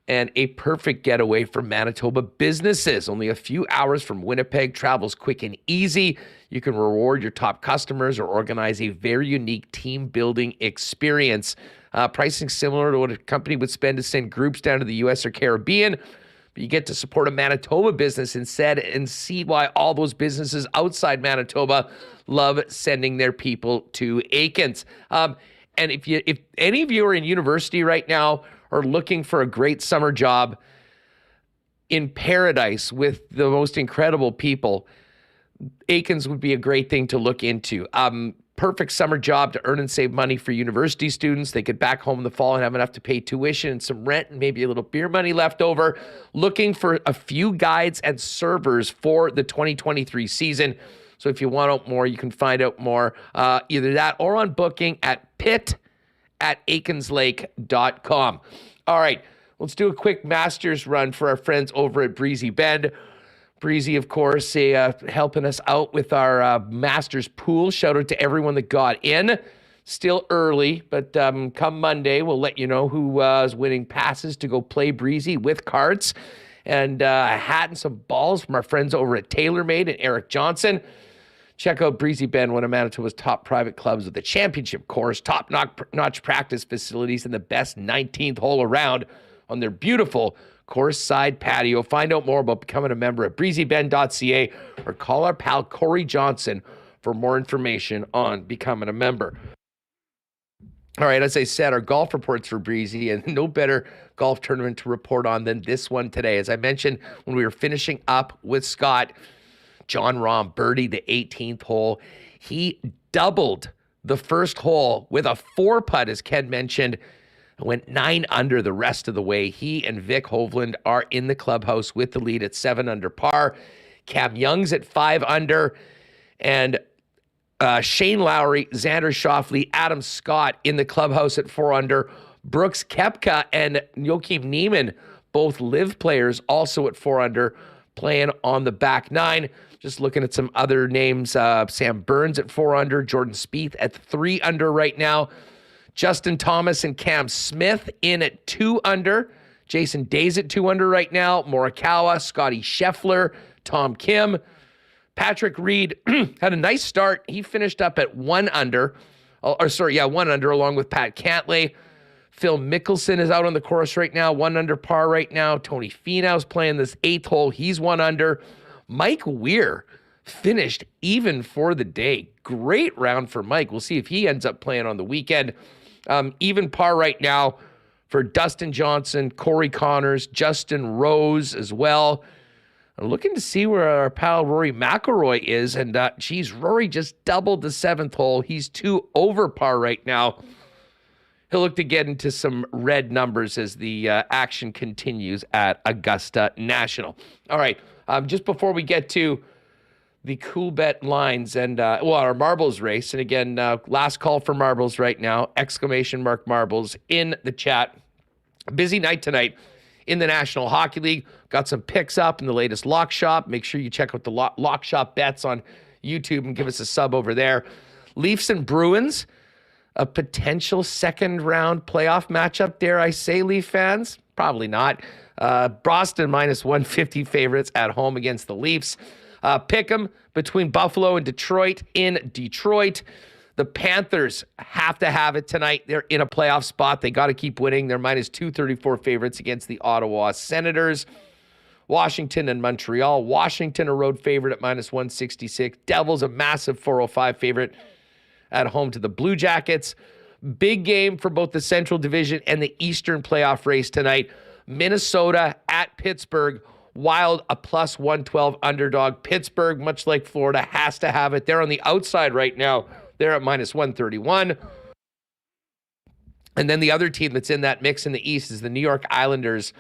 and a perfect getaway for Manitoba businesses. Only a few hours from Winnipeg, travels quick and easy. You can reward your top customers or organize a very unique team-building experience. Pricing similar to what a company would spend to send groups down to the U.S. or Caribbean. But you get to support a Manitoba business instead and see why all those businesses outside Manitoba love sending their people to Aikens. And if any of you are in university right now or looking for a great summer job in paradise with the most incredible people, Aikens would be a great thing to look into. Perfect summer job to earn and save money for university students. They get back home in the fall and have enough to pay tuition and some rent and maybe a little beer money left over. Looking for a few guides and servers for the 2023 season. So if you want out more, you can find out more either that or on booking at pit@aikenslake.com. All right, let's do a quick Masters run for our friends over at Breezy Bend. Breezy, of course, helping us out with our Masters pool. Shout out to everyone that got in. Still early, but come Monday, we'll let you know who is winning passes to go play Breezy with carts and a hat and some balls from our friends over at TaylorMade and Eric Johnson. Check out Breezy Bend, one of Manitoba's top private clubs with a championship course, top-notch practice facilities, and the best 19th hole around on their beautiful course side patio. Find out more about becoming a member at breezybend.ca or call our pal Corey Johnson for more information on becoming a member. All right, as I said, our golf reports for Breezy, and no better golf tournament to report on than this one today. As I mentioned when we were finishing up with Scott, John Rahm birdied the 18th hole. He doubled the first hole with a 4-putt, as Ken mentioned, went 9 under the rest of the way. He and Vic Hovland are in the clubhouse with the lead at 7 under par. Cam Young's at 5 under. And Shane Lowry, Xander Schauffele, Adam Scott in the clubhouse at 4 under. Brooks Koepka and Joakim Niemann, both live players, also at 4 under, playing on the back 9. Just looking at some other names. Sam Burns at 4 under. Jordan Spieth at 3 under right now. Justin Thomas and Cam Smith in at 2 under. Jason Day's at 2 under right now. Morikawa, Scotty Scheffler, Tom Kim. Patrick Reed had a nice start. He finished up at 1 under. 1 under along with Pat Cantlay. Phil Mickelson is out on the course right now, 1 under par right now. Tony Finau's playing this 8th hole. He's 1 under. Mike Weir finished even for the day. Great round for Mike. We'll see if he ends up playing on the weekend. Even par right now for Dustin Johnson, Corey Connors, Justin Rose as well. I'm looking to see where our pal Rory McIlroy is. And, Rory just doubled the 7th hole. He's 2 over par right now. He'll look to get into some red numbers as the action continues at Augusta National. All right, just before we get to the Coolbet lines and, our marbles race. And again, last call for marbles right now, ! Marbles in the chat. Busy night tonight in the National Hockey League. Got some picks up in the latest Lock Shop. Make sure you check out the Lock Shop bets on YouTube and give us a sub over there. Leafs and Bruins, a potential second round playoff matchup, dare I say, Leaf fans? Probably not. Boston minus 150 favorites at home against the Leafs. Pick 'em between Buffalo and Detroit in Detroit. The Panthers have to have it tonight. They're in a playoff spot. They got to keep winning. They're minus 234 favorites against the Ottawa Senators. Washington and Montreal. Washington a road favorite at minus 166. Devils a massive 405 favorite at home to the Blue Jackets. Big game for both the Central Division and the Eastern playoff race tonight. Minnesota at Pittsburgh. Wild, a plus 112 underdog. Pittsburgh, much like Florida, has to have it. They're on the outside right now. They're at minus 131. And then the other team that's in that mix in the East is the New York Islanders.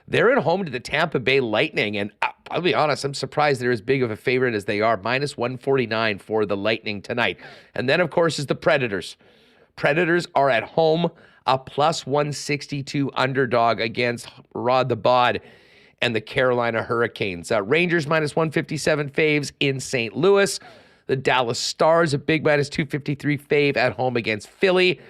They're at home to the Tampa Bay Lightning. And I'll be honest, I'm surprised they're as big of a favorite as they are. Minus 149 for the Lightning tonight. And then, of course, is the Predators. Predators are at home, a plus 162 underdog against Rod the Bod. and the Carolina Hurricanes. Rangers minus 157 faves in St. Louis. The Dallas Stars, a big minus 253 fave at home against Philly.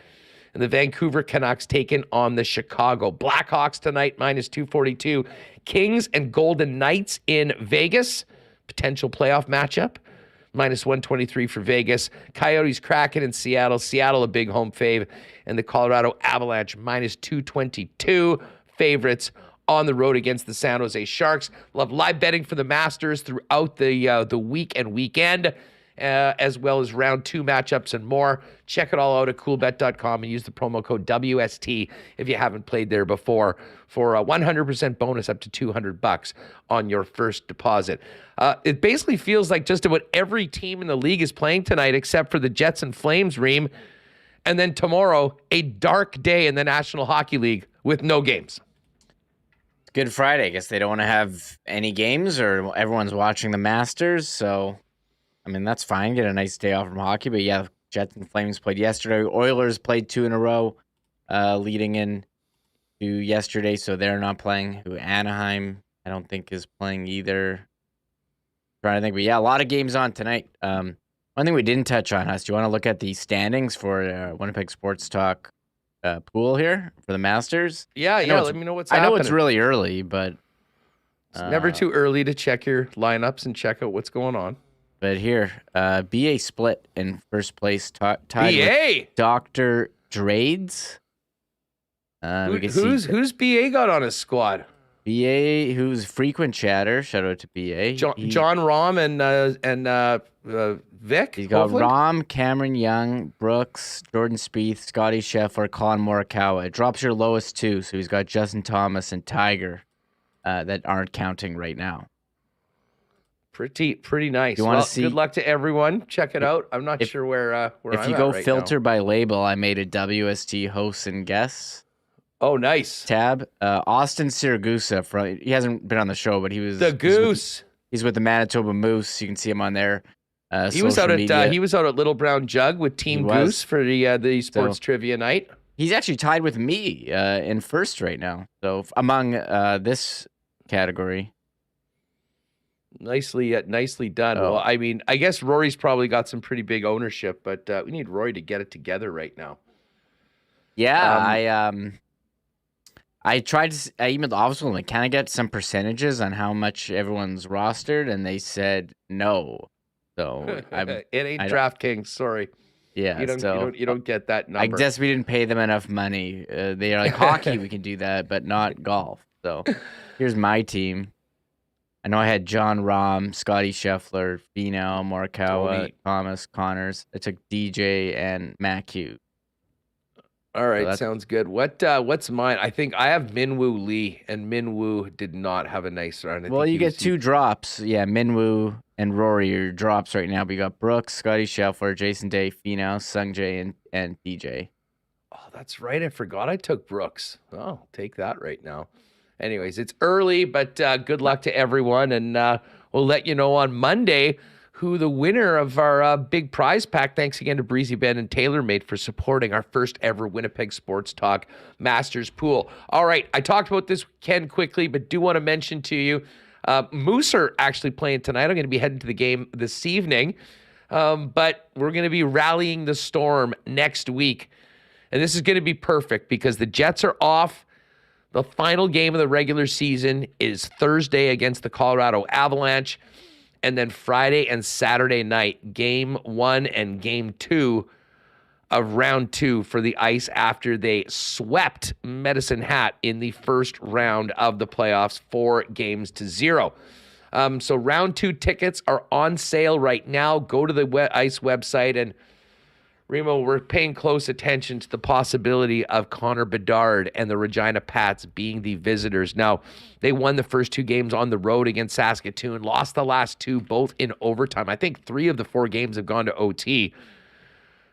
And the Vancouver Canucks taking on the Chicago Blackhawks tonight, minus 242. Kings and Golden Knights in Vegas, potential playoff matchup, minus 123 for Vegas. Coyotes Kraken in Seattle. Seattle, a big home fave. And the Colorado Avalanche, minus 222 favorites on the road against the San Jose Sharks. Love live betting for the Masters throughout the week and weekend, as well as round 2 matchups and more. Check it all out at coolbet.com and use the promo code WST if you haven't played there before for a 100% bonus up to $200 on your first deposit. It basically feels like just about every team in the league is playing tonight except for the Jets and Flames, Reem. And then tomorrow, a dark day in the National Hockey League with no games.
Good Friday. I guess they don't want to have any games, or everyone's watching the Masters. So, I mean, that's fine. Get a nice day off from hockey. But yeah, Jets and Flames played yesterday. Oilers played 2 in a row, leading in to yesterday. So they're not playing. Anaheim, I don't think, is playing either. Trying to think, but yeah, a lot of games on tonight. One thing we didn't touch on, Huss, do you want to look at the standings for Winnipeg Sports Talk pool here for the Masters?
Yeah, let me know what's happening.
I know it's really early, but
it's never too early to check your lineups and check out what's going on.
But here, BA split in first place, tied
BA!
with Dr. Drades.
Who's BA got on his squad?
BA, who's frequent chatter. Shout out to BA.
John Rahm and Vic.
He's got
hopefully?
Rahm, Cameron Young, Brooks, Jordan Spieth, Scotty Scheffler, Colin Morikawa. It drops your lowest 2, so he's got Justin Thomas and Tiger that aren't counting right now.
Pretty nice.
You want to see?
Good luck to everyone. Check it out. I'm not sure where I'm
if you
at
go
right
filter
now.
by label, I made a WST hosts and guests.
Oh, nice.
Tab. Austin Siragusa, he hasn't been on the show, but he was
the Goose.
He's with the Manitoba Moose. You can see him on there.
He was out at Little Brown Jug with Team Goose for the sports trivia night.
He's actually tied with me in first right now. So among this category.
Nicely done.
Oh.
Well, I mean, I guess Rory's probably got some pretty big ownership, but we need Rory to get it together right now.
Yeah, I emailed the office and can I get some percentages on how much everyone's rostered, and they said no. So
it ain't DraftKings. Sorry.
Yeah,
you don't get that number.
I guess we didn't pay them enough money. They are like hockey, we can do that, but not golf. So here's my team. I know I had John Rahm, Scotty Scheffler, Finau, Morikawa, Thomas, Connors. I took DJ and Matt Hughes.
All right, sounds good. What's mine? I think I have Minwoo Lee, and Minwoo did not have a nice round.
Well, you get 2 drops. Yeah, Minwoo and Rory are drops right now. But you got Brooks, Scotty Scheffler, Jason Day, Finau, Sungjae, and DJ.
Oh, that's right. I forgot I took Brooks. Oh, I'll take that right now. Anyways, it's early, but good luck to everyone, and we'll let you know on Monday who the winner of our big prize pack. Thanks again to Breezy Ben and TaylorMade for supporting our first ever Winnipeg Sports Talk Masters pool. All right, I talked about this weekend quickly, but do want to mention to you, Moose are actually playing tonight. I'm going to be heading to the game this evening, but we're going to be rallying the storm next week, and this is going to be perfect because the Jets are off. The final game of the regular season is Thursday against the Colorado Avalanche. And then Friday and Saturday night, game 1 and game 2 of round 2 for the Ice after they swept Medicine Hat in the first round of the playoffs, 4-0. So round 2 tickets are on sale right now. Go to the Ice website, and Remo, we're paying close attention to the possibility of Connor Bedard and the Regina Pats being the visitors. Now, they won the first 2 games on the road against Saskatoon, lost the last 2, both in overtime. I think 3 of the 4 games have gone to OT.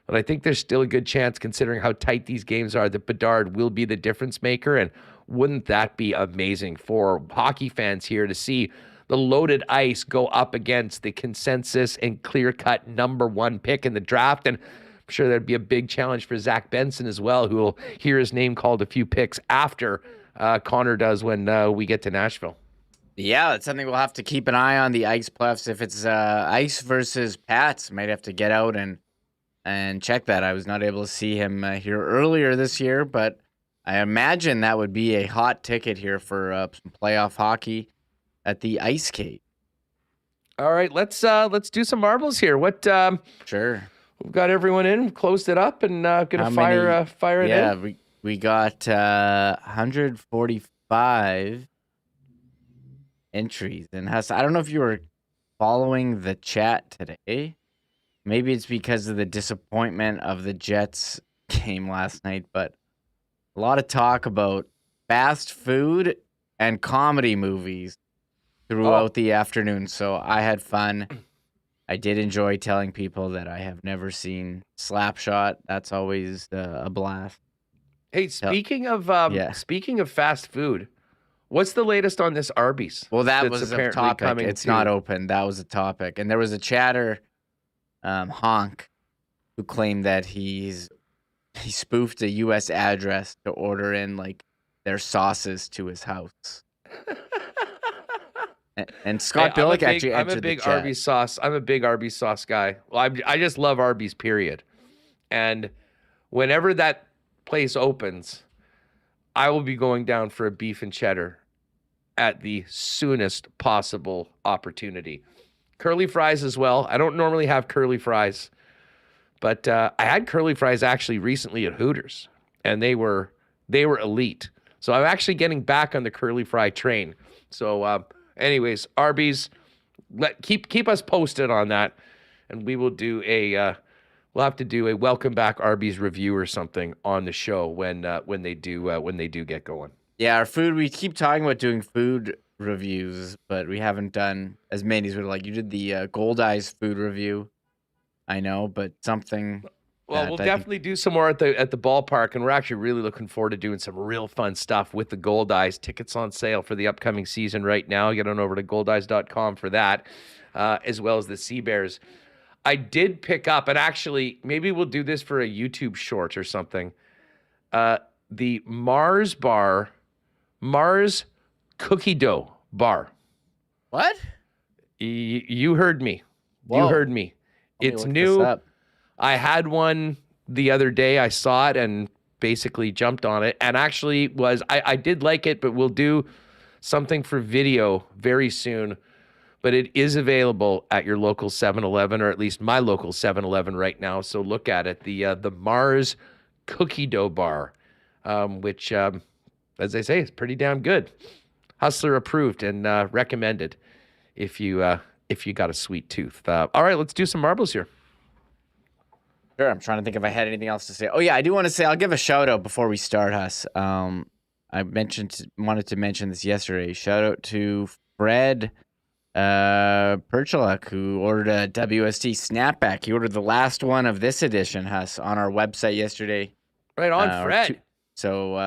But I think there's still a good chance, considering how tight these games are, that Bedard will be the difference maker. And wouldn't that be amazing for hockey fans here to see the loaded Ice go up against the consensus and clear-cut number 1 pick in the draft? And I'm sure there'd be a big challenge for Zach Benson as well, who will hear his name called a few picks after Connor does when we get to Nashville.
Yeah, it's something we'll have to keep an eye on, the ice playoffs. If it's ice versus Pats, might have to get out and check that. I was not able to see him here earlier this year, but I imagine that would be a hot ticket here for some playoff hockey at the Ice Skate.
All right, let's do some marbles here. What?
Sure.
We've got everyone in. We've closed it up and gonna fire it in.
Yeah, we got 145 entries, and I don't know if you were following the chat today. Maybe it's because of the disappointment of the Jets game last night, but a lot of talk about fast food and comedy movies throughout the afternoon. So I had fun. I did enjoy telling people that I have never seen Slapshot. That's always a blast.
Hey, speaking of fast food, what's the latest on this Arby's?
Well, that
that's
was a
apparently
topic.
coming
It's
to-
not open. That was a topic. And there was a chatter, Honk, who claimed that he spoofed a U.S. address to order in like their sauces to his house. And Scott Billeck actually answered the chat.
Arby's sauce. I'm a big Arby's sauce guy. Well, I just love Arby's, period. And whenever that place opens, I will be going down for a beef and cheddar at the soonest possible opportunity. Curly fries as well. I don't normally have curly fries, but I had curly fries actually recently at Hooters, and they were elite. So I'm actually getting back on the curly fry train. So anyways, Arby's, keep us posted on that, and we will do we'll have to do a welcome back Arby's review or something on the show when they do get going.
Yeah, our food. We keep talking about doing food reviews, but we haven't done as many as we'd like. You did the Gold Eyes food review, I know, but something.
Well, we'll definitely do some more at the ballpark, and we're actually really looking forward to doing some real fun stuff with the Gold Eyes. Tickets on sale for the upcoming season right now. Get on over to goldeyes.com for that, as well as the Sea Bears. I did pick up, and actually, maybe we'll do this for a YouTube short or something. The Mars Cookie Dough Bar.
What?
You heard me.
Whoa.
You heard me. It's new. I had one the other day. I saw it and basically jumped on it. And actually I did like it, but we'll do something for video very soon. But it is available at your local 7-Eleven, or at least my local 7-Eleven right now. So look at it. The Mars Cookie Dough Bar, which, as I say, is pretty damn good. Hustler approved and recommended if you got a sweet tooth. All right, let's do some marbles here.
Sure, I'm trying to think if I had anything else to say. Oh yeah, I do want to say, I'll give a shout out before we start, Huss. I wanted to mention this yesterday. Shout out to Fred Perchaluk, who ordered a WST snapback. He ordered the last one of this edition, Huss, on our website yesterday.
Right on, Fred.
So,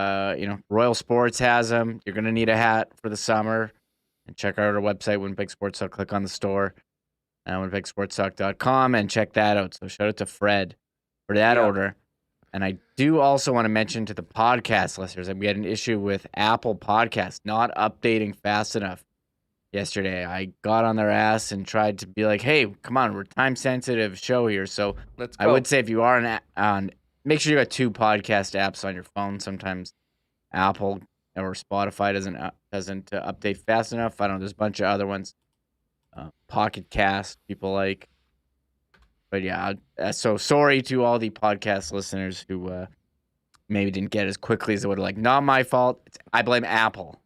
Royal Sports has them. You're going to need a hat for the summer. And check out our website, Winnipeg Sports Talk. Click on the store, winnipegsportstalk.com, and check that out. So shout out to Fred for that order. And I do also want to mention to the podcast listeners that we had an issue with Apple Podcasts not updating fast enough yesterday. I got on their ass and tried to be like, hey, come on, we're a time-sensitive show here. So
Let's go.
I would say if you are on make sure you got 2 podcast apps on your phone. Sometimes Apple or Spotify doesn't update fast enough. I don't know. There's a bunch of other ones. Pocket Cast, people like. But yeah, so sorry to all the podcast listeners who maybe didn't get it as quickly as they would have liked. Not my fault. I blame Apple.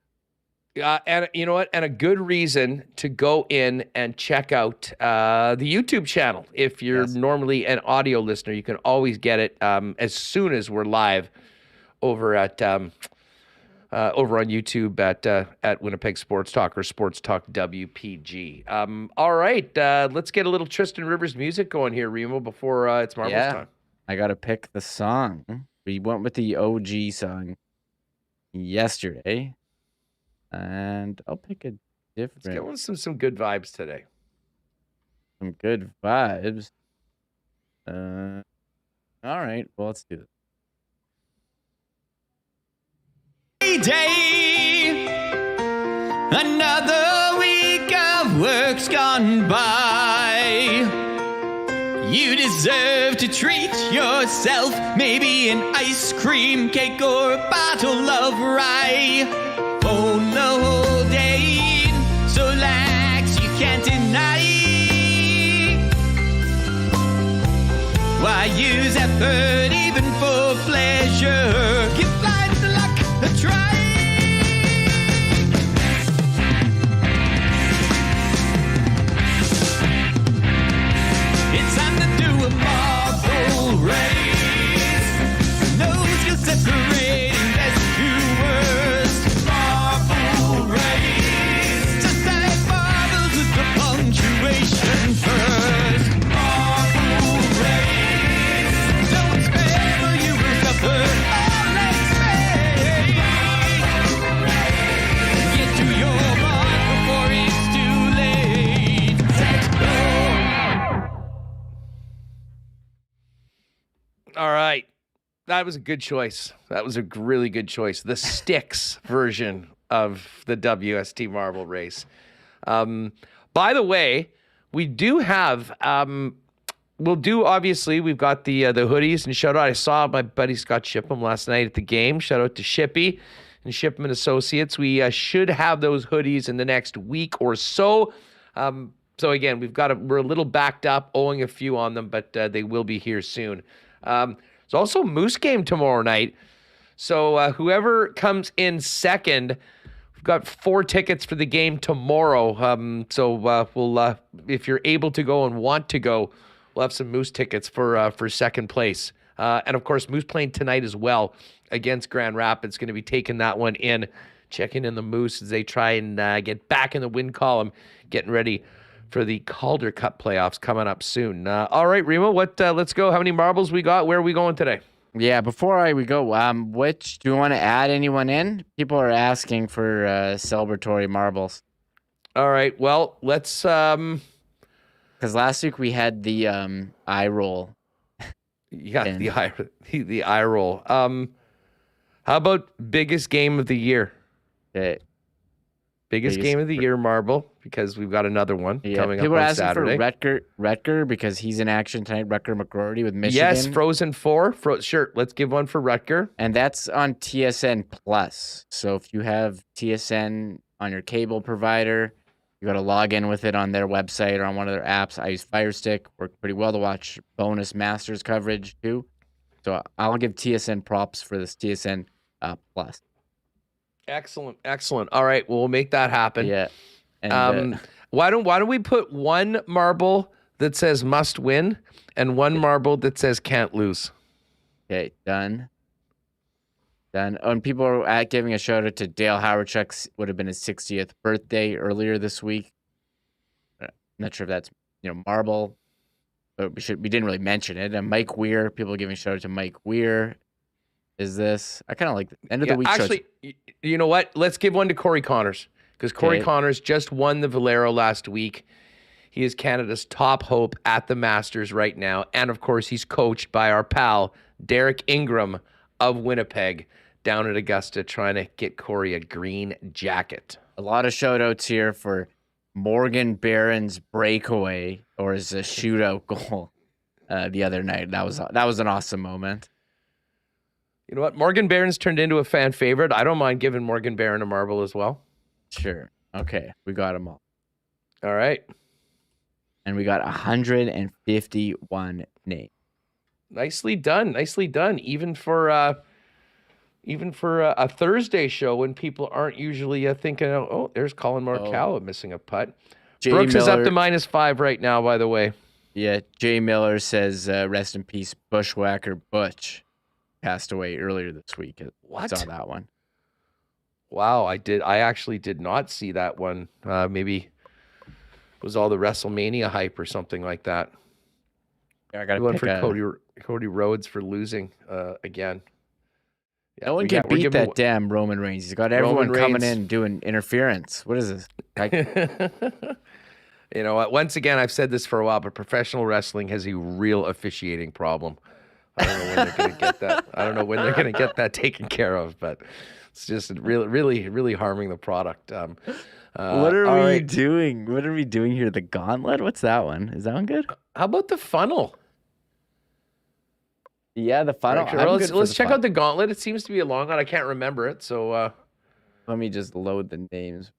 And you know what? And a good reason to go in and check out the YouTube channel. If you're normally an audio listener, you can always get it as soon as we're live over at over on YouTube at Winnipeg Sports Talk or Sports Talk WPG. All right, let's get a little Tristan Rivers music going here, Remo, before it's Marbles time.
I got to pick the song. We went with the OG song yesterday. And I'll pick a different.
Let's get some good vibes today.
Some good vibes. All right. Well, let's do this.
Day, another
gone by. You deserve to treat yourself, maybe an ice cream cake or a bottle of rye. Phone the whole day, so lax you can't deny. Why use effort even for pleasure? Give life's luck a try. It's time to do a marble race. Knows you're separating best to worst. Marble race. Just like marbles with the punctuation first. Marble race. Don't spare or you will suffer all space. Get to your mark before it's too late. Set go.
All right. That was a good choice. That was a really good choice. The Styx version of the WST Marble Race. By the way, we do have, obviously, we've got the hoodies and shout out. I saw my buddy Scott Shipham last night at the game. Shout out to Shippy and Shipham and Associates. We should have those hoodies in the next week or so. So again, we're a little backed up, owing a few on them, but they will be here soon. There's also a Moose game tomorrow night. So whoever comes in second, we've got 4 tickets for the game tomorrow. We'll if you're able to go and want to go, we'll have some Moose tickets for second place. And of course, Moose playing tonight as well against Grand Rapids. Going to be taking that one in, checking in the Moose as they try and get back in the win column, getting ready for the Calder Cup playoffs coming up soon. All right, Remo, let's go. How many marbles we got? Where are we going today?
Yeah, before we go, which do you want to add anyone in? People are asking for celebratory marbles.
All right, well, let's
because last week we had the eye roll.
Yeah, the eye roll. How about biggest game of the year?
Okay.
Biggest game of the year marble, because we've got another one coming up on Saturday. People are asking
for Rutger because he's in action tonight. Rutger McGroarty with Michigan.
Yes, Frozen 4. Sure, let's give one for Rutger.
And that's on TSN Plus. So if you have TSN on your cable provider, you got to log in with it on their website or on one of their apps. I use Fire Stick. Worked pretty well to watch Bowness Masters coverage too. So I'll give TSN props for this TSN Plus.
Excellent. All right, well, we'll make that happen.
Yeah. And,
why don't we put one marble that says must win and one marble that says can't lose?
Okay, done. And people are giving a shout out to Dale Howardchuk. Would have been his 60th birthday earlier this week. I'm not sure if that's marble, but we didn't really mention it. And Mike Weir, people are giving a shout out to Mike Weir. Is this? I kind of like the end of the week.
Actually, you know what? Let's give one to Corey Connors, because Corey Connors just won the Valero last week. He is Canada's top hope at the Masters right now. And of course, he's coached by our pal, Derek Ingram of Winnipeg, down at Augusta, trying to get Corey a green jacket.
A lot of shout outs here for Morgan Barron's breakaway or his shootout goal the other night. That was an awesome moment.
You know what? Morgan Barron's turned into a fan favorite. I don't mind giving Morgan Barron a marble as well.
Sure. Okay. We got them all.
All right.
And we got 151 names.
Nicely done. Even for a Thursday show when people aren't usually thinking, oh, there's Colin Morikawa missing a putt. Brooks is up to -5 right now, by the way.
Yeah. Jay Miller says, rest in peace, Bushwhacker Butch. Passed away earlier this week.
What?
I saw that one.
Wow, I actually did not see that one. Maybe it was all the WrestleMania hype or something like that.
Yeah, I got
one for Cody Rhodes for losing again.
Yeah, no one can beat that damn Roman Reigns. He's got everyone coming in doing interference. What is this?
You know what? Once again, I've said this for a while, but professional wrestling has a real officiating problem. I don't know when they're going to get that. I don't know when they're going to get that taken care of, but it's just really, really, really harming the product.
What are
all
we
right.
doing? What are we doing here? The gauntlet? What's that one? Is that one good?
How about the funnel?
Yeah, the funnel.
All right, let's check out the gauntlet. It seems to be a long one. I can't remember it. So
let me just load the names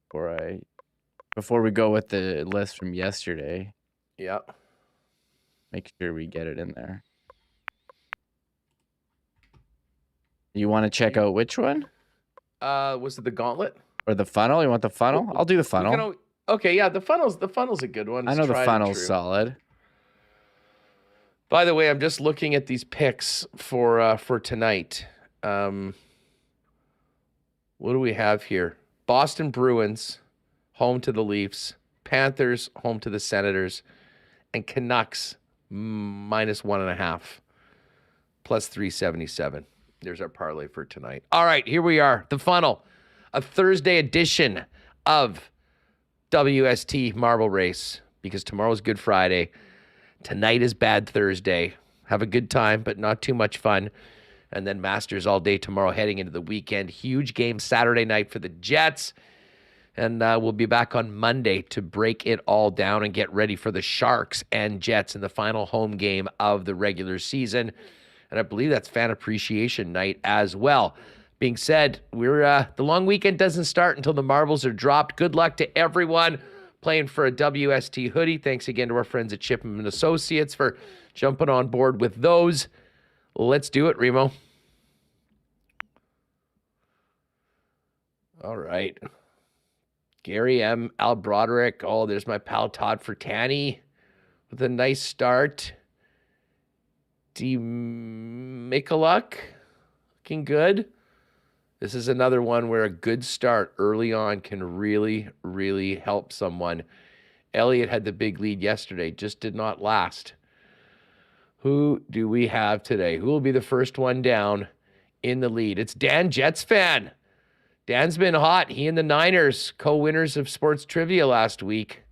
before we go with the list from yesterday.
yeah.
Make sure we get it in there. You want to check out which one?
Was it the gauntlet?
Or the funnel? You want the funnel? I'll do the funnel.
Okay, yeah, the funnel's a good one.
I
It's
know the
tried and
funnel's
true.
solid.
By the way, I'm just looking at these picks for tonight. What do we have here? Boston Bruins, home to the Leafs. Panthers, home to the Senators. And Canucks, -1.5. Plus 377. There's our parlay for tonight. All right, here we are. The funnel. A Thursday edition of WST Marble Race. Because tomorrow's Good Friday. Tonight is Bad Thursday. Have a good time, but not too much fun. And then Masters all day tomorrow heading into the weekend. Huge game Saturday night for the Jets. And we'll be back on Monday to break it all down and get ready for the Sharks and Jets in the final home game of the regular season. And I believe that's fan appreciation night as well. Being said, the long weekend doesn't start until the marbles are dropped. Good luck to everyone playing for a WST hoodie. Thanks again to our friends at Chipman Associates for jumping on board with those. Let's do it, Remo. All right. Gary M. Al Broderick. Oh, there's my pal Todd Fertani with a nice start. D. Michaluk looking good. This is another one where a good start early on can really, really help someone. Elliott had the big lead yesterday, just did not last. Who do we have today? Who will be the first one down in the lead? It's Dan, Jets fan. Dan's been hot. He and the Niners, co-winners of sports trivia last week.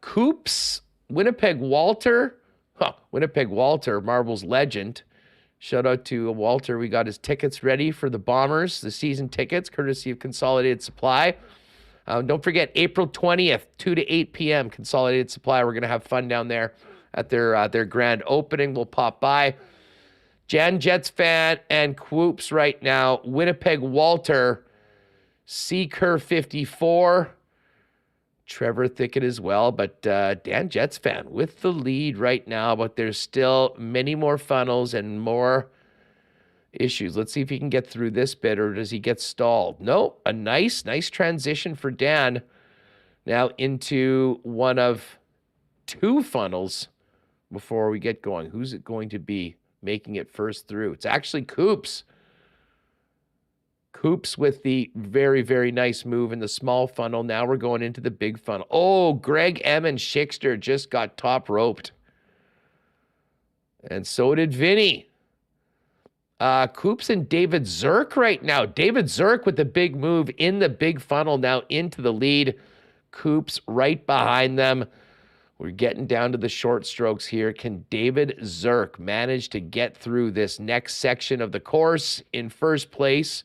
Coops, Winnipeg Walter. Winnipeg Walter, Marbles legend. Shout out to Walter. We got his tickets ready for the Bombers, the season tickets, courtesy of Consolidated Supply. Don't forget, April 20th, 2 to 8 p.m., Consolidated Supply. We're going to have fun down there at their grand opening. We'll pop by. Jan Jets fan and Quoops right now. Winnipeg Walter, Seeker 54. Trevor Thicket as well, but Dan Jets fan with the lead right now, but there's still many more funnels and more issues. Let's see if he can get through this bit, or does he get stalled? No, a nice transition for Dan now into one of two funnels before we get going. Who's it going to be making it first through? It's actually Coops. Coops with the very, very nice move in the small funnel. Now we're going into the big funnel. Oh, Greg M. and Schickster just got top roped. And so did Vinny. Coops and David Zirk right now. David Zirk with the big move in the big funnel now into the lead. Coops right behind them. We're getting down to the short strokes here. Can David Zirk manage to get through this next section of the course in first place?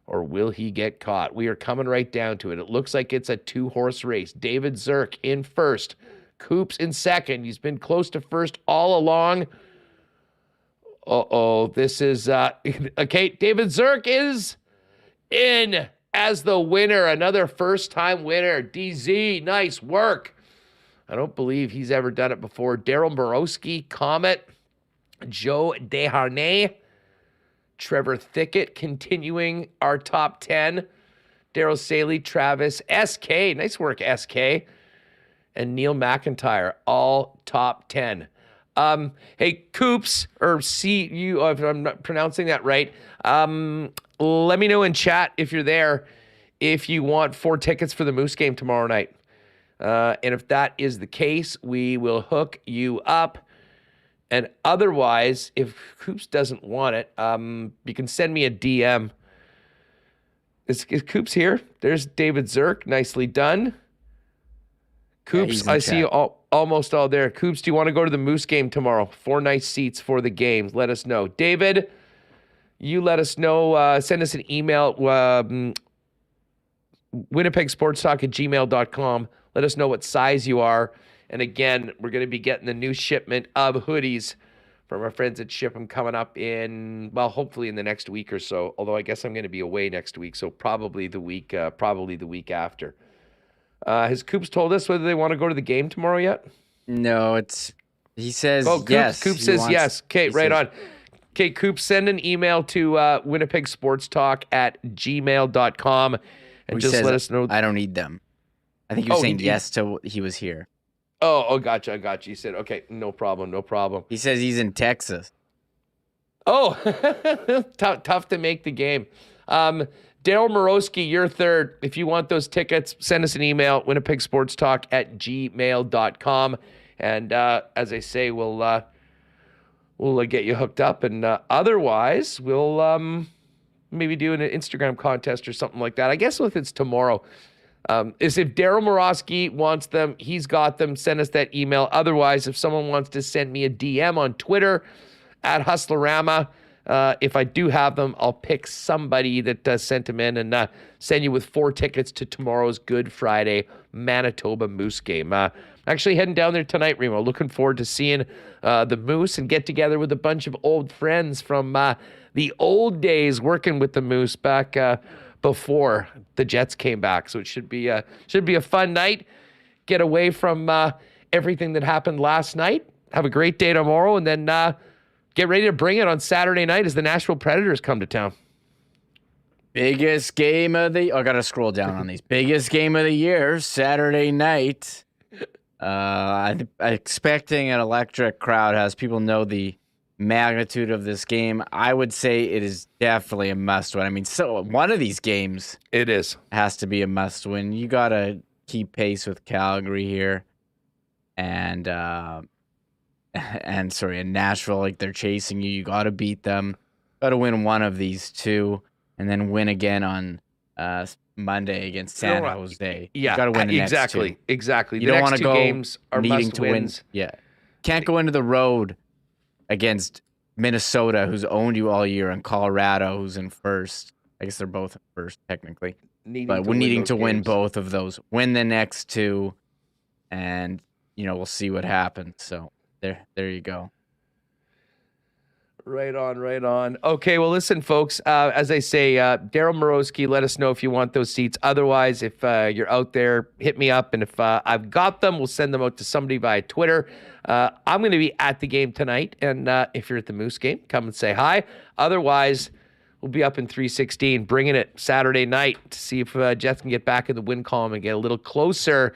Or will he get caught? We are coming right down to it. It looks like it's a two-horse race. David Zirk in first. Coops in second. He's been close to first all along. Uh-oh. This is... okay, David Zirk is in as the winner. Another first-time winner. DZ, nice work. I don't believe he's ever done it before. Daryl Morosky, Comet. Joe Desharnais. Trevor Thicket continuing our top 10. Daryl Saley, Travis, SK. Nice work, SK. And Neil McIntyre, all top 10. Hey, Coops, or C-U, if I'm not pronouncing that right, let me know in chat if you're there, if you want 4 tickets for the Moose game tomorrow night. And if that is the case, we will hook you up. And otherwise, if Coops doesn't want it, you can send me a DM. Is Coops here? There's David Zirk. Nicely done. Coops,
I
see you almost all there. Coops, do you want to go to the Moose game tomorrow? 4 nice seats for the games. Let us know. David, you let us know. Send us an email winnipegsportstalk@gmail.com. Let us know what size you are. And again, we're going to be getting the new shipment of hoodies from our friends at Ship 'em coming up in, well, hopefully in the next week or so. Although I guess I'm going to be away next week, so probably the week after. Has Coops told us whether they want to go to the game tomorrow yet?
No, he says
Coops,
yes.
Coops says yes. Okay, right on. Okay, Coops, send an email to Winnipeg Sports Talk at gmail.com and just let us know.
I don't need them. I think he was saying yes to he was here.
Oh, gotcha. I got you. You said, okay, no problem.
He says he's in Texas.
Oh, tough to make the game. Daryl Morosky, you're third. If you want those tickets, send us an email, winnipegsportstalk@gmail.com. And as I say, we'll get you hooked up. And otherwise, we'll maybe do an Instagram contest or something like that. I guess if it's tomorrow. Is if Daryl Morosky wants them, he's got them. Send us that email. Otherwise, if someone wants to send me a DM on Twitter @Hustlerama, if I do have them, I'll pick somebody that sent them in and send you with 4 tickets to tomorrow's Good Friday Manitoba Moose game. Actually heading down there tonight, Remo. Looking forward to seeing the Moose and get together with a bunch of old friends from the old days working with the Moose back before the Jets came back. So it should be a fun night. Get away from everything that happened last night. Have a great day tomorrow, and then get ready to bring it on Saturday night as the Nashville Predators come to town.
Biggest game of the... I got to scroll down on these. Biggest game of the year, Saturday night. I'm expecting an electric crowd as people know the magnitude of this game. I would say it is definitely a must-win. I mean, so one of these games...
It is.
Has to be a must-win. You got to keep pace with Calgary here. And Nashville, like they're chasing you. You got to beat them. Got to win one of these two, and then win again on Monday against San Jose.
Yeah,
you got to win the next two.
Exactly.
You don't want to go
games are
needing to win.
must-wins.
Yeah, can't go into the road against Minnesota, who's owned you all year, and Colorado, who's in first. I guess they're both in first technically, but we're needing to win both of those. Win the next two, and we'll see what happens. So. There you go.
Right on. Okay, well, listen, folks. As I say, Daryl Morosky, let us know if you want those seats. Otherwise, if you're out there, hit me up. And if I've got them, we'll send them out to somebody via Twitter. I'm going to be at the game tonight. And if you're at the Moose game, come and say hi. Otherwise, we'll be up in 316, bringing it Saturday night to see if Jets can get back in the win column and get a little closer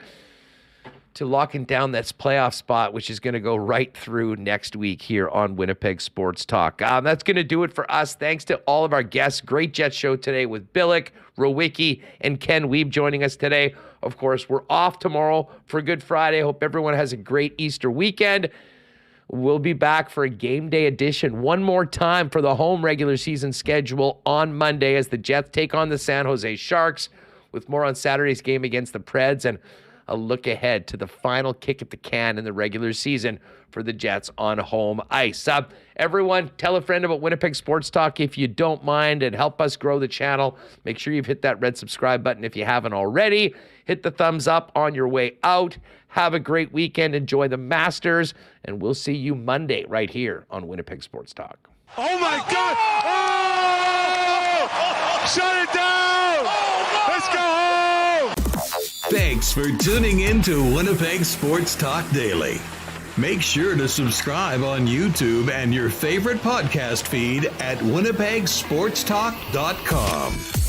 to locking down that playoff spot, which is going to go right through next week here on Winnipeg Sports Talk. That's going to do it for us. Thanks to all of our guests. Great Jet show today with Billeck, Rewucki, and Ken Wiebe joining us today. Of course, we're off tomorrow for Good Friday. Hope everyone has a great Easter weekend. We'll be back for a game day edition one more time for the home regular season schedule on Monday as the Jets take on the San Jose Sharks, with more on Saturday's game against the Preds and a look ahead to the final kick at the can in the regular season for the Jets on home ice. Everyone, tell a friend about Winnipeg Sports Talk if you don't mind, and help us grow the channel. Make sure you've hit that red subscribe button if you haven't already. Hit the thumbs up on your way out. Have a great weekend. Enjoy the Masters, and we'll see you Monday right here on Winnipeg Sports Talk.
Oh, my God! Oh! Shut it down! Let's go home! Thanks for tuning in to Winnipeg Sports Talk Daily. Make sure to subscribe on YouTube and your favorite podcast feed at winnipegsportstalk.com.